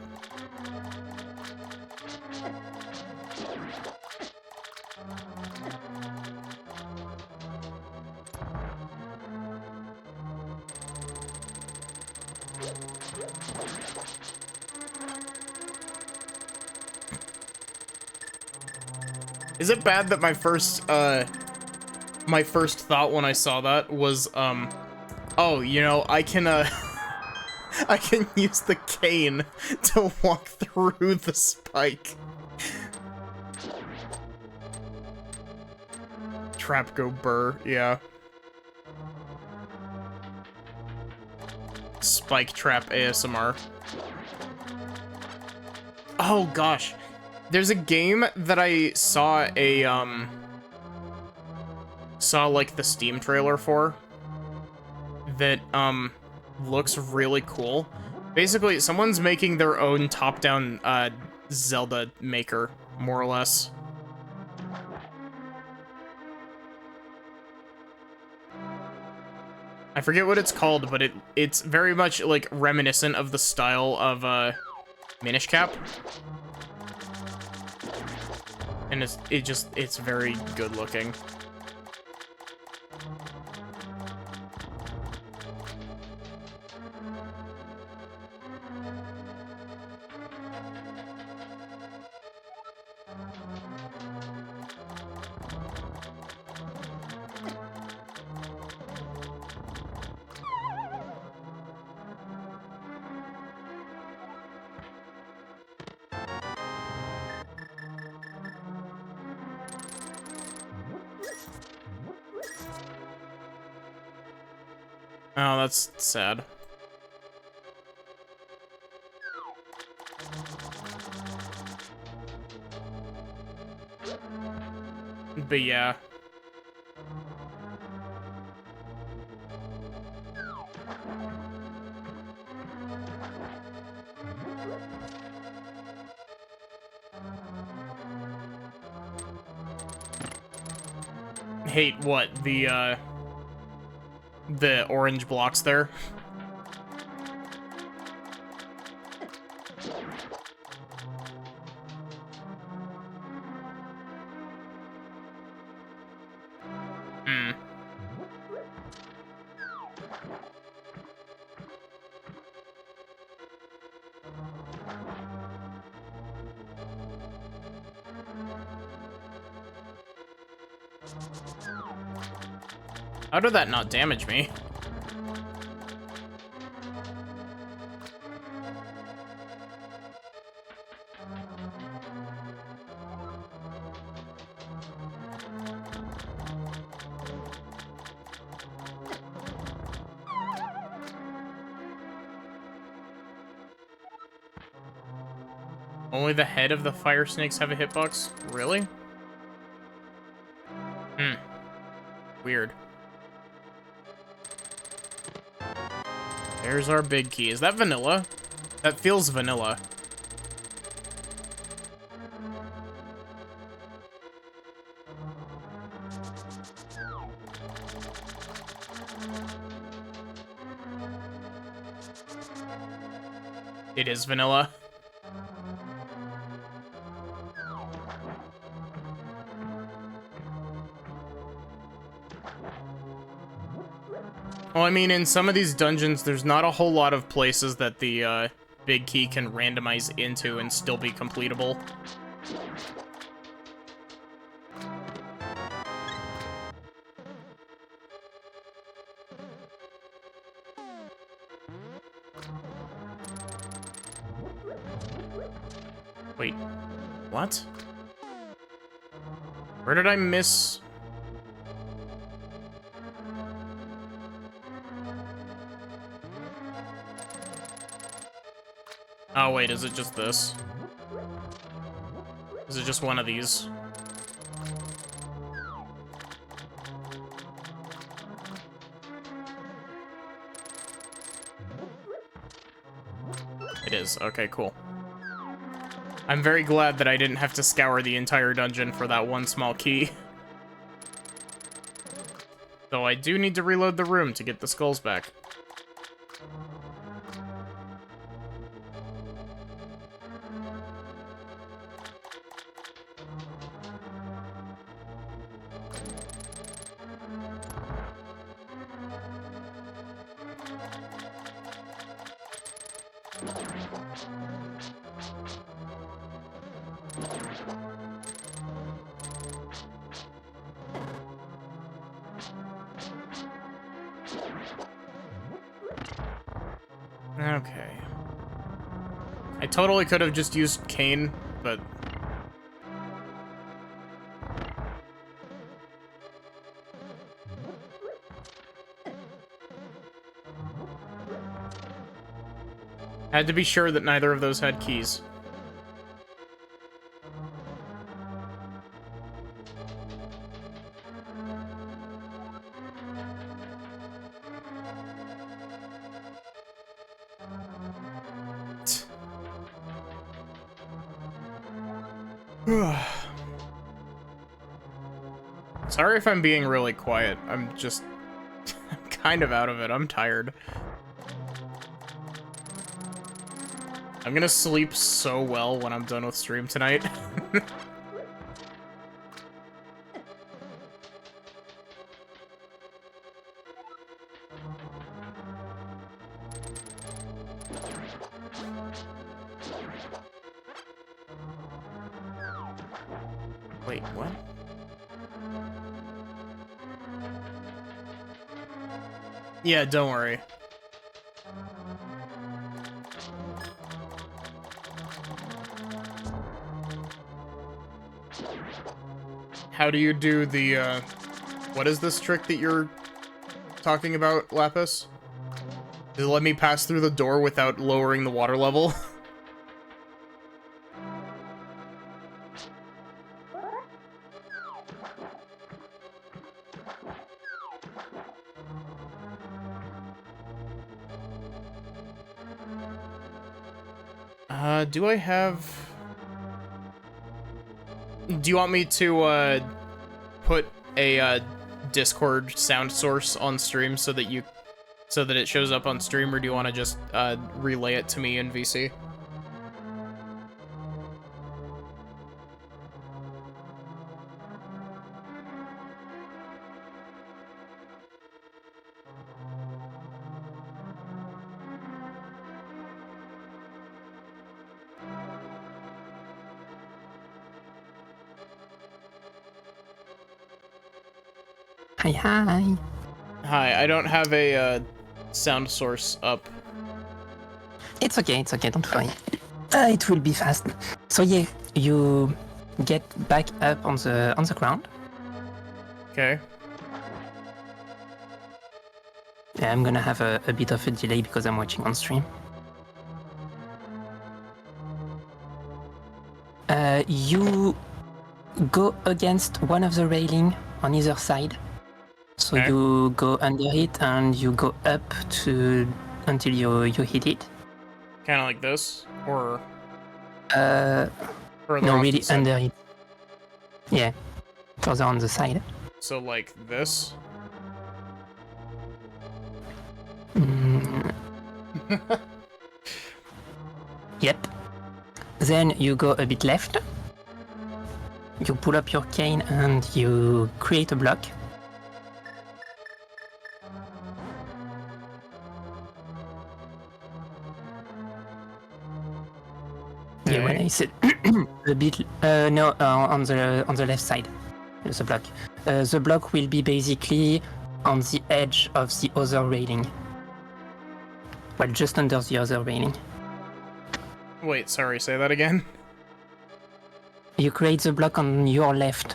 S1: Is it bad that my first thought when I saw that was, oh, you know, I can, I can use the cane to walk through the spike. Trap go burr, yeah. Spike trap ASMR. Oh gosh. There's a game that I saw saw like the Steam trailer for that looks really cool. Basically, someone's making their own top-down Zelda maker, more or less. I forget what it's called, but it's very much like reminiscent of the style of Minish Cap. And it's very good looking. Oh, that's sad. But yeah. Hate what? The orange blocks there. How did that not damage me? Only the head of the fire snakes have a hitbox? Really? Weird. There's our big key. Is that vanilla? That feels vanilla. It is vanilla. Well, I mean, in some of these dungeons, there's not a whole lot of places that the big key can randomize into and still be completable. Wait, what? Where did I miss? Oh wait, is it just this? Is it just one of these? It is. Okay, cool. I'm very glad that I didn't have to scour the entire dungeon for that one small key. Though I do need to reload the room to get the skulls back. Okay. I totally could have just used Cane, but... Had to be sure that neither of those had keys. Sorry if I'm being really quiet. I'm just I'm kind of out of it. I'm tired. I'm gonna sleep so well when I'm done with stream tonight. Wait, what? Yeah, don't worry. How do you do the, what is this trick that you're talking about, Lapis? Does it let me pass through the door without lowering the water level? Do I have... Do you want me to, put a, Discord sound source on stream so that it shows up on stream, or do you want to just, relay it to me in VC?
S2: Hi.
S1: Hi, I don't have a, sound source up.
S2: It's okay, don't worry. It will be fast. So yeah, you get back up on the ground.
S1: Okay.
S2: Yeah, I'm gonna have a bit of a delay because I'm watching on stream. You go against one of the railing on either side. So
S1: Okay.
S2: you go under it and you go up until you hit it.
S1: Kind of like this, or further
S2: No,
S1: off
S2: really
S1: to the side?
S2: under it. Yeah, further on the side.
S1: So like this?
S2: Yep. Then you go a bit left. You pull up your cane and you create a block. Yeah, when I said a bit, no, on the left side, the block. The block will be basically on the edge of the other railing. Well, just under the other railing.
S1: Wait, sorry, say that again?
S2: You create the block on your left,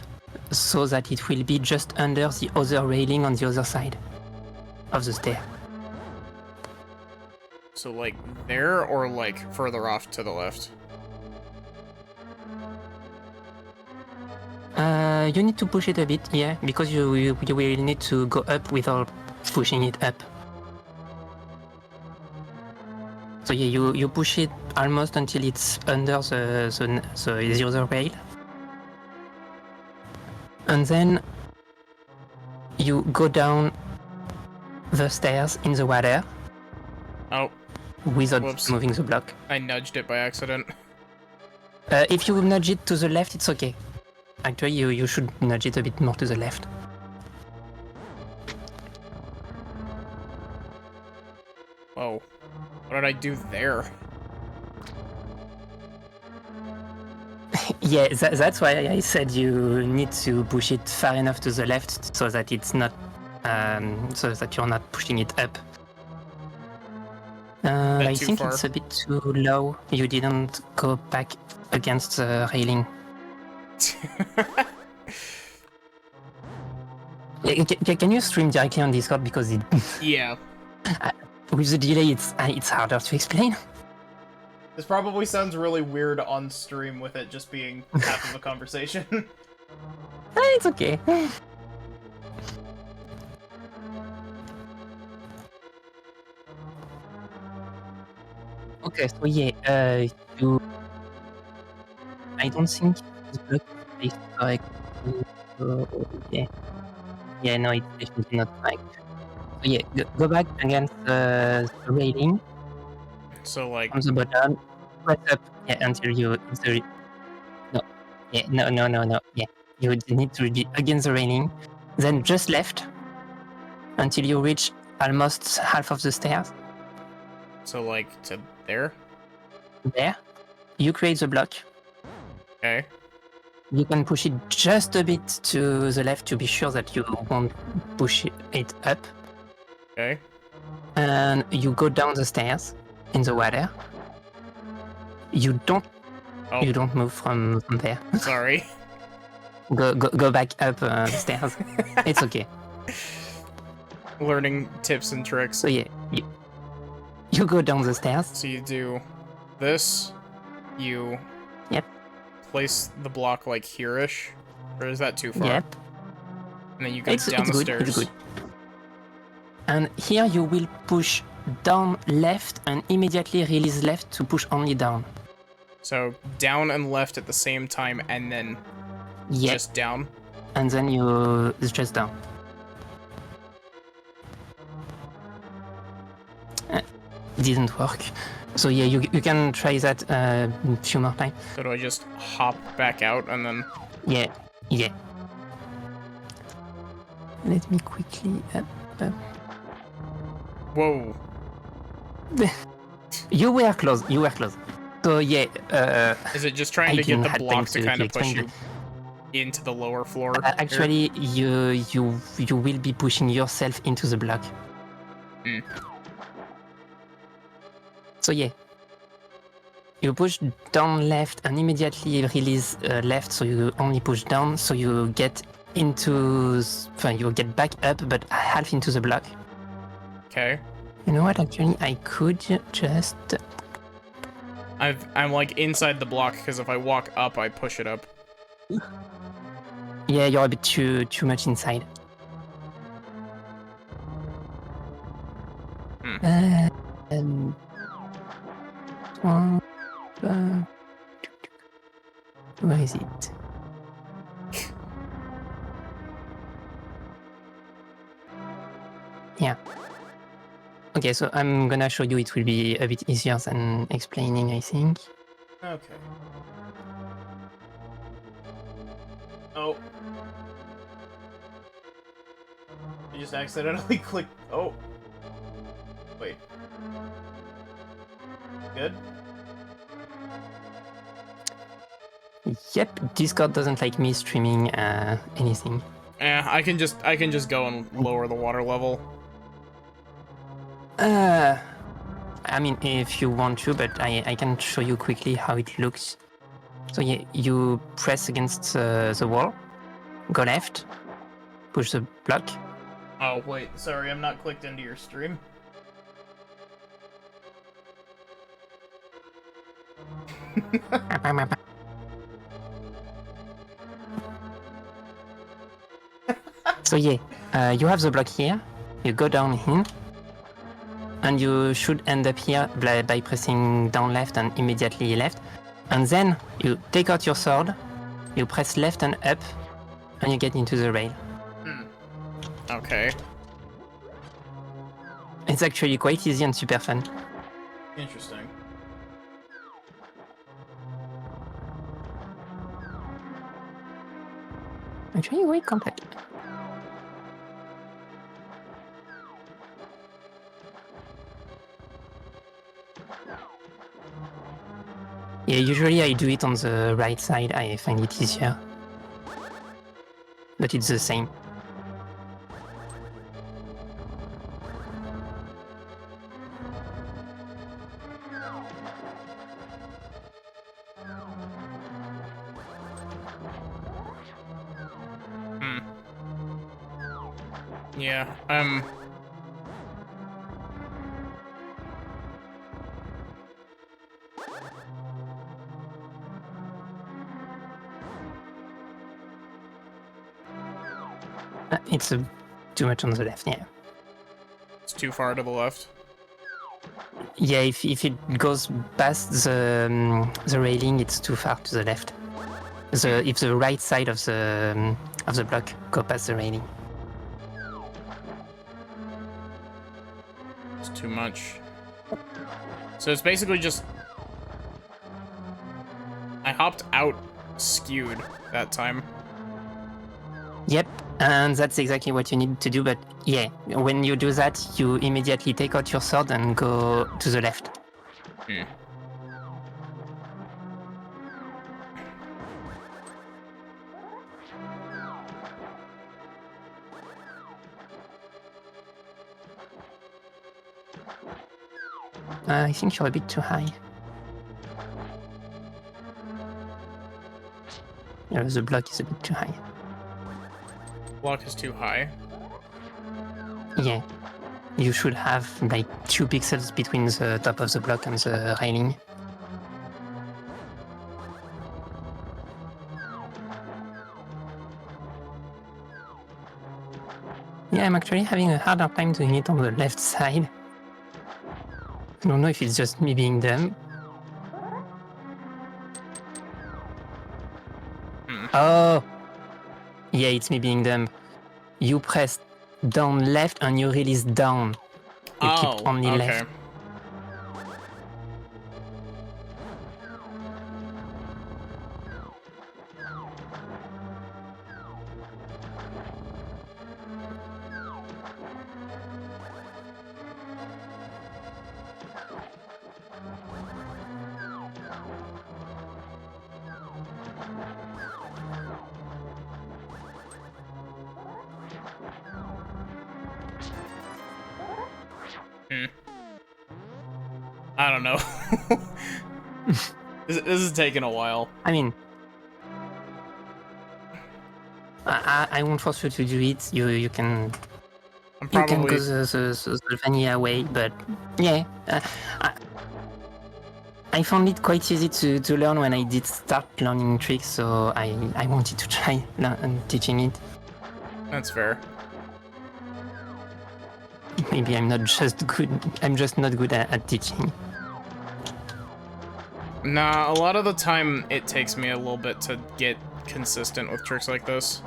S2: so that it will be just under the other railing on the other side of the stair.
S1: So like there, or like further off to the left?
S2: You need to push it a bit, yeah, because you will need to go up without pushing it up. So yeah, you push it almost until it's under the other rail. And then you go down the stairs in the water.
S1: Oh.
S2: Without
S1: Whoops.
S2: moving the block.
S1: I nudged it by accident.
S2: If you nudge it to the left, it's okay. Actually, you should nudge it a bit more to the left.
S1: Oh. What did I do there?
S2: Yeah, that's why I said you need to push it far enough to the left so that it's not, so that you're not pushing it up. I
S1: too
S2: think
S1: far?
S2: it's a bit too low. You didn't go back against the railing. Can you stream directly on Discord, because
S1: Yeah.
S2: with the delay it's harder to explain.
S1: This probably sounds really weird on stream with it just being half of a conversation.
S2: It's okay. Okay, so yeah, I don't think this block is correct. So, yeah. Yeah, no, it's definitely not correct. So yeah, go back against the railing
S1: So, like,
S2: from the bottom, press up, yeah, until you hit the no, yeah, no, yeah. You need to be against the railing, then just left until you reach almost half of the stairs.
S1: so like, to there?
S2: There, you create the block.
S1: Okay.
S2: You can push it just a bit to the left to be sure that you won't push it up.
S1: Okay.
S2: And you go down the stairs in the water. You don't move from there.
S1: Sorry.
S2: Go back up the stairs. It's okay.
S1: Learning tips and tricks.
S2: So yeah, you go down the stairs.
S1: So you do this, you
S2: Yep.
S1: place the block like here-ish, or is that too far?
S2: Yep.
S1: And then you go down
S2: It's
S1: the
S2: good.
S1: stairs.
S2: It's good. And here you will push down left and immediately release left to push only down.
S1: So down and left at the same time, and then
S2: Yep.
S1: just down.
S2: And then it's just down. Didn't work. So yeah, you can try that a few more times.
S1: So do I just hop back out and then?
S2: Yeah. Let me quickly up.
S1: Whoa.
S2: You were close. So yeah.
S1: Is it just trying
S2: I
S1: to get
S2: didn't
S1: the
S2: have
S1: block
S2: time
S1: to
S2: to
S1: kind of push
S2: explain
S1: you into the lower floor?
S2: Actually, you will be pushing yourself into the block.
S1: Mm.
S2: So yeah, you push down left and immediately release left, so you only push down, so you get you get back up, but half into the block.
S1: Okay.
S2: You know what? Actually, I could just.
S1: I'm like inside the block because if I walk up, I push it up.
S2: Yeah, you're a bit too much inside. Where is it? Yeah. Okay, so I'm gonna show you. It will be a bit easier than explaining, I think.
S1: Okay. Oh. I just accidentally clicked. Oh. Wait. Good?
S2: Yep, Discord doesn't like me streaming anything.
S1: I can just go and lower the water level.
S2: I mean, if you want to, but I can show you quickly how it looks. So yeah, you press against the wall, go left, push the block.
S1: Oh wait, sorry, I'm not clicked into your stream.
S2: So yeah, you have the block here, you go down here, and you should end up here by pressing down left and immediately left. And then you take out your sword, you press left and up, and you get into the rail.
S1: Okay.
S2: It's actually quite easy and super fun.
S1: Interesting.
S2: Actually, wait, completely. Yeah, usually I do it on the right side, I find it easier. But it's the same.
S1: Yeah,
S2: It's too much on the left, yeah.
S1: It's too far to the left.
S2: Yeah, if it goes past the railing, it's too far to the left. If the right side of the block go past the railing.
S1: It's too much. So it's basically just... I hopped out skewed that time.
S2: Yep, and that's exactly what you need to do, but yeah, when you do that, you immediately take out your sword and go to the left.
S1: Hmm.
S2: I think you're a bit too high. Yeah, the block is a bit too high.
S1: Block is too high.
S2: Yeah. You should have like 2 pixels between the top of the block and the railing. Yeah, I'm actually having a harder time doing it on the left side. I don't know if it's just me being dumb. Oh! Yeah, it's me being dumb. You press down left and you release down. You keep only left.
S1: I don't know. This is taking a while.
S2: I mean, I won't force you to do it. You can.
S1: I'm probably...
S2: You can go the vanilla way, but yeah, I found it quite easy to learn when I did start learning tricks, so I wanted to try teaching it.
S1: That's fair.
S2: Maybe I'm just not good at teaching.
S1: Nah, a lot of the time it takes me a little bit to get consistent with tricks like this.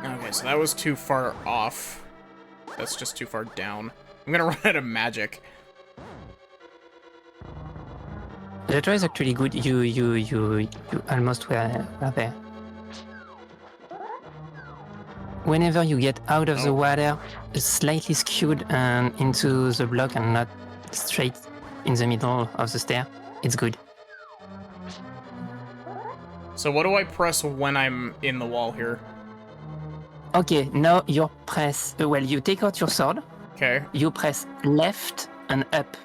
S1: Okay, so that was too far off. That's just too far down. I'm gonna run out of magic.
S2: The try is actually good. You almost were there. Whenever you get out of the water, slightly skewed and into the block and not straight in the middle of the stair, it's good.
S1: So what do I press when I'm in the wall here?
S2: Okay, now you press, well, you take out your sword.
S1: Okay.
S2: You press left and up.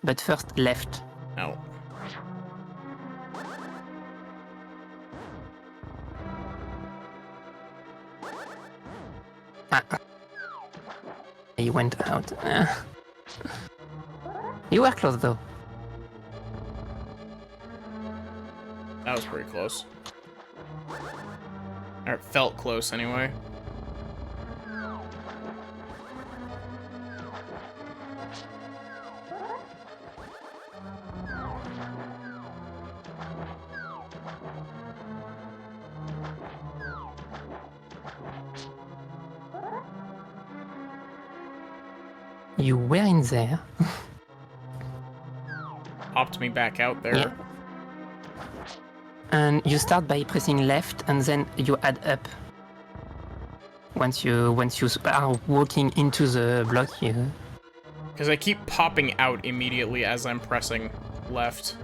S2: But first left.
S1: No.
S2: He went out. You were close though.
S1: That was pretty close. Or it felt close anyway.
S2: You were in there.
S1: Popped me back out there.
S2: Yeah. And you start by pressing left, and then you add up. Once you are walking into the block, you.
S1: Because I keep popping out immediately as I'm pressing left.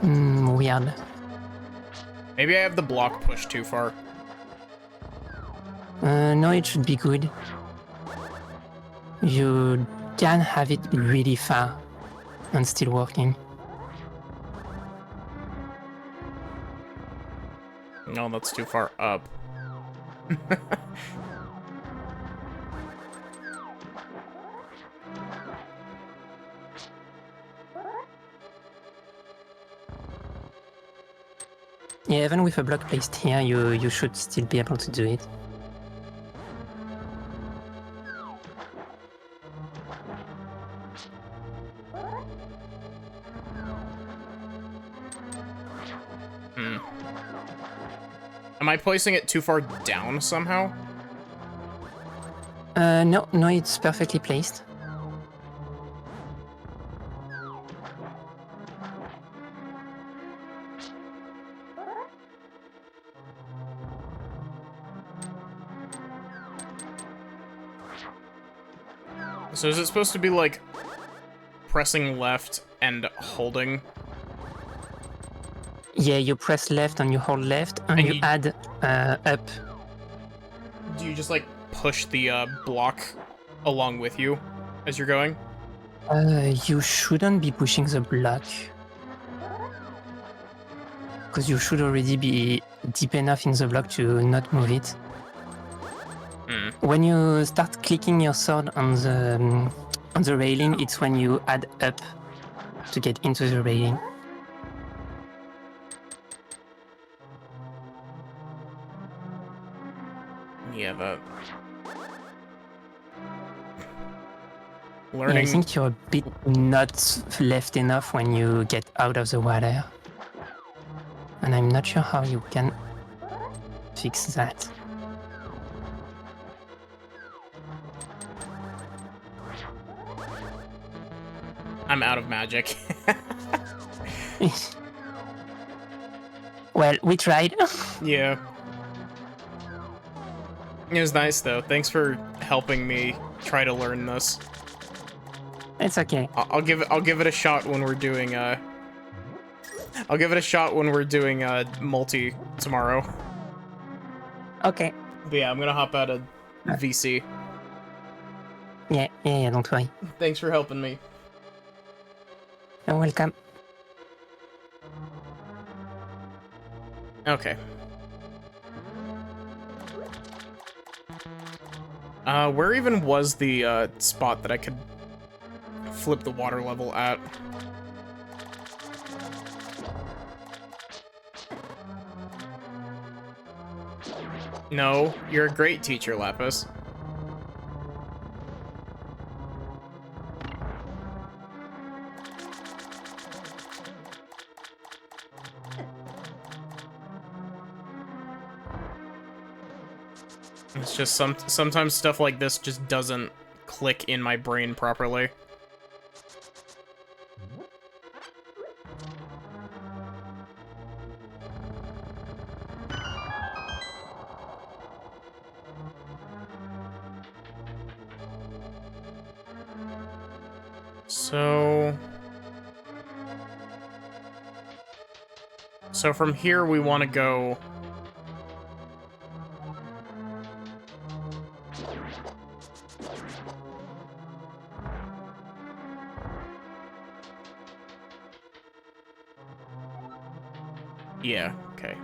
S2: Weird.
S1: Maybe I have the block pushed too far.
S2: No, it should be good. You can have it really far and still working.
S1: No, that's too far up.
S2: Yeah, even with a block placed here, you should still be able to do it.
S1: Am I placing it too far down somehow?
S2: No, it's perfectly placed.
S1: So is it supposed to be like pressing left and holding?
S2: Yeah, you press left and you hold left, and you add up.
S1: Do you just like push the block along with you as you're going?
S2: You shouldn't be pushing the block. Because you should already be deep enough in the block to not move it. When you start clicking your sword on the railing, it's when you add up to get into the railing.
S1: Yeah, that.
S2: Yeah, I think you're a bit not left enough when you get out of the water. And I'm not sure how you can fix that.
S1: I'm out of magic.
S2: Well, we tried.
S1: Yeah. It was nice though. Thanks for helping me try to learn this.
S2: It's okay.
S1: I'll give it a shot when we're doing multi tomorrow.
S2: Okay.
S1: But yeah, I'm gonna hop out of VC.
S2: Yeah, don't worry.
S1: Thanks for helping me.
S2: You're welcome.
S1: Okay. Where even was the spot that I could flip the water level at? No, you're a great teacher, Lapis. It's just sometimes stuff like this just doesn't click in my brain properly. So from here we want to go. Yeah, okay.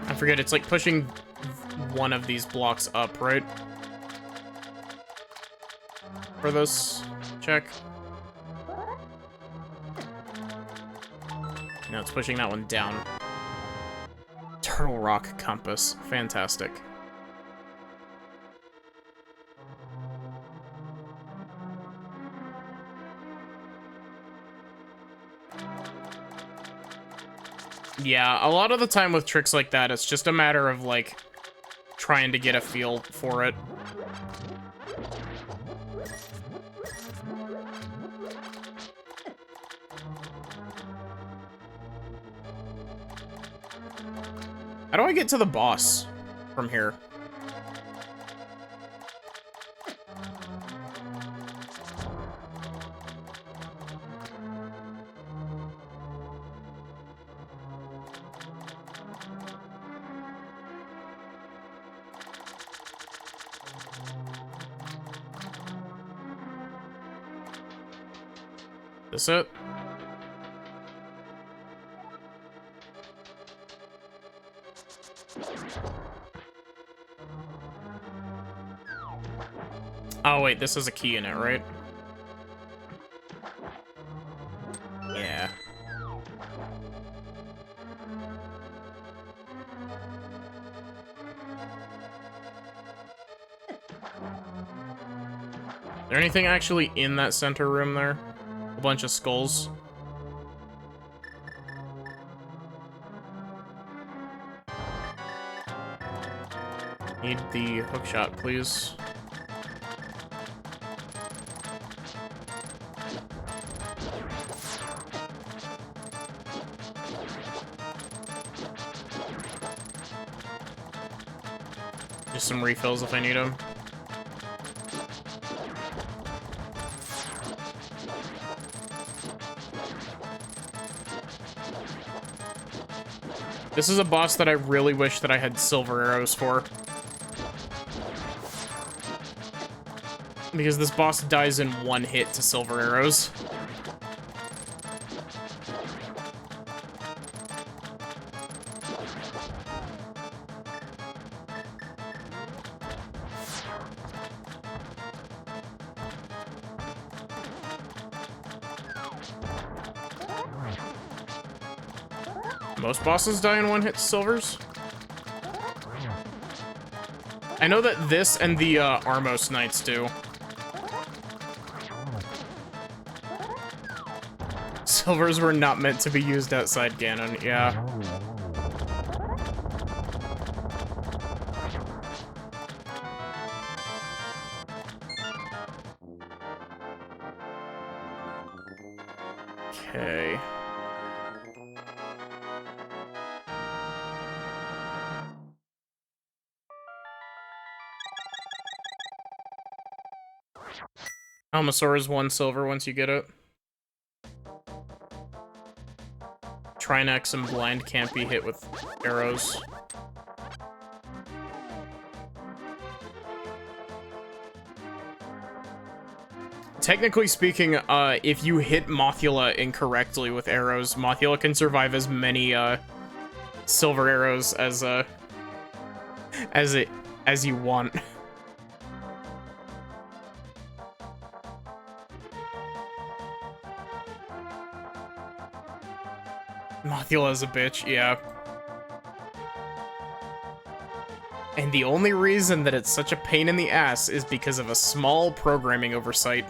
S1: I forget, it's like pushing one of these blocks up, right? For this check. No, it's pushing that one down. Turtle Rock Compass. Fantastic. Yeah, a lot of the time with tricks like that, it's just a matter of, like, trying to get a feel for it. How do I get to the boss from here? This it? Oh wait, this has a key in it, right? Yeah. Is there anything actually in that center room there? A bunch of skulls. Need the hookshot, please. Just some refills if I need them. This is a boss that I really wish that I had silver arrows for. Because this boss dies in one hit to silver arrows. Most bosses die in one hit to silvers. I know that this and the Armos Knights do. Silvers were not meant to be used outside Ganon, yeah. Okay. Almasaur is 1 silver once you get it. Trinax and Blind can't be hit with arrows. Technically speaking, if you hit Mothula incorrectly with arrows, Mothula can survive as many silver arrows as you want. Mothula's a bitch, yeah. And the only reason that it's such a pain in the ass is because of a small programming oversight.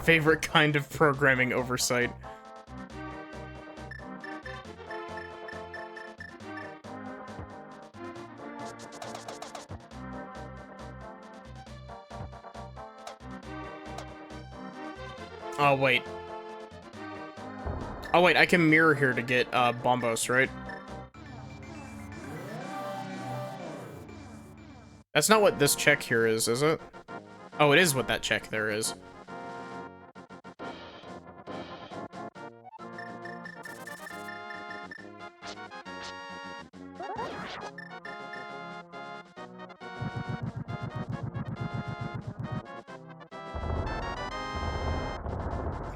S1: Favorite kind of programming oversight. Oh, wait. Oh, wait, I can mirror here to get, Bombos, right? That's not what this check here is it? Oh, it is what that check there is.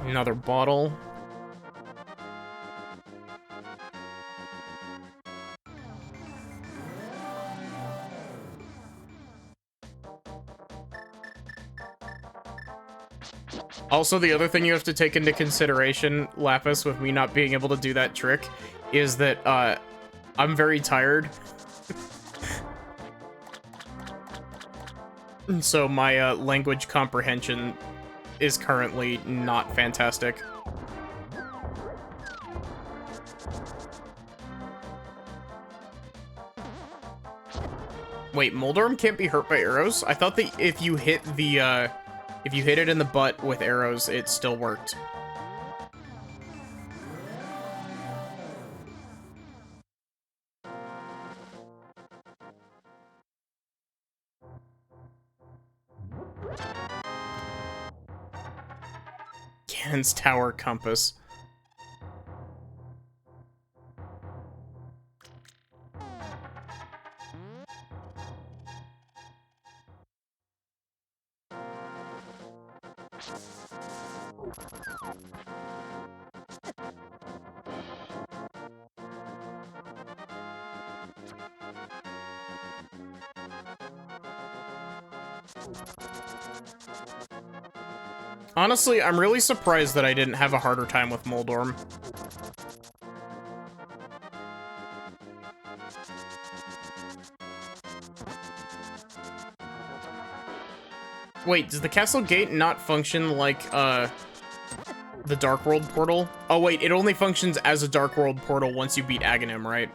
S1: Another bottle. Also, the other thing you have to take into consideration, Lapis, with me not being able to do that trick, is that, I'm very tired. So my, language comprehension is currently not fantastic. Wait, Moldorm can't be hurt by arrows? I thought that if you hit the, if you hit it in the butt with arrows, it still worked. Aghan's Tower compass. Honestly, I'm really surprised that I didn't have a harder time with Moldorm. Wait, does the Castle Gate not function like, the Dark World portal? Oh wait, it only functions as a Dark World portal once you beat Aghanim, right?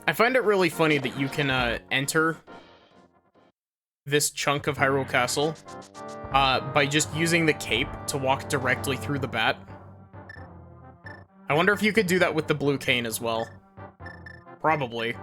S1: I find it really funny that you can, enter this chunk of Hyrule Castle, by just using the cape to walk directly through the bat. I wonder if you could do that with the blue cane as well. Probably.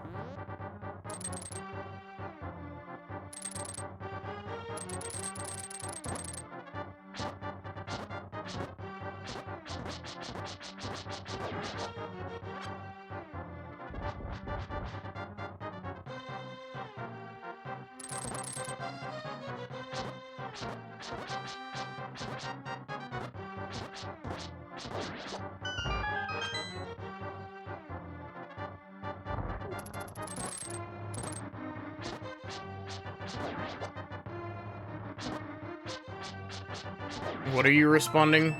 S1: What are you responding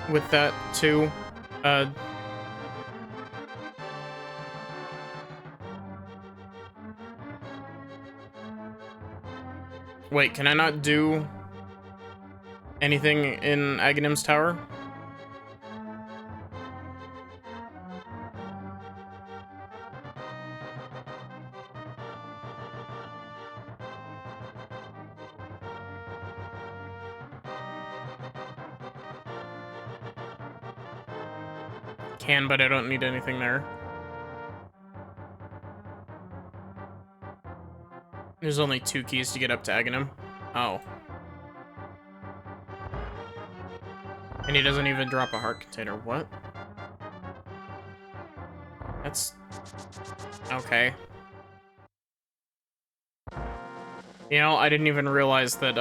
S1: with that to? Wait, can I not do anything in Aghanim's Tower? Can, but I don't need anything there. There's only 2 keys to get up to Aghanim. Oh. And he doesn't even drop a heart container. What? That's... okay. You know, I didn't even realize that,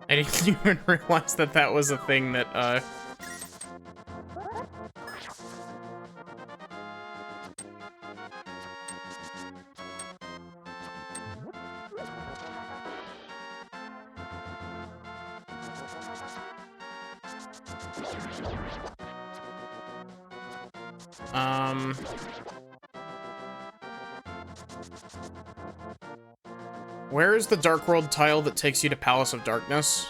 S1: I didn't even realize that that was a thing that, where is the Dark World tile that takes you to Palace of Darkness?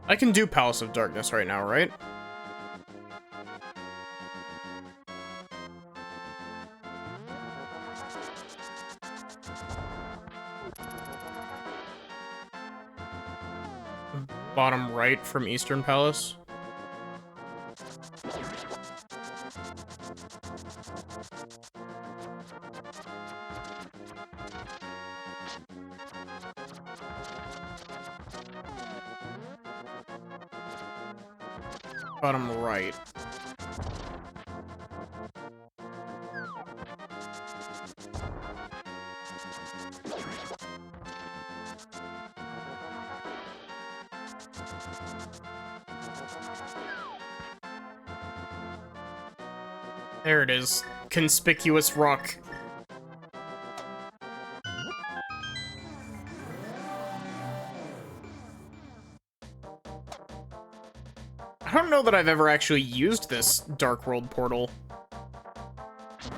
S1: I can do Palace of Darkness right now, right? Bottom right from Eastern Palace. Bottom right. There it is. Conspicuous rock. don't know that I've ever actually used this Dark World portal.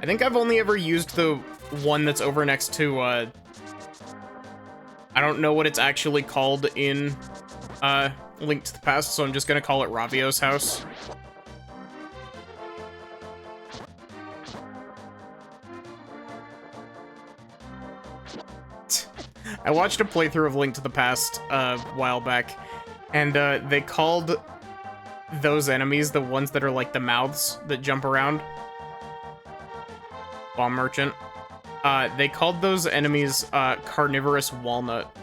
S1: I think I've only ever used the one that's over next to, I don't know what it's actually called in, Link to the Past, so I'm just gonna call it Ravio's house. I watched a playthrough of Link to the Past a while back, and they called those enemies the ones that are like the mouths that jump around. Bomb Merchant. They called those enemies Carnivorous Walnut.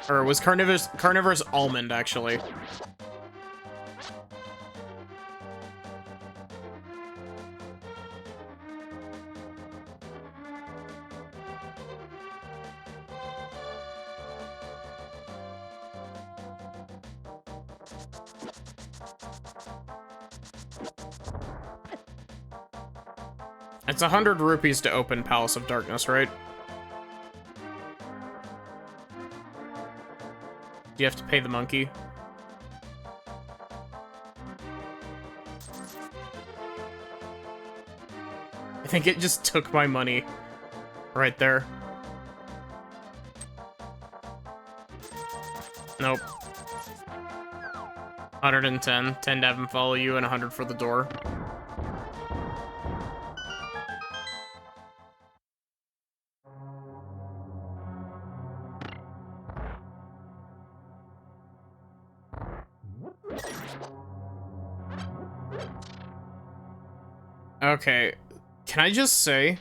S1: Or it was Carnivorous Almond, actually. It's 100 rupees to open Palace of Darkness, right? Do you have to pay the monkey? I think it just took my money right there. Nope. 110. 10 to have him follow you, and 100 for the door. Okay, can I just say,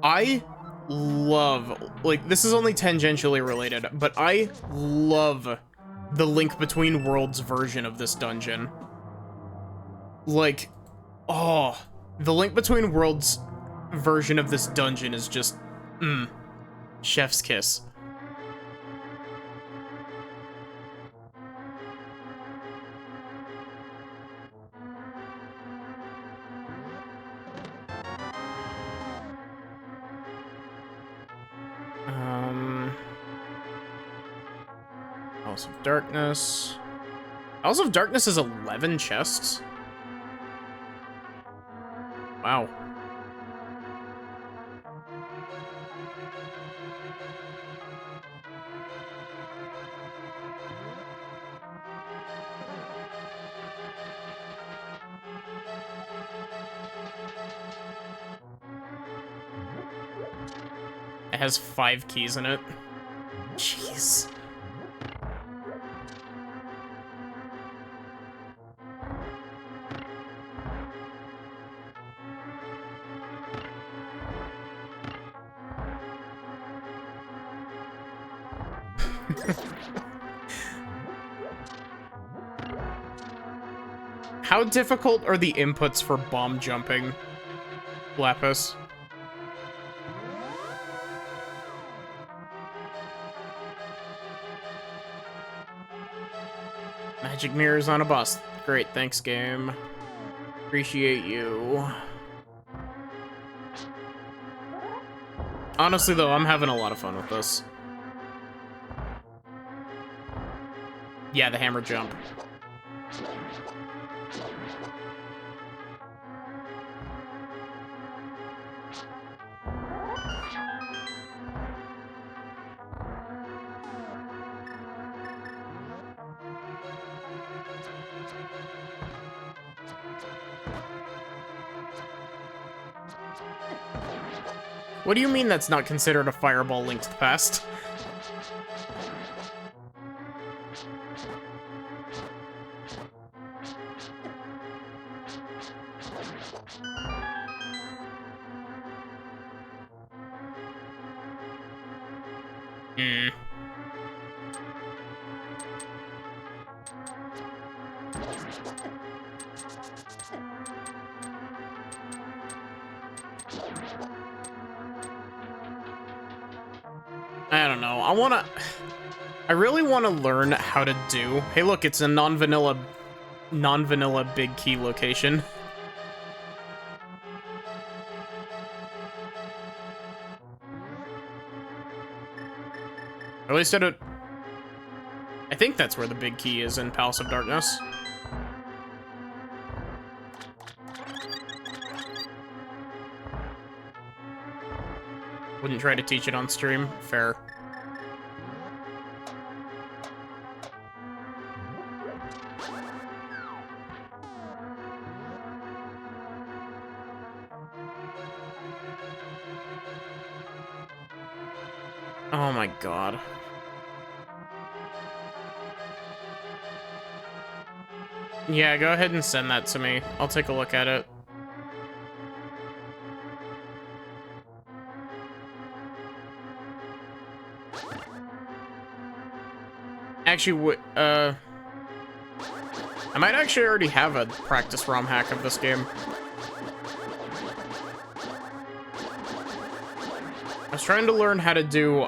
S1: I love, like, this is only tangentially related, but I love the Link Between Worlds version of this dungeon. Like, oh, the Link Between Worlds version of this dungeon is just, chef's kiss. House of Darkness. House of Darkness is 11 chests? Wow. It has 5 keys in it. Jeez. How difficult are the inputs for bomb jumping, Lapis? Magic mirrors on a bus. Great, thanks, game. Appreciate you. Honestly, though, I'm having a lot of fun with this. Yeah, the hammer jump. What do you mean that's not considered a fireball Link to the Past? I don't know. I really want to learn how to do. Hey, look, it's a non-vanilla big key location. Or at least I think that's where the big key is in Palace of Darkness. Wouldn't try to teach it on stream. Fair. Oh my god. Yeah, go ahead and send that to me. I'll take a look at it. Actually, I might actually already have a practice ROM hack of this game. I was trying to learn how to do,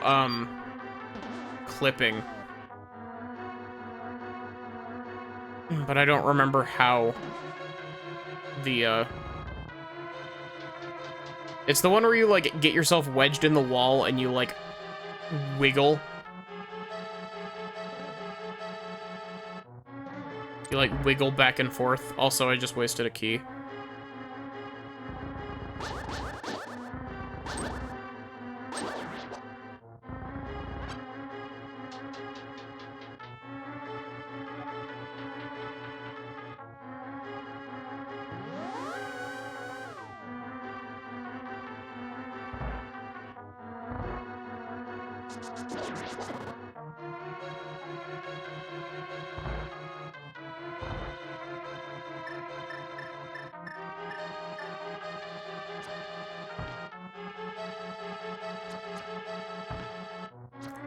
S1: clipping. But I don't remember how the, It's the one where you, like, get yourself wedged in the wall and you, like, wiggle. You, like, wiggle back and forth. Also, I just wasted a key.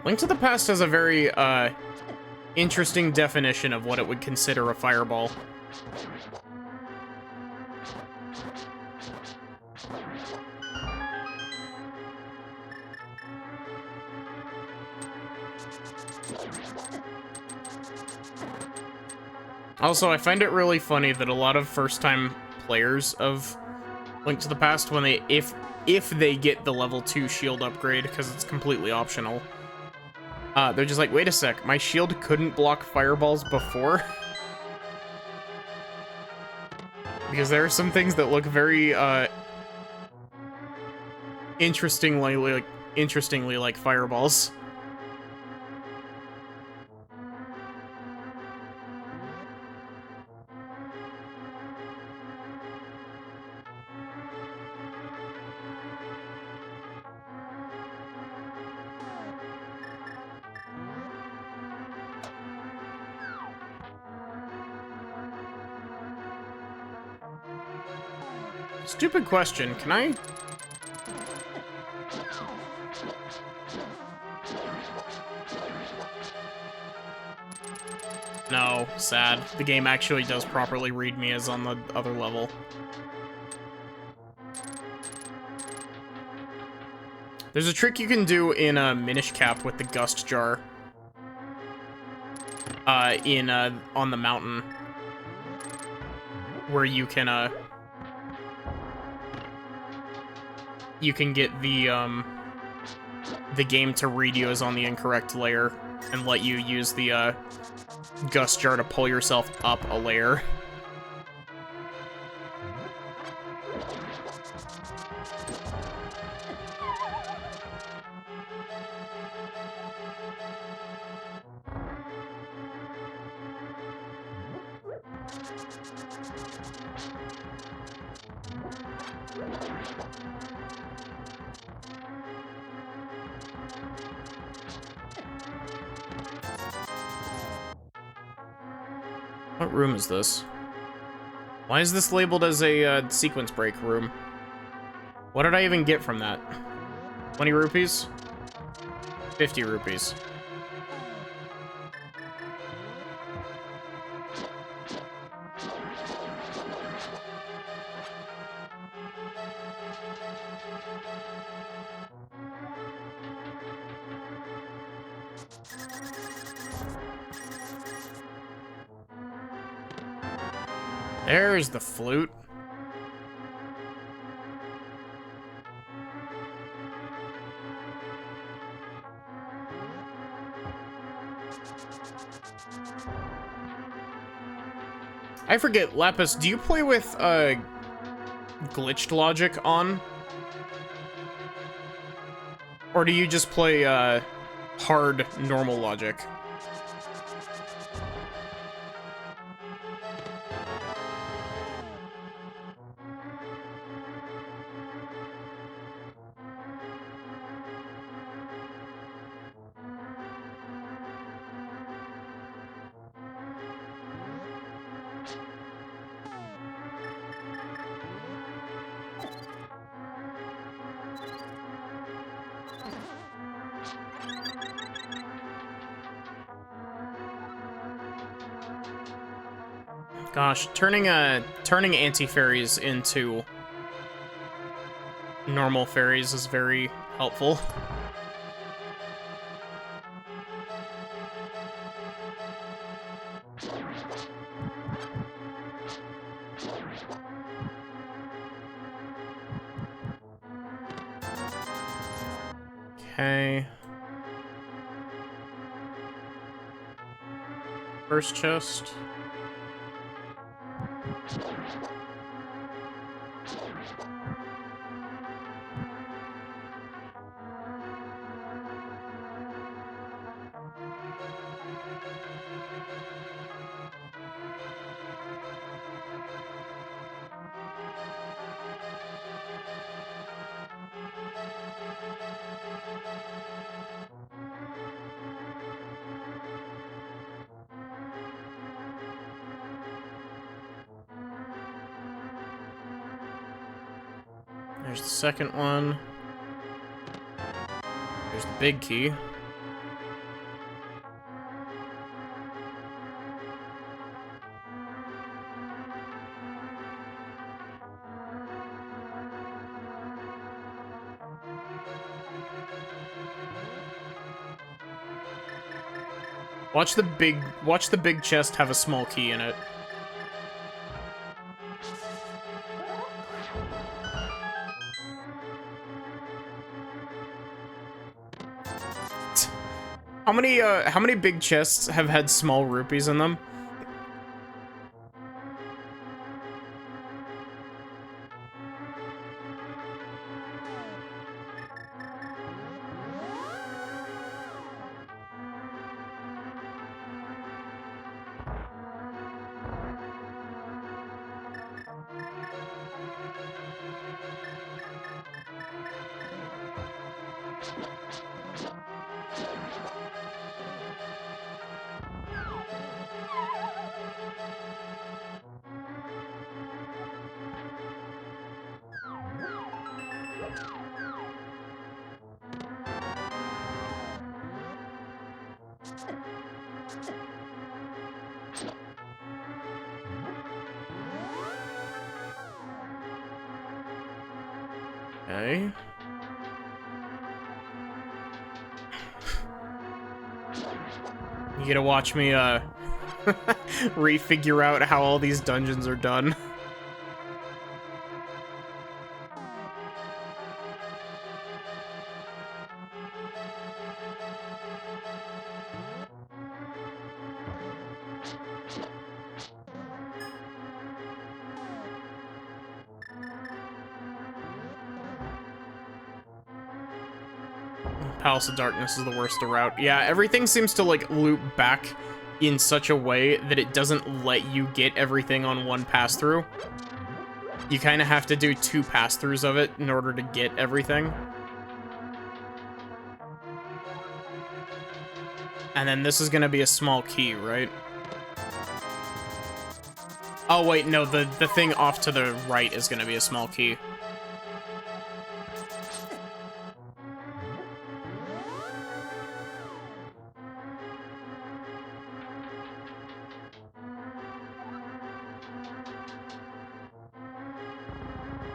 S1: Link to the Past has a very, interesting definition of what it would consider a fireball. Also, I find it really funny that a lot of first-time players of Link to the Past, when they, if they get the level 2 shield upgrade, because it's completely optional, they're just like, wait a sec, my shield couldn't block fireballs before? Because there are some things that look very, interestingly like fireballs. Stupid question, can I? No, sad. The game actually does properly read me as on the other level. There's a trick you can do in a Minish Cap with the Gust Jar. On the mountain. Where you can get the game to read you as on the incorrect layer and let you use the Gust Jar to pull yourself up a layer. What room is this? Why is this labeled as a sequence break room? What did I even get from that? 20 rupees? 50 rupees. There's the flute. I forget, Lapis, do you play with glitched logic on? Or do you just play, hard, normal logic? Gosh, turning anti-fairies into normal fairies is very helpful. Okay. First chest. There's the second one. There's the big key. Watch the big chest have a small key in it. How many big chests have had small rupees in them? Okay. You gotta watch me, refigure out how all these dungeons are done. Palace of Darkness is the worst route. Yeah, everything seems to, like, loop back in such a way that it doesn't let you get everything on one pass-through. You kind of have to do 2 pass-throughs of it in order to get everything. And then this is going to be a small key, right? Oh, wait, no, the thing off to the right is going to be a small key.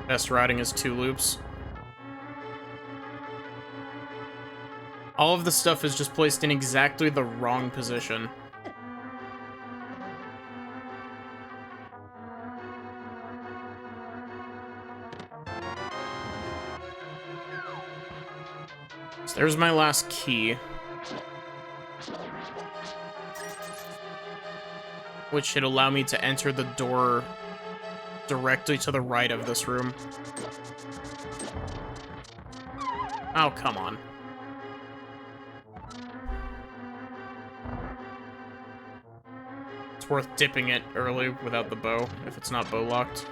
S1: Best routing is 2 loops. All of the stuff is just placed in exactly the wrong position. So there's my last key, which should allow me to enter the door directly to the right of this room. Oh, come on. It's worth dipping it early without the bow, if it's not bow locked.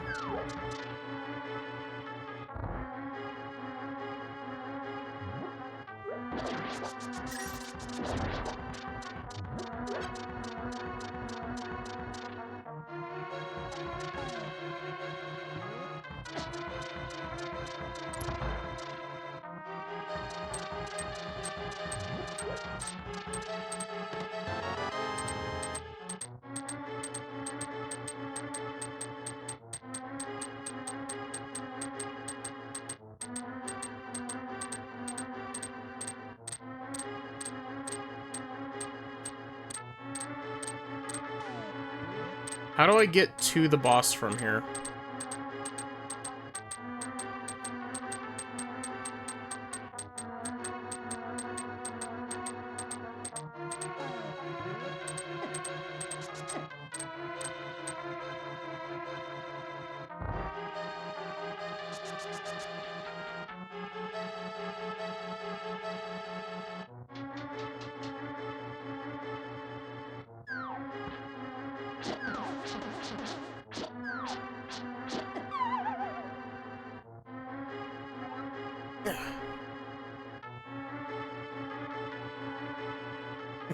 S1: How do I get to the boss from here?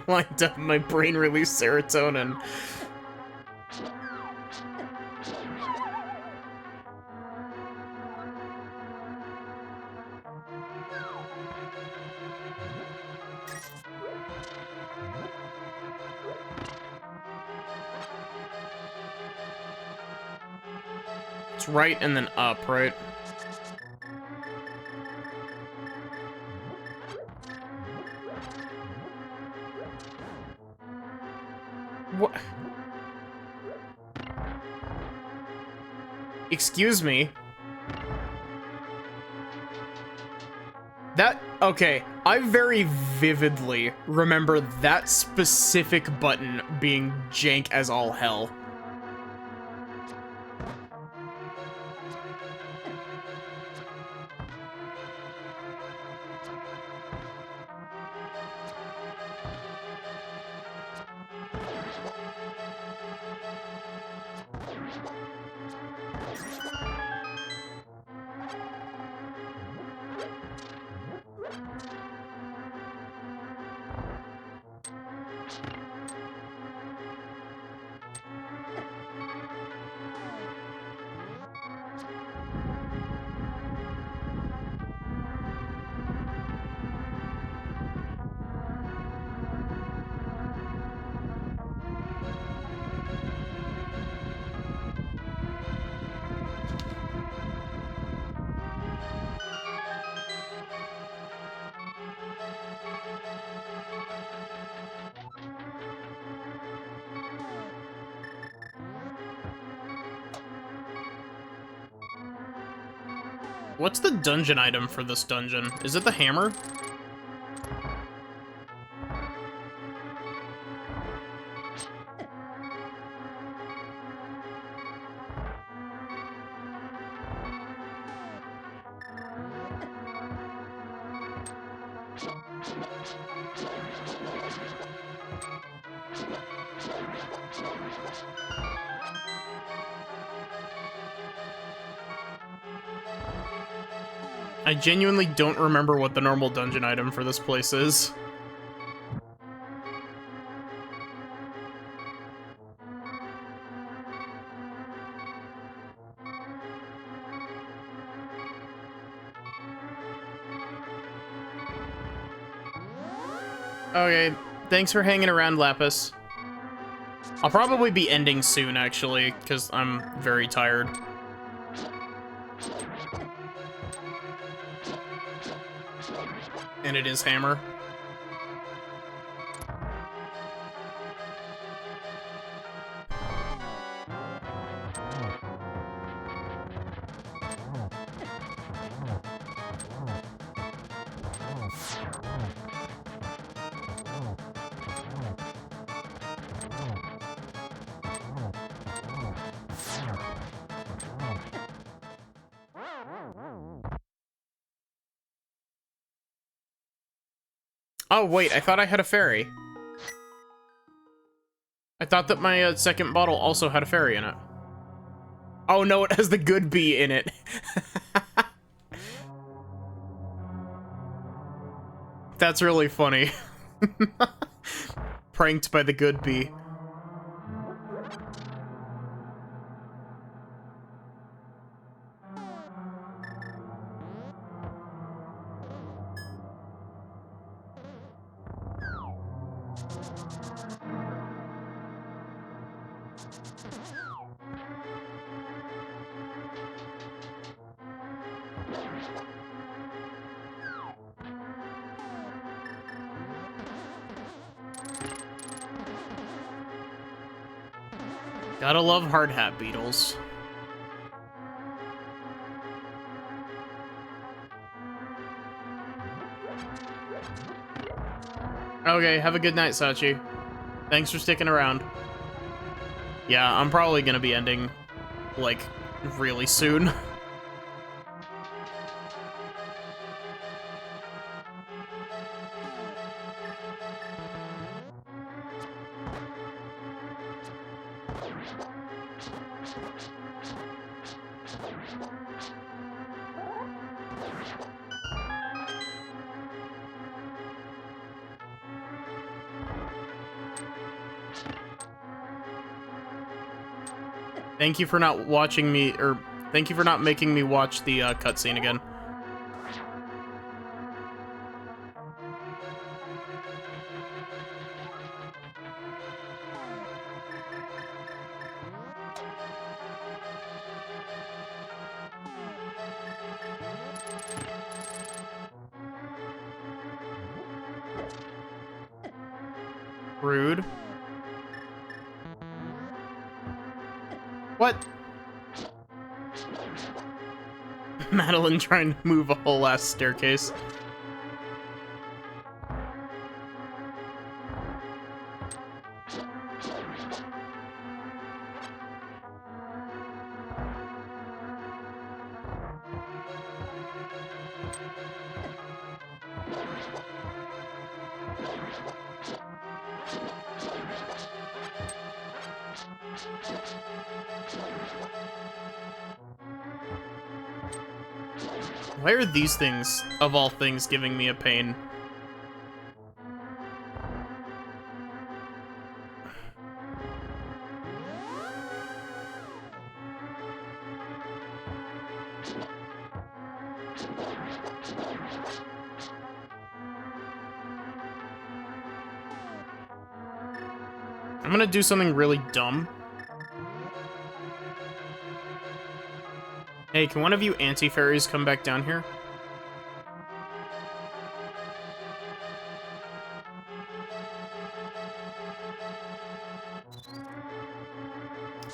S1: Lined up, my brain released serotonin. It's right and then up, right? What? Excuse me. Okay, I very vividly remember that specific button being jank as all hell. What's the dungeon item for this dungeon? Is it the hammer? I genuinely don't remember what the normal dungeon item for this place is. Okay, thanks for hanging around, Lapis. I'll probably be ending soon, actually, because I'm very tired. And it is hammer. Oh, wait, I thought I had a fairy. I thought that my second bottle also had a fairy in it. Oh no, it has the good bee in it. That's really funny. Pranked by the good bee. Gotta love hard hat beetles. Okay, have a good night, Sachi. Thanks for sticking around. Yeah, I'm probably gonna be ending, like, really soon. Thank you for not watching me, or thank you for not making me watch the cutscene again. Rude. What? Madeline trying to move a whole ass staircase. Why are these things, of all things, giving me a pain? I'm gonna do something really dumb. Hey, can one of you anti-fairies come back down here?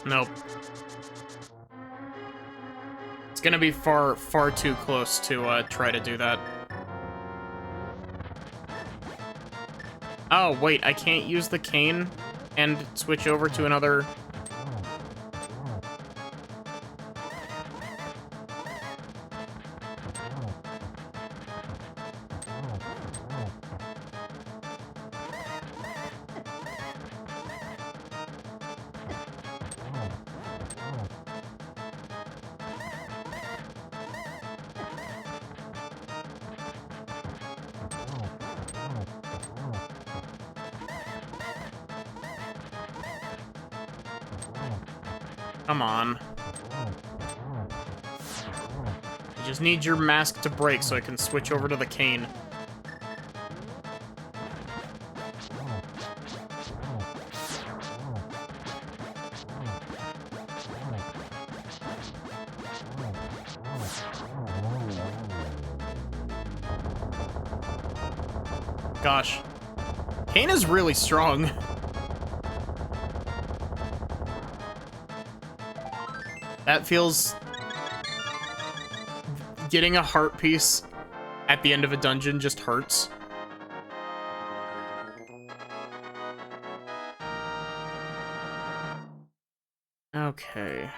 S1: Nope. It's gonna be far too close to try to do that. Oh, wait, I can't use the cane and switch over to another... Come on. I just need your mask to break so I can switch over to the cane. Gosh. Cane is really strong. That feels... Getting a heart piece at the end of a dungeon just hurts. Okay.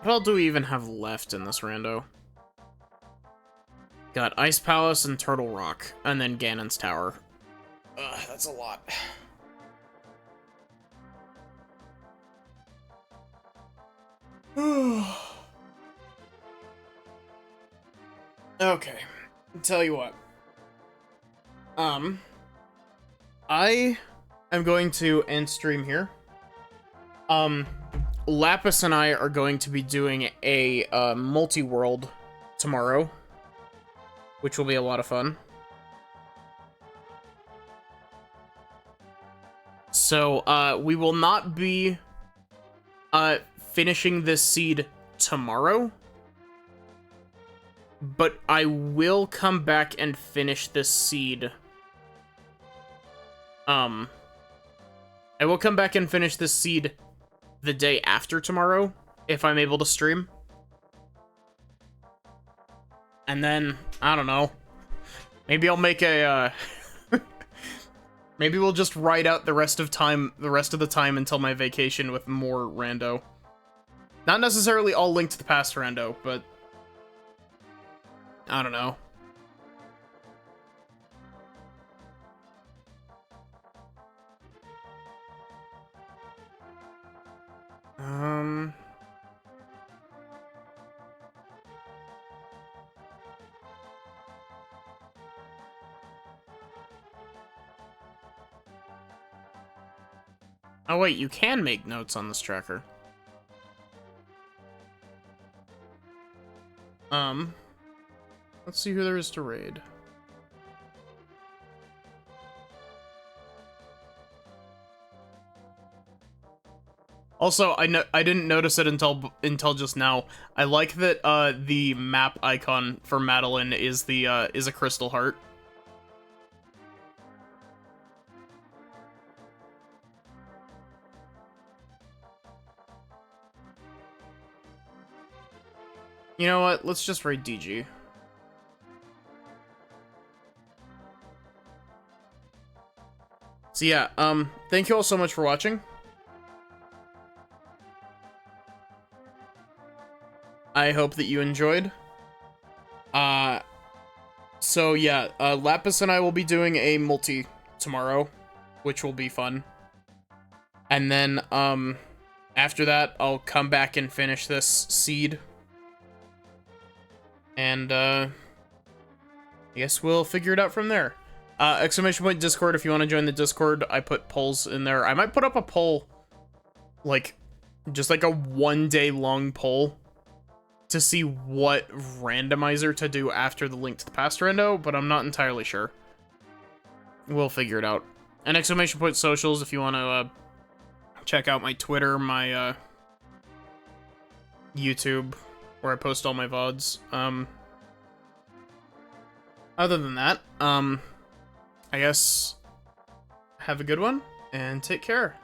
S1: What all do we even have left in this rando? Got Ice Palace and Turtle Rock, and then Ganon's Tower. Ugh, that's a lot. Okay, tell you what. I am going to end stream here. Lapis and I are going to be doing a multi-world tomorrow, which will be a lot of fun. So, we will not be finishing this seed tomorrow, but I will come back and finish this seed. I will come back and finish this seed the day after tomorrow, if I'm able to stream. And then, I don't know, maybe I'll make a, maybe we'll just ride out the rest of the time until my vacation with more rando. Not necessarily all Link to the Past rando, but I don't know. Oh wait, you can make notes on this tracker. Let's see who there is to raid. Also, I didn't notice it until just now. I like that the map icon for Madeline is a crystal heart. You know what? Let's just raid DG. So yeah, thank you all so much for watching. I hope that you enjoyed. So yeah, Lapis and I will be doing a multi tomorrow, which will be fun. And then, after that, I'll come back and finish this seed. And, I guess we'll figure it out from there. Exclamation point Discord if you want to join the Discord. I put polls in there. I might put up a poll, like, just like a 1 day long poll to see what randomizer to do after the Link to the Past rando, but I'm not entirely sure. We'll figure it out. And exclamation point socials if you want to, check out my Twitter, my, YouTube, where I post all my VODs. Other than that, I guess have a good one and take care.